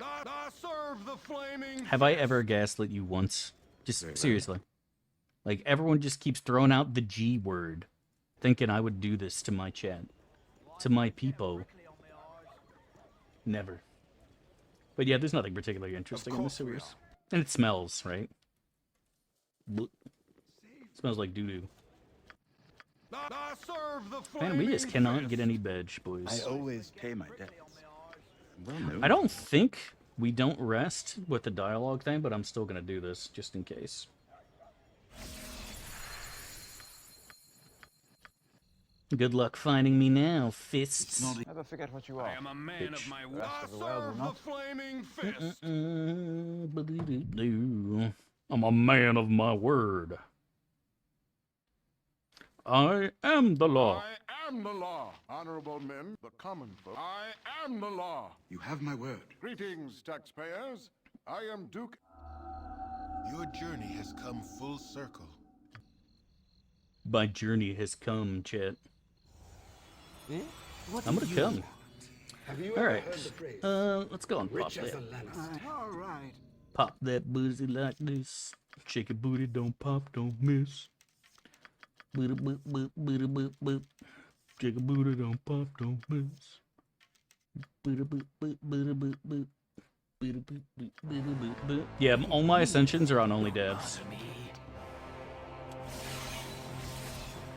I serve the flaming. Have I ever gaslit you once? Just seriously. Like, everyone just keeps throwing out the G word, thinking I would do this to my chat. To my people. Never. But yeah, there's nothing particularly interesting in the sewers. And it smells, right? It smells like doo-doo. Man, we just cannot get any bedge, boys. I always pay my debts. Well known. I don't think we don't rest with the dialogue thing, but I'm still going to do this, just in case. Good luck finding me now, fists. Never forget what you are. I am a man of my word. I serve the flaming fist. I'm a man of my word. I am the law. I am the law. Honorable men, the common folk. I am the law. You have my word. Greetings, taxpayers. I am Duke. Your journey has come full circle. My journey has come, chat. I'm gonna come. Alright. Let's go and pop that. Alright. Pop that boozy like this. Shake your booty, don't pop, don't miss. Boop, boop, boop, boop, boop, boop. Shake a booty, don't pop, don't miss. Boop, boop, boop, boop, boop, boop. Boop, boop, boop, boop, boop, boop. Yeah, all my ascensions are on only devs.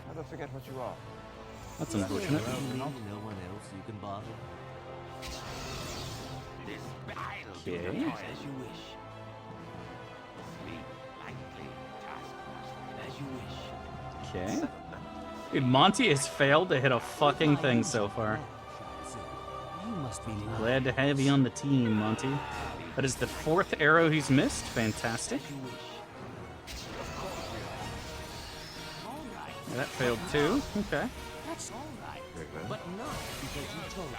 Never forget what you are. That's unfortunate. No one else you can bother. Okay. As you wish. Sleep lightly, taskmaster. As you wish. Okay. Dude, Monty has failed to hit a fucking thing so far. You must be Glad to have you on the team, Monty. That is the 4th arrow he's missed. Fantastic. Yeah, that failed too. Okay. That's all right, but not because you told me.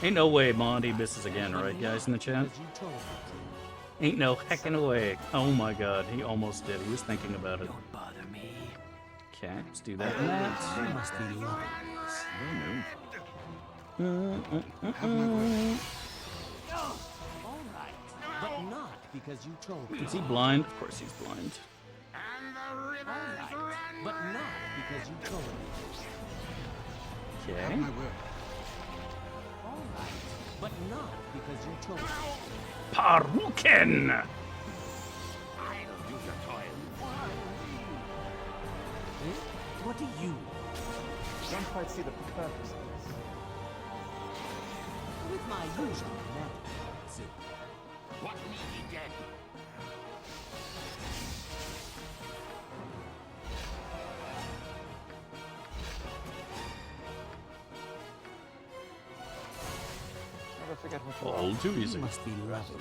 Ain't no way Monty misses again, right, guys in the chat? Ain't no heckin' way. Oh my god, he almost did. He was thinking about it. Don't bother me. Okay, let's do that and that. You must be liars. All right, but not because you told me. Is he blind? Of course he's blind. All right, but not because you told me. Okay. All right, but not because you told me. Paruken! I'll do your toil. What do you want? Don't quite see the purpose of this. With my usual method, what need he dead? Never forget what you All too easy. Must be lovely.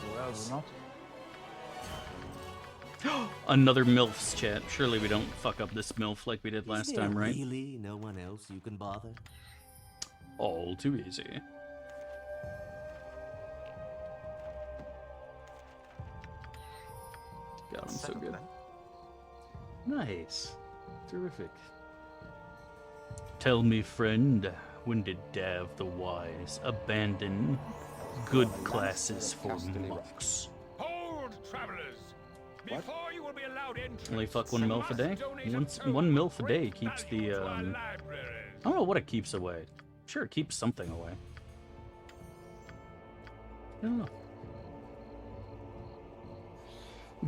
Another MILF's chat. Surely we don't fuck up this MILF like we did last time, right? Really, no one else you can bother. All too easy. Got him so good. Nice. Terrific. Tell me, friend, when did Dav the Wise abandon good classes for monks? Hold, travelers! Before you will be allowed entry, Only fuck one MILF a day? One MILF a day keeps the, I don't know what it keeps away. Sure, it keeps something away. I don't know.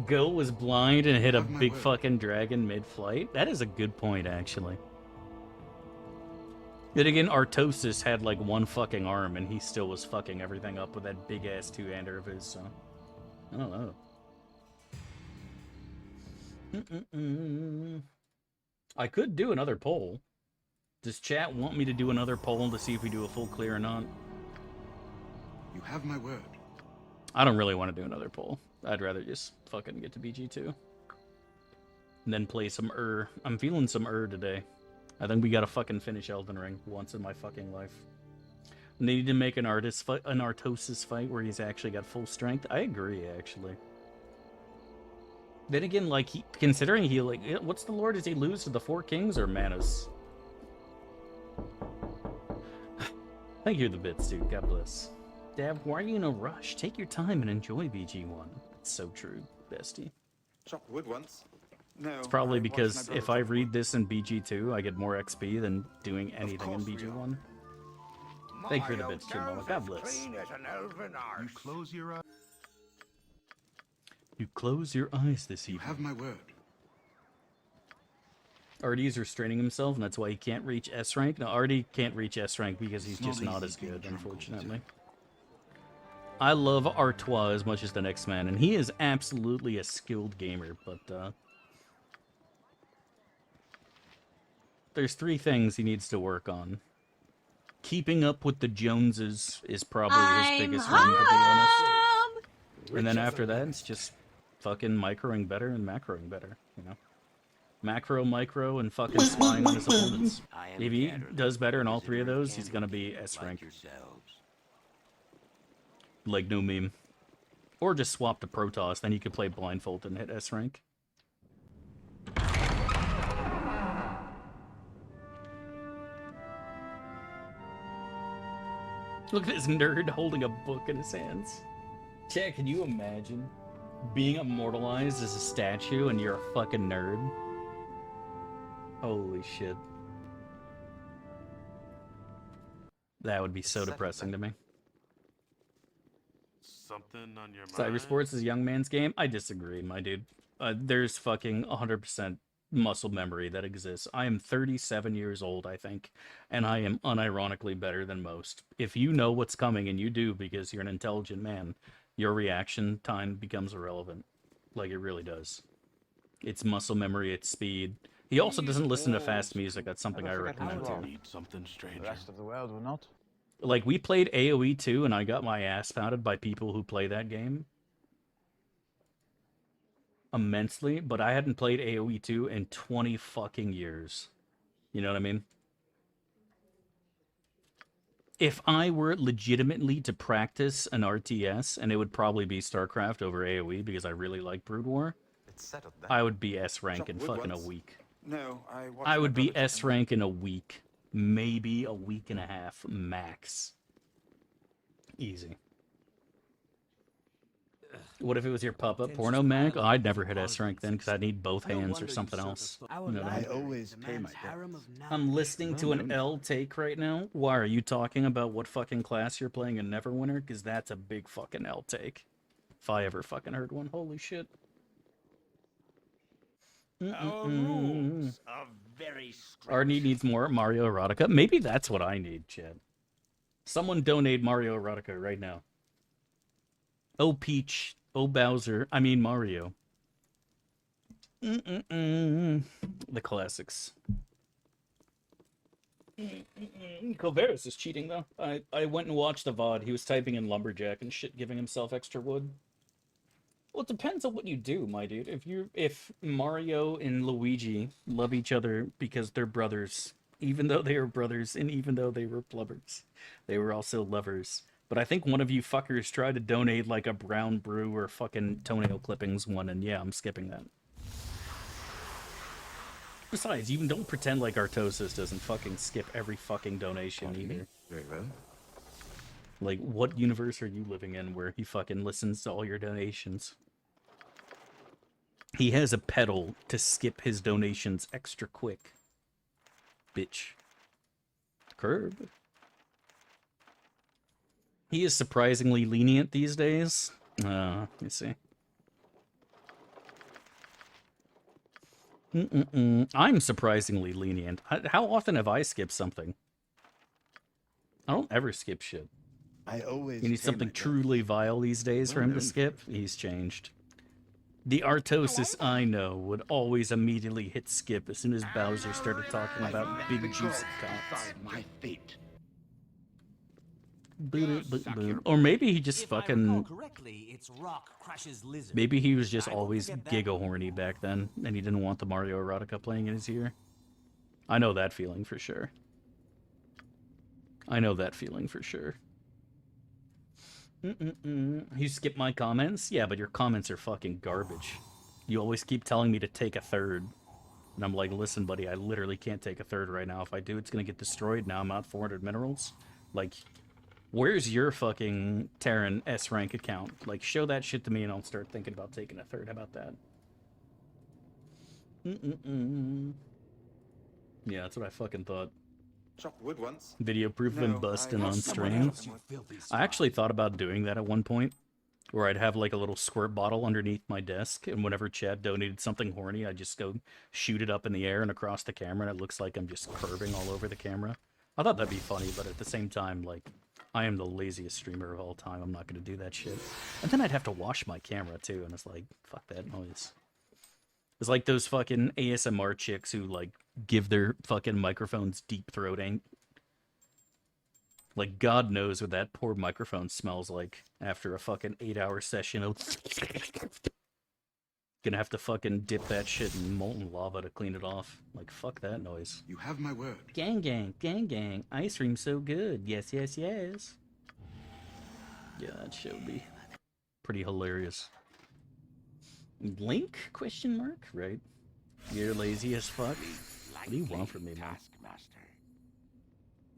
Go was blind and hit a big fucking dragon mid-flight? That is a good point, actually. Yet again, Artosis had like one fucking arm and he still was fucking everything up with that big-ass two-hander of his, so... I don't know. I could do another poll. Does chat want me to do another poll to see if we do a full clear or not? You have my word. I don't really want to do another poll. I'd rather just fucking get to BG2. And then play some I'm feeling some today. I think we gotta fucking finish Elden Ring once in my fucking life. And they need to make an Artosis fight where he's actually got full strength. I agree, actually. Then again, like, considering he, like, what's the lord? Does he lose to the Four Kings or Manus? Thank you for the bits, dude. God bless. Dav, why are you in a rush? Take your time and enjoy BG1. It's so true, bestie. Chopped wood once. No, It's probably because if I read this in BG2, I get more XP than doing anything in BG1. Thank you for the bits, Chimbo. God bless. You close your eyes. You close your eyes this evening. You have my word. Artie is restraining himself, and that's why he can't reach S rank. No, Artie can't reach S rank because he's just not as good, unfortunately. I love Artois as much as the next man, and he is absolutely a skilled gamer, but there's 3 things he needs to work on. Keeping up with the Joneses is probably his biggest one, to be honest. And then after that, it's just fucking microing better and macroing better, you know? Macro, micro, and fucking spying on his opponents. If he does better in all 3 of those, he's gonna be S rank. Like no meme. Or just swap to Protoss, then you could play blindfolded and hit S rank. Look at this nerd holding a book in his hands. Chat, can you imagine being immortalized as a statue and you're a fucking nerd? Holy shit. That would be so depressing to me. Something on your mind? Cybersports is a young man's game? I disagree, my dude. There's fucking 100% muscle memory that exists. I am 37 years old, I think, and I am unironically better than most. If you know what's coming, and you do because you're an intelligent man, your reaction time becomes irrelevant. Like, it really does. It's muscle memory, it's speed. He also doesn't listen to fast music. That's something I recommend too. Need something stranger. The rest of the world will not. Like, we played AoE 2, and I got my ass pounded by people who play that game immensely, but I hadn't played AoE 2 in 20 fucking years. You know what I mean? If I were legitimately to practice an RTS, and it would probably be StarCraft over AoE because I really like Brood War, I would be S rank in fucking a week. No, I would be S rank in a week. Maybe a week and a half, max. Easy. What if it was your pop-up porno mag? Oh, I'd never hit S rank then, because I'd need both hands or something else. You know what I mean? I always pay my debts. I'm listening to an L take right now. Why, are you talking about what fucking class you're playing in Neverwinter? Because that's a big fucking L take. If I ever fucking heard one. Holy shit. Our rules are very strict. Arnie needs more Mario Erotica. Maybe that's what I need, Chad. Someone donate Mario Erotica right now. Oh, Peach. Oh, Bowser. I mean, Mario. The classics. Coveris is cheating, though. I went and watched the VOD. He was typing in Lumberjack and shit, giving himself extra wood. Well, it depends on what you do, my dude. If Mario and Luigi love each other because they're brothers, even though they were brothers and even though they were blubbers, they were also lovers. But I think one of you fuckers tried to donate like a brown brew or fucking toenail clippings one, and yeah, I'm skipping that. Besides, you don't pretend like Artosis doesn't fucking skip every fucking donation either. Very well. Like, what universe are you living in where he fucking listens to all your donations? He has a pedal to skip his donations extra quick. Bitch. Curb. He is surprisingly lenient these days. Let me see. I'm surprisingly lenient. How often have I skipped something? I don't ever skip shit. I always You need something truly vile these days for him to skip? He's changed. The Artosis I know would always immediately hit skip as soon as Bowser started talking about big juicy cocks. My fate. Or maybe he just fucking... Correctly, it's Rock crashes lizard. Maybe he was just always giga horny back then, and he didn't want the Mario Erotica playing in his ear. I know that feeling for sure. I know that feeling for sure. You skip my comments? Yeah, but your comments are fucking garbage. You always keep telling me to take a third. And I'm like, listen, buddy, I literally can't take a third right now. If I do, it's gonna get destroyed. Now I'm out 400 minerals. Like, where's your fucking Terran S rank account? Like, show that shit to me and I'll start thinking about taking a third. How about that? Yeah, that's what I fucking thought. Chop wood once. Video proof of him busting on stream. I actually thought about doing that at one point, where I'd have like a little squirt bottle underneath my desk, and whenever Chad donated something horny, I'd just go shoot it up in the air and across the camera, and it looks like I'm just curving all over the camera. I thought that'd be funny, but at the same time, like, I am the laziest streamer of all time. I'm not gonna do that shit. And then I'd have to wash my camera too, and it's like, fuck that noise. It's like those fucking ASMR chicks who, like, give their fucking microphones deep throating. Like, God knows what that poor microphone smells like after a fucking 8-hour session of... Gonna have to fucking dip that shit in molten lava to clean it off. Like, fuck that noise. You have my word. Gang, gang, gang, gang. Ice cream so good. Yes, yes, yes. Yeah, that shit would be pretty hilarious. Link? Question mark? Right. You're lazy as fuck. What do you want from me, man?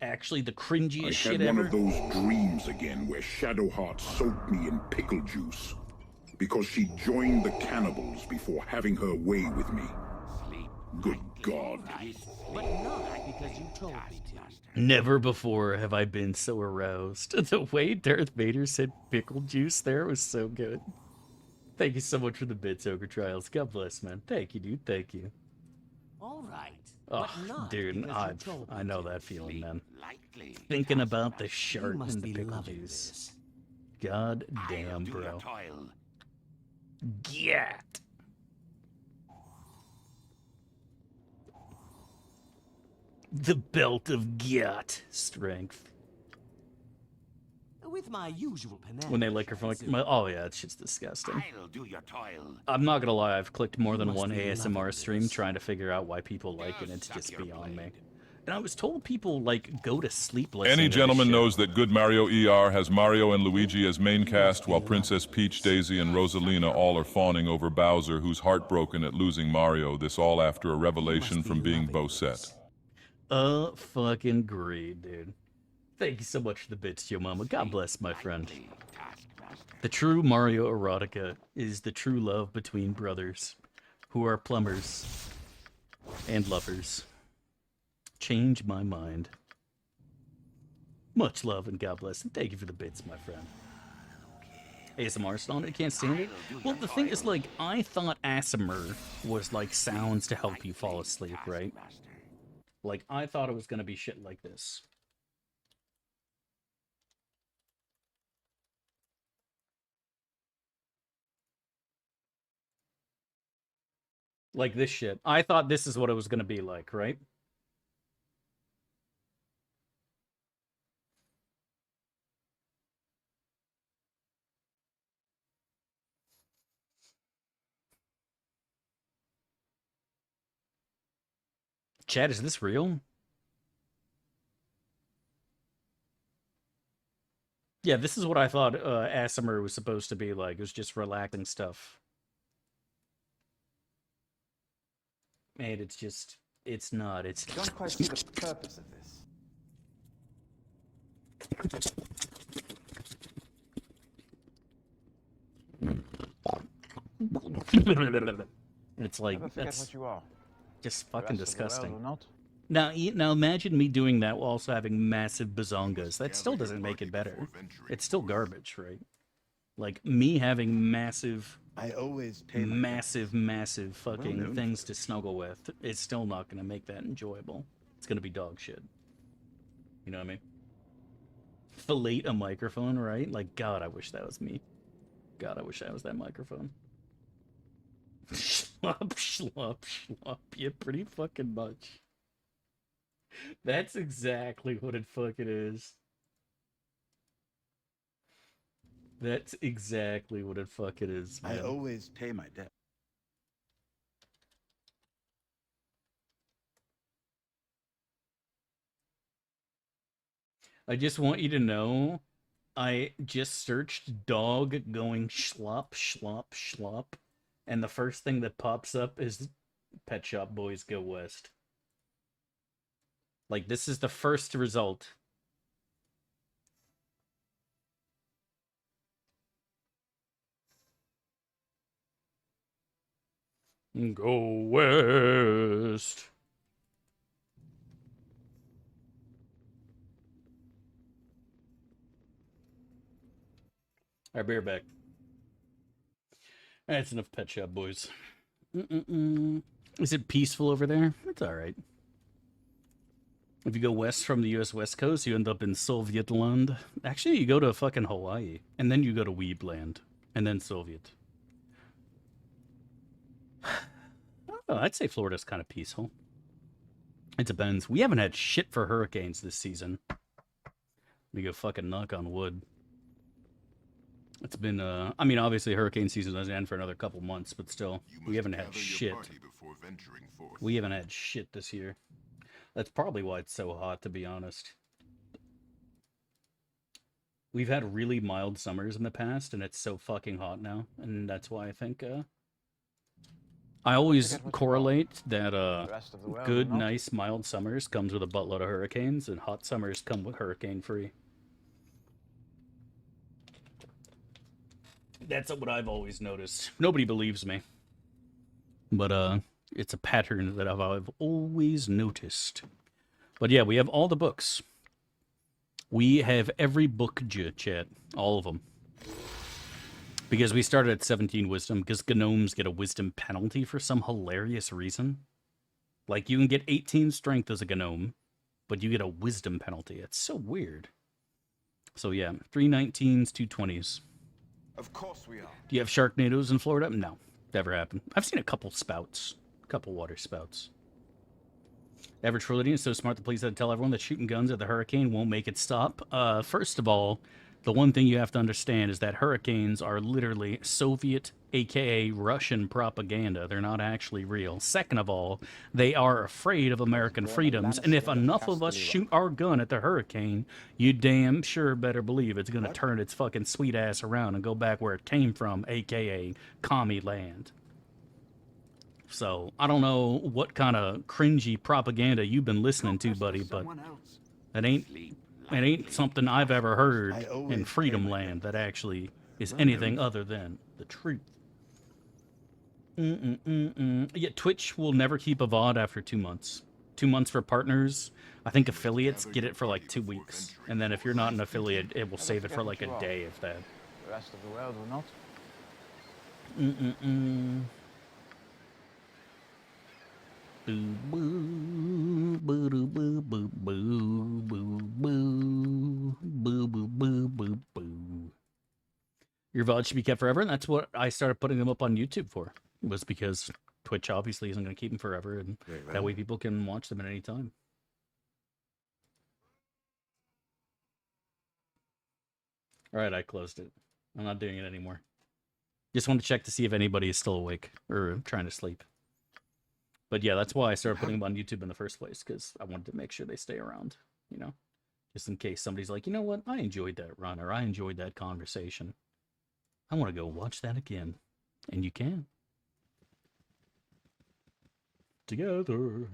Actually, the cringiest shit ever. I had one of those dreams again where Shadowheart soaked me in pickle juice because she joined the cannibals before having her way with me. Good God. But not because you told me to. Never before have I been so aroused. The way Darth Vader said pickle juice there was so good. Thank you so much for the bits, Ogre Trials. God bless, man. Thank you, dude. Thank you. All right. Oh, but not dude, because you told I me know to. that feeling, man. Lightly, Thinking about the You shark must and the be pickle loving juice. this. God I'll damn, do your bro. toil. Get. The belt of Gyat strength. With my usual panache. When they lick her from like, oh yeah, that shit's disgusting. I'll do your toil. I'm not gonna lie, I've clicked more You than must one be ASMR loving stream this. trying to figure out why people like it, and it's Suck just your beyond me. blade. And I was told people like go to sleep listening Any to this gentleman shit. knows that good Mario ER has Mario and Luigi as main cast, while Princess Peach, Daisy, and Rosalina all are fawning over Bowser, who's heartbroken at losing Mario. This all after a revelation from being Bowsette. Fucking great, dude. Thank you so much for the bits, yo mama. God bless, my friend. The true Mario erotica is the true love between brothers who are plumbers and lovers. Change my mind. Much love and God bless, and thank you for the bits, my friend. ASMR song, I can't stand it. Well, the thing is, like, I thought ASMR was like sounds to help you fall asleep, right? Like, I thought it was gonna be shit like this. Like this shit. I thought this is what it was gonna be like, right? Chad, is this real? Yeah, this is what I thought ASMR was supposed to be like. It was just relaxing stuff. And it's just, it's not. It's I don't quite see the purpose of this. it's like, Never forget that's what you are. just The fucking rest of the world disgusting. will not. Now imagine me doing that while also having massive bazongas. That still doesn't make it better. It's still garbage, right? Like, me having massive, massive fucking things to snuggle with, it's still not going to make that enjoyable. It's going to be dog shit. You know what I mean? Fillet a microphone, right? Like, God, I wish that was me. God, I wish I was that microphone. Schlop. Yeah, pretty fucking much. That's exactly what it fucking is. That's exactly what it fucking is, man. I always pay my debt. I just want you to know, I just searched dog going schlop, and the first thing that pops up is Pet Shop Boys Go West. Like, this is the first result. Go West. Alright, be right back. That's enough Pet Shop Boys. Is it peaceful over there? It's alright. If you go west from the US West Coast, you end up in Soviet land. Actually, you go to fucking Hawaii, and then you go to Weebland, and then Soviet. Oh, I'd say Florida's kind of peaceful. It depends. We haven't had shit for hurricanes this season. We go fucking knock on wood. It's been, I mean, obviously hurricane season doesn't end for another couple months, but still, we haven't had shit. We haven't had shit this year. That's probably why it's so hot, to be honest. We've had really mild summers in the past, and it's so fucking hot now, and that's why I think, I always correlate that, good, nice, mild summers comes with a buttload of hurricanes, and hot summers come with hurricane-free. That's what I've always noticed. Nobody believes me. But, it's a pattern that I've always noticed. But yeah, we have all the books. We have every book, chat. All of them. Because we started at 17 wisdom, because gnomes get a wisdom penalty for some hilarious reason. Like, you can get 18 strength as a gnome, but you get a wisdom penalty. It's so weird. So, yeah, 3 19s, 2 20s. Of course we are. Do you have Sharknadoes in Florida? No, never happened. I've seen a couple spouts, a couple water spouts. Average Floridian is so smart the police had to tell everyone that shooting guns at the hurricane won't make it stop. First of all, the one thing you have to understand is that hurricanes are literally Soviet, aka Russian propaganda. They're not actually real. Second of all, they are afraid of American freedoms, and if enough of us shoot our gun at the hurricane, you damn sure better believe it's gonna turn its fucking sweet ass around and go back where it came from, aka commie land. So, I don't know what kind of cringy propaganda you've been listening to, buddy, but it ain't something I've ever heard in Freedom Land that actually is anything other than the truth. Yeah, Twitch will never keep a VOD after 2 months. 2 months for partners. I think affiliates get it for like 2 weeks. And then if you're not an affiliate, it will save it for like a day, if that. The rest of the world will not. Boo boo boo boo boo boo boo boo boo boo boo boo boo. Your VOD should be kept forever, and that's what I started putting them up on YouTube for. Was because Twitch obviously isn't going to keep them forever, and that way people can watch them at any time. All right, I closed it. I'm not doing it anymore. Just want to check to see if anybody is still awake or trying to sleep. But yeah, that's why I started putting them on YouTube in the first place, because I wanted to make sure they stay around, you know? Just in case somebody's like, you know what, I enjoyed that run, or I enjoyed that conversation. I want to go watch that again. And you can. Together,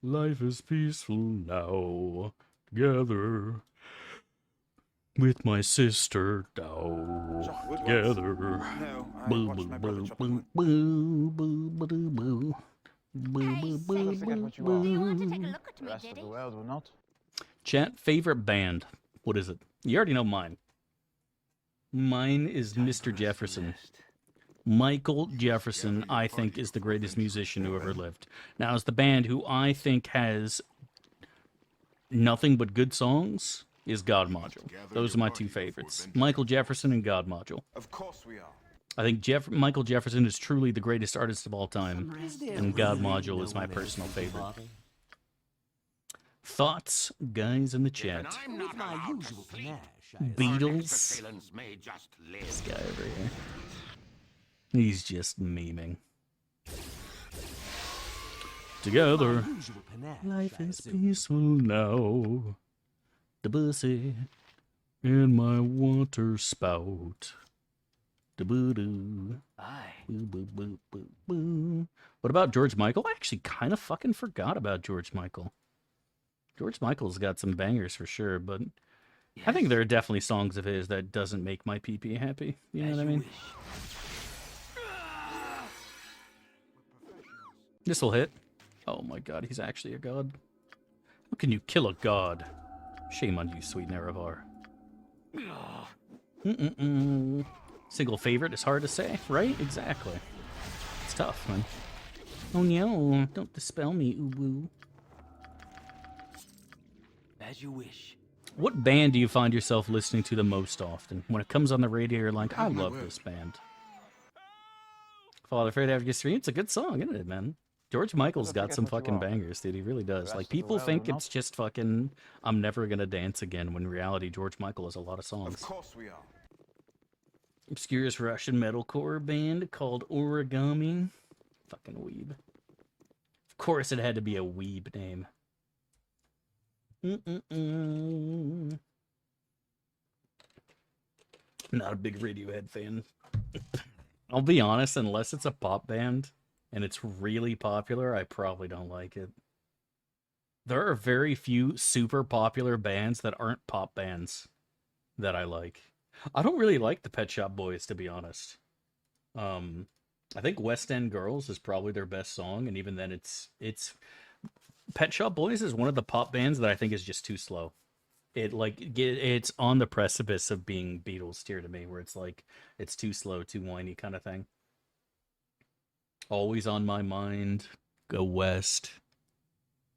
life is peaceful now. Together, with my sister now. Together. Boo, boo, boo, boo, boo, boo, boo, boo. Forget what you are. The rest of the world will not. Chat, favorite band. What is it? You already know mine. Mine is Mr. Jefferson. Michael Jefferson, I think, is the greatest musician who ever lived. Now, as the band who I think has nothing but good songs is God Module. Those are my two favorites. Michael Jefferson and God Module. Of course we are. I think Michael Jefferson is truly the greatest artist of all time, and God Module is my personal favorite. Thoughts, guys, in the chat? With my usual panache, Beatles? This guy over here. He's just memeing. Together, life is peaceful now. The bussy in my water spout. Boo-doo. Boo, boo, boo, boo, boo. What about George Michael? I actually kind of fucking forgot about George Michael. George Michael's got some bangers for sure, but I think there are definitely songs of his that doesn't make my PP happy. You know what I mean? This'll hit. Oh my god, he's actually a god. How can you kill a god? Shame on you, sweet Nerevar. Single favorite is hard to say, right? Exactly. It's tough, man. Oh no, don't dispel me, Ubu. As you wish. What band do you find yourself listening to the most often? When it comes on the radio, you're like, I love this band. Father Afraid After Your Stream, it's a good song, isn't it, man? George Michael's got some fucking bangers, dude. He really does. Like, people think it's just fucking I'm Never Gonna Dance Again, when in reality, George Michael has a lot of songs. Of course we are. Obscure Russian metalcore band called Origami. Fucking weeb. Of course it had to be a weeb name. Not a big Radiohead fan. I'll be honest, unless it's a pop band and it's really popular, I probably don't like it. There are very few super popular bands that aren't pop bands that I like. I don't really like the Pet Shop Boys, to be honest. I think West End Girls is probably their best song, and even then it's Pet Shop Boys is one of the pop bands that I think is just too slow. It's on the precipice of being Beatles tier to me, where it's like it's too slow, too whiny kind of thing. Always on My Mind, Go West,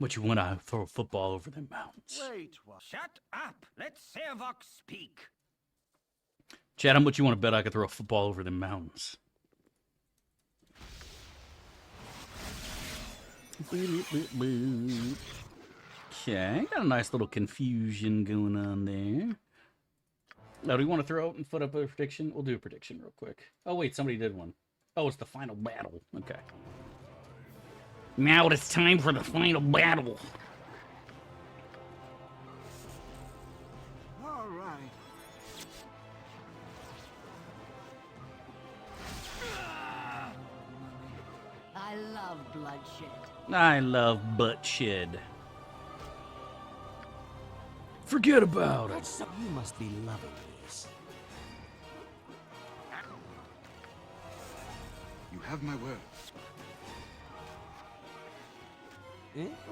What you want to throw a football over them mountains? Wait, what? Shut up! Let Sarevok speak. Chad, how much you want to bet I could throw a football over them mountains? Okay, got a nice little confusion going on there. Now, do you want to throw out and put up a prediction? We'll do a prediction real quick. Oh, wait, somebody did one. Oh, it's the final battle. Okay. Now it's time for the final battle. All right. I love bloodshed. I love butt shed. Forget about it. You must be loving this. You have my word.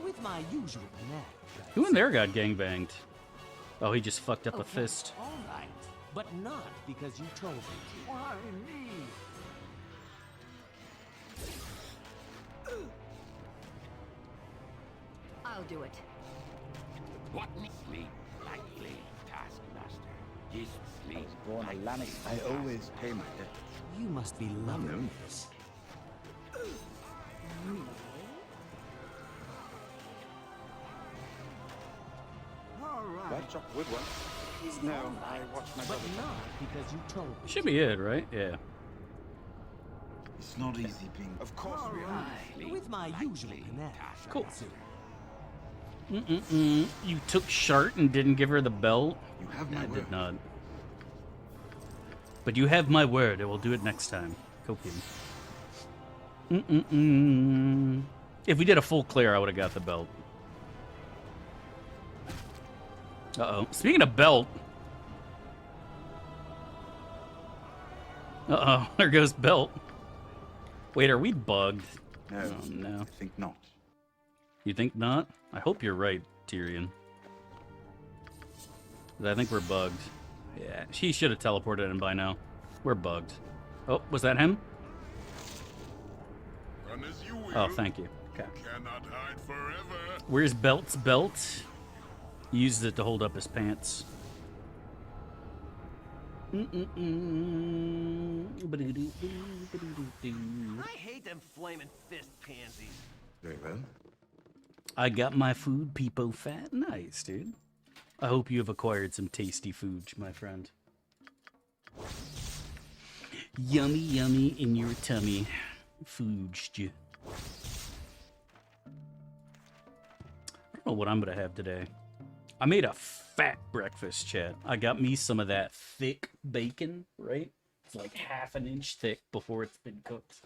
With my usual panache. Who in there got gangbanged? Oh, he just fucked up a fist. All right, but not because you told me to. Why me? I'll do it. What sleep lightly, Taskmaster? His sleep. Born a Lannister. I always pay my debt. You must be loving this. All right. That chop wood one. No, I watched my But brother. not because you told me. Should be it, right? Yeah. It's not easy being. Of course we are. With my usual panache. Cool. You took Shart and didn't give her the belt? You have my I word. did not. But you have my word. I will do it next time. Copium. If we did a full clear, I would have got the belt. Uh-oh. Speaking of belt. Uh-oh. There goes belt. Wait, are we bugged? No, Oh, no. I think not. You think not? I hope you're right, Tyrion. 'Cause I think we're bugged. Yeah, he should have teleported in by now. We're bugged. Oh, was that him? Run as you will. Oh, thank you. Okay. Cannot hide forever. Where's Belt's belt? He used it to hold up his pants. I hate them flaming fist pansies. Very well. I got my food, Peepo Fat. Nice, dude. I hope you have acquired some tasty food, my friend. Yummy, yummy in your tummy. Food. I don't know what I'm gonna have today. I made a fat breakfast, chat. I got me some of that thick bacon, right? It's like half an inch thick before it's been cooked.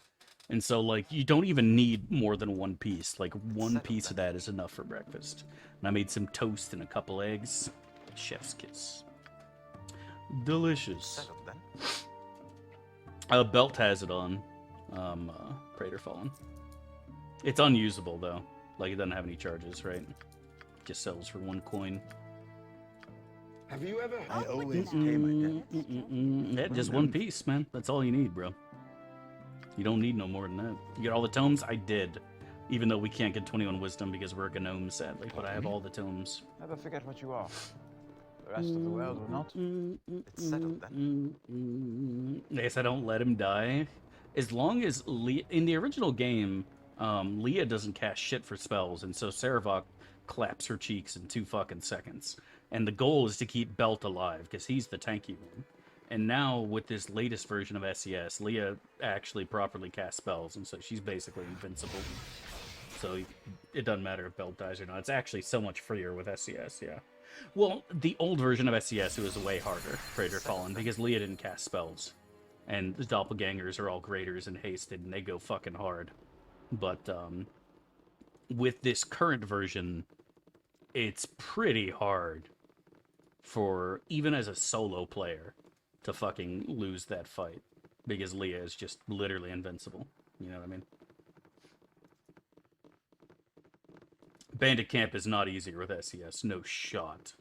And so, like, you don't even need more than one piece. Like, one piece of that is enough for breakfast. And I made some toast and a couple eggs. Chef's kiss. Delicious. Belt has it on. Praetor Fallen. It's unusable, though. Like, it doesn't have any charges, right? Just sells for 1 coin. Have you ever? I always pay my debts. Yeah, just 1 piece, man. That's all you need, bro. You don't need no more than that. You get all the tomes? I did. Even though we can't get 21 wisdom because we're a gnome, sadly. But I have all the tomes. Never forget what you are. The rest of the world will not. It's settled then. Yes, I don't let him die. As long as in the original game, Leah doesn't cast shit for spells, and so Sarevok claps her cheeks in 2 fucking seconds. And the goal is to keep Belt alive, because he's the tanky one. And now, with this latest version of SES, Leah actually properly casts spells, and so she's basically invincible. So it doesn't matter if Belt dies or not. It's actually so much freer with SES, yeah. Well, the old version of SES, it was way harder, Praetor Fallen, because Leah didn't cast spells. And the doppelgangers are all graders and hasted, and they go fucking hard. But with this current version, it's pretty hard for, even as a solo player, to fucking lose that fight. Because Leah is just literally invincible. You know what I mean? Bandit Camp is not easier with SES. No shot.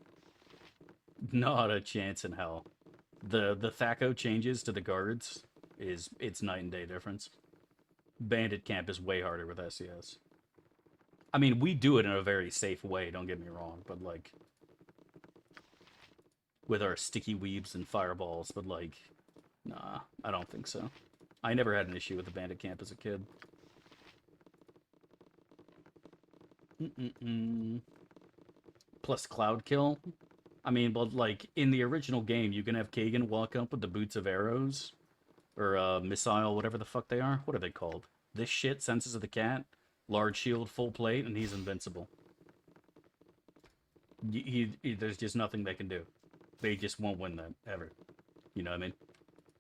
Not a chance in hell. The Thaco changes to the guards it's night and day difference. Bandit Camp is way harder with SES. I mean, we do it in a very safe way, don't get me wrong, but like with our sticky weaves and fireballs, but like nah, I don't think so. I never had an issue with the bandit camp as a kid. Plus cloud kill. I mean, but like in the original game, you can have Kagan walk up with the boots of arrows or missile, whatever the fuck they are. What are they called? This shit, Senses of the Cat, large shield, full plate, and he's invincible. There's just nothing they can do. They just won't win that ever. You know what I mean?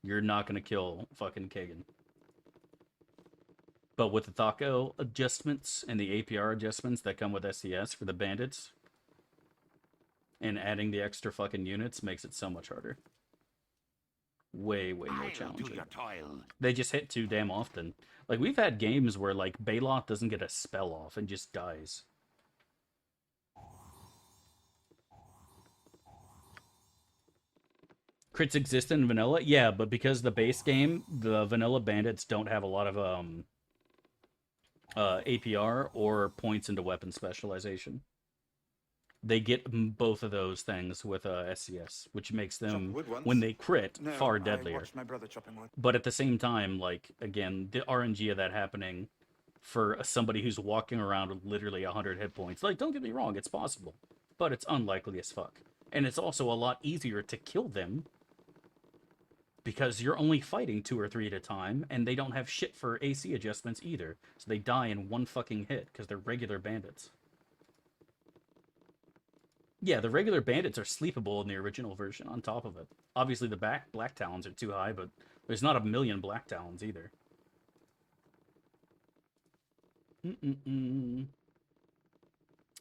You're not gonna kill fucking Kagan. But with the Thaco adjustments and the APR adjustments that come with SES for the bandits, and adding the extra fucking units makes it so much harder. Way more challenging. They just hit too damn often. Like, we've had games where, like, Balok doesn't get a spell off and just dies. Crits exist in vanilla? Yeah, but because the base game, the vanilla bandits don't have a lot of APR or points into weapon specialization. They get both of those things with SCS, which makes them, when they crit, far deadlier. But at the same time, like, again, the RNG of that happening for somebody who's walking around with literally 100 hit points, like, don't get me wrong, it's possible, but it's unlikely as fuck. And it's also a lot easier to kill them because you're only fighting 2 or 3 at a time, and they don't have shit for AC adjustments either, so they die in one fucking hit because they're regular bandits. Yeah, the regular bandits are sleepable in the original version on top of it. Obviously, the Black Talons are too high, but there's not a million Black Talons either.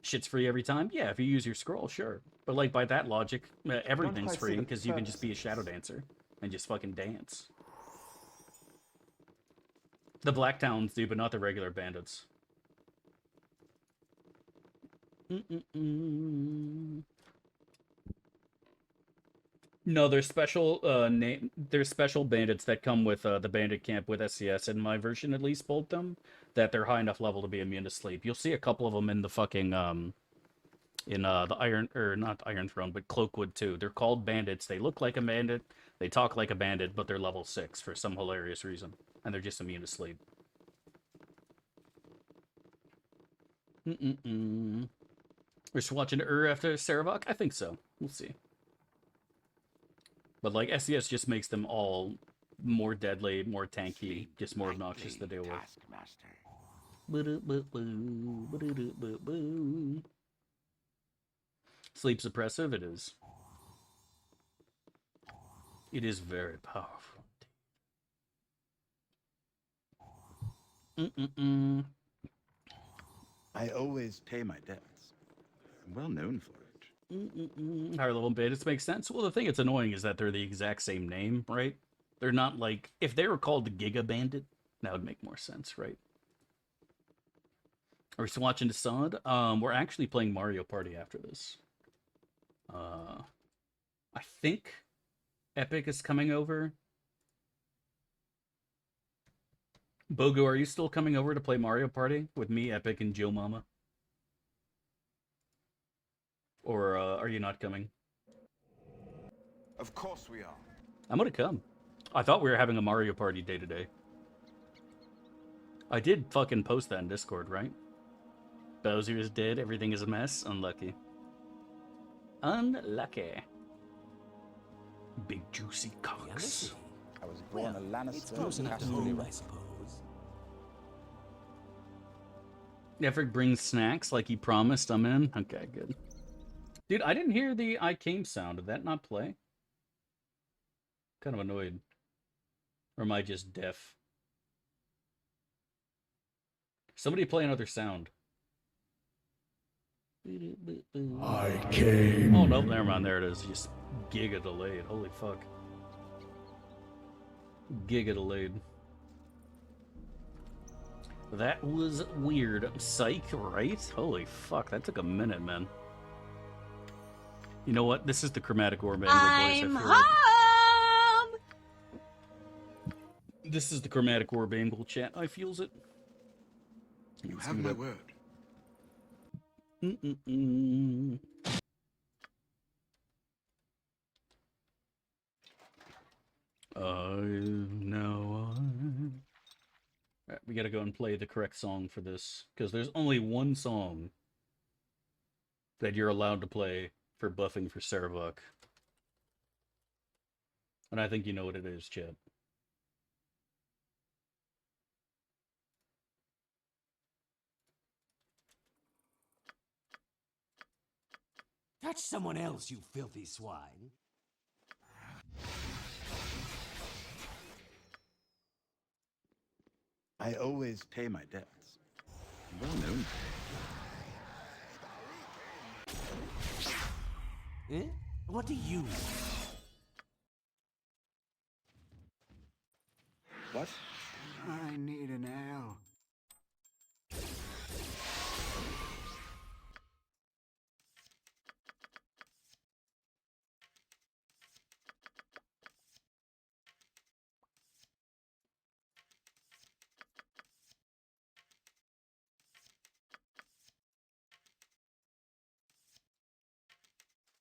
Shit's free every time? Yeah, if you use your scroll, sure. But, like, by that logic, everything's free, because you can just be a Shadow Dancer and just fucking dance. The Black Talons do, but not the regular bandits. No, there's special there's special bandits that come with the bandit camp with SCS, in my version at least, bolt them, that they're high enough level to be immune to sleep. You'll see a couple of them in the fucking in the Iron, or not Iron Throne, but Cloakwood too. They're called bandits. They look like a bandit, they talk like a bandit, but they're level 6 for some hilarious reason, and they're just immune to sleep. We're just watching after Sarevok? I think so. We'll see. But, like, SCS just makes them all more deadly, more tanky, just more obnoxious to deal with. Sleep suppressive? It is. It is very powerful. I always pay my debts. I'm well known for it. Higher level bandits makes sense. Well, the thing that's annoying is that they're the exact same name, right? They're not like, if they were called Giga Bandit, that would make more sense, right? Are we still watching the Sod? We're actually playing Mario Party after this. I think Epic is coming over. Bogo, are you still coming over to play Mario Party with me, Epic, and Joe Mama? Or are you not coming? Of course we are. I'm gonna come. I thought we were having a Mario Party day today. I did fucking post that in Discord, right? Bowser is dead, everything is a mess. Unlucky. Unlucky. Big juicy cocks. I was born a Lannister. It's close enough to home, I suppose. Efric brings snacks like he promised. I'm in. Okay, good. Dude, I didn't hear the I came sound. Did that not play? Kind of annoyed. Or am I just deaf? Somebody play another sound. I came. Oh, nope, never mind. There it is. Just giga delayed. Holy fuck. Giga delayed. That was weird. Psych, right? Holy fuck, that took a minute, man. You know what? This is the Chromatic Orb angle, boys. I'm home! This is the Chromatic Orb angle, chat. I feels it. You have my word. Alright, we gotta go and play the correct song for this, because there's only one song that you're allowed to play for buffing for Sarevok. And I think you know what it is, Chad. Touch someone else, you filthy swine. I always pay my debts. I'm well known. Eh? What do you want? What? I need an ale.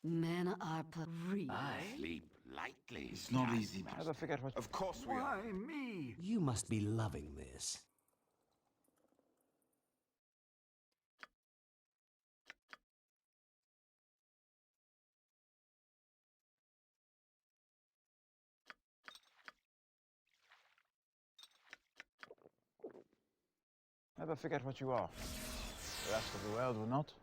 Men are real. Sleep lightly. It's not easy. How do I forget what... Of course we are. Why me? You must be loving this. Never forget what you are. The rest of the world will not.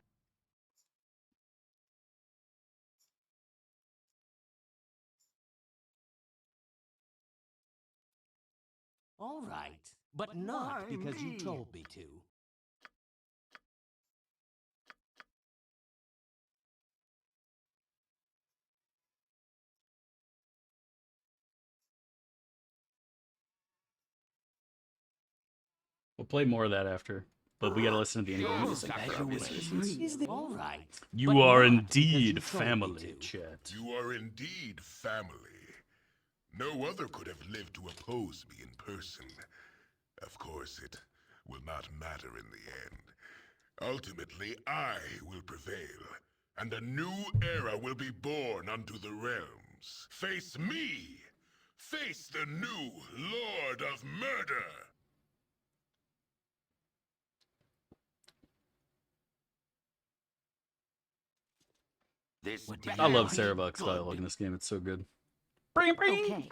All right, but not because you told me to. We'll play more of that after, but we gotta listen to the ending music. All right. You are indeed family, chat. You are indeed family. No other could have lived to oppose me in person. Of course, it will not matter in the end. Ultimately, I will prevail, and a new era will be born unto the realms. Face me! Face the new Lord of Murder! I love Sarevok's dialogue in this game. It's so good. Okay.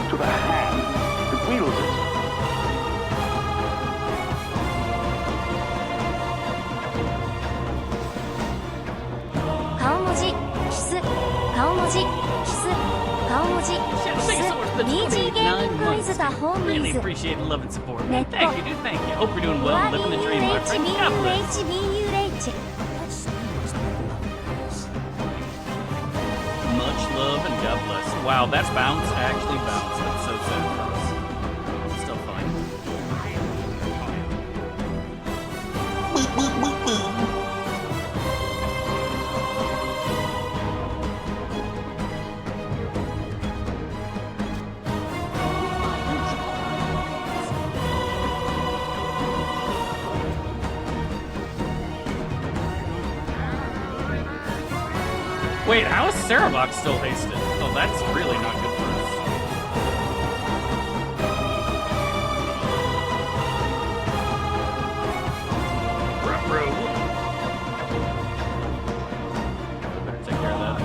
To the hand that wields it. Really appreciate the love and support, man. Thank you, dude. Thank you. Hope you're doing well. Living the dream, my friend. God bless. Much love and God bless. Wow, that's bounce. Actually bounce. That's so sad for us. Still fine. Wait, how is Sarevok still hasted? Oh, that's really not good for us. Bro. Better take care of that.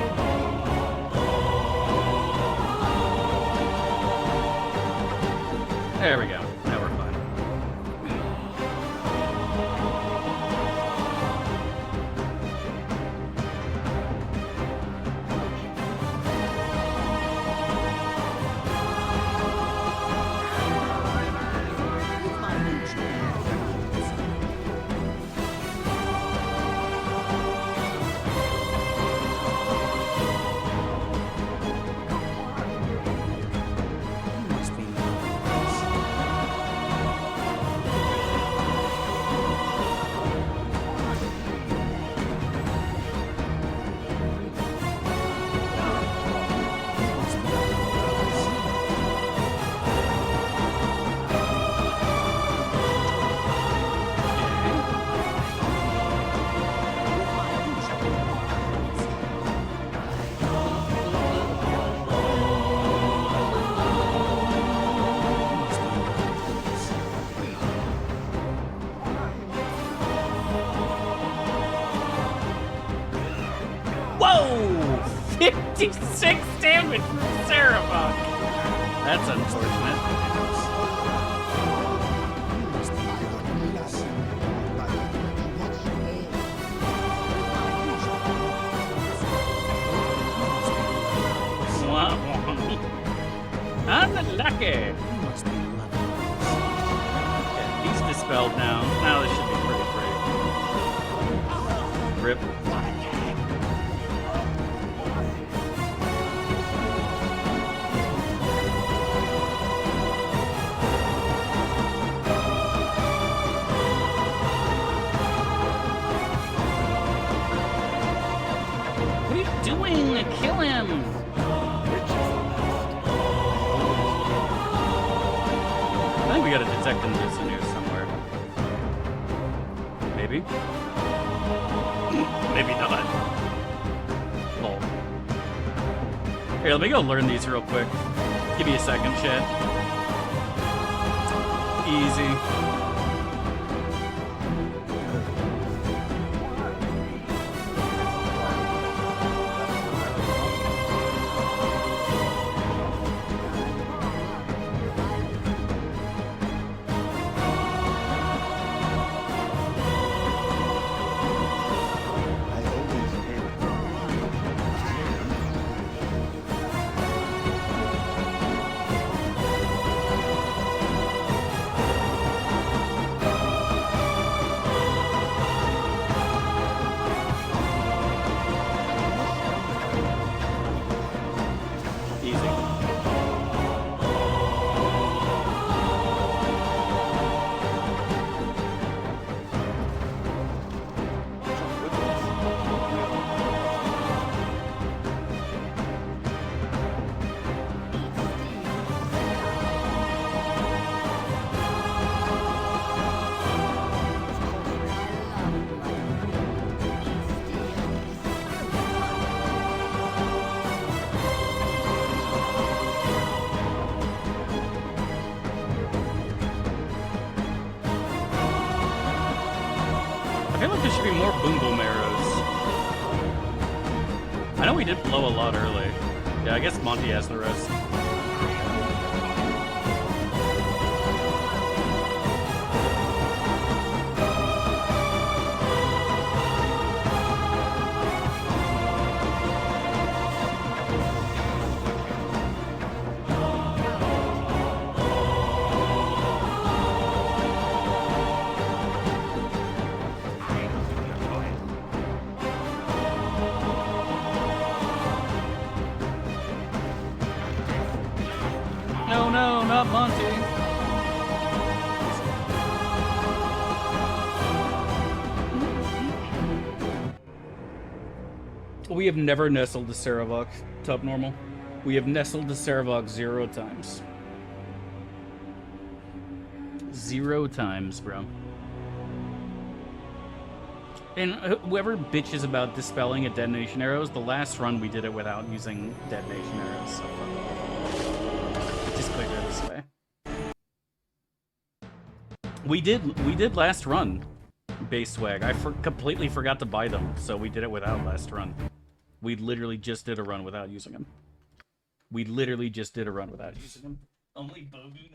There we go. Now we're fine. with Sarevok. That's unfortunate. Unlucky. Okay, he's dispelled now. Now this should be pretty great. Rip. What are you doing? Kill him! I think we got a detect ninjas in here somewhere. Maybe? Maybe not. Lol. Here, let me go learn these real quick. Give me a second, chat. Easy. I feel like there should be more boom boom arrows. I know we did blow a lot early. Yeah, I guess Monty has the rest. No, no, not Monty. We have never nestled the Sarevok top normal. We have nestled the Sarevok 0 times. 0 times, bro. And whoever bitches about dispelling at detonation arrows, the last run we did it without using detonation arrows. So just clear it this way. We did last run base swag. I completely forgot to buy them, so we did it without last run. We literally just did a run without using them. We literally just did a run without using them. Only Bogu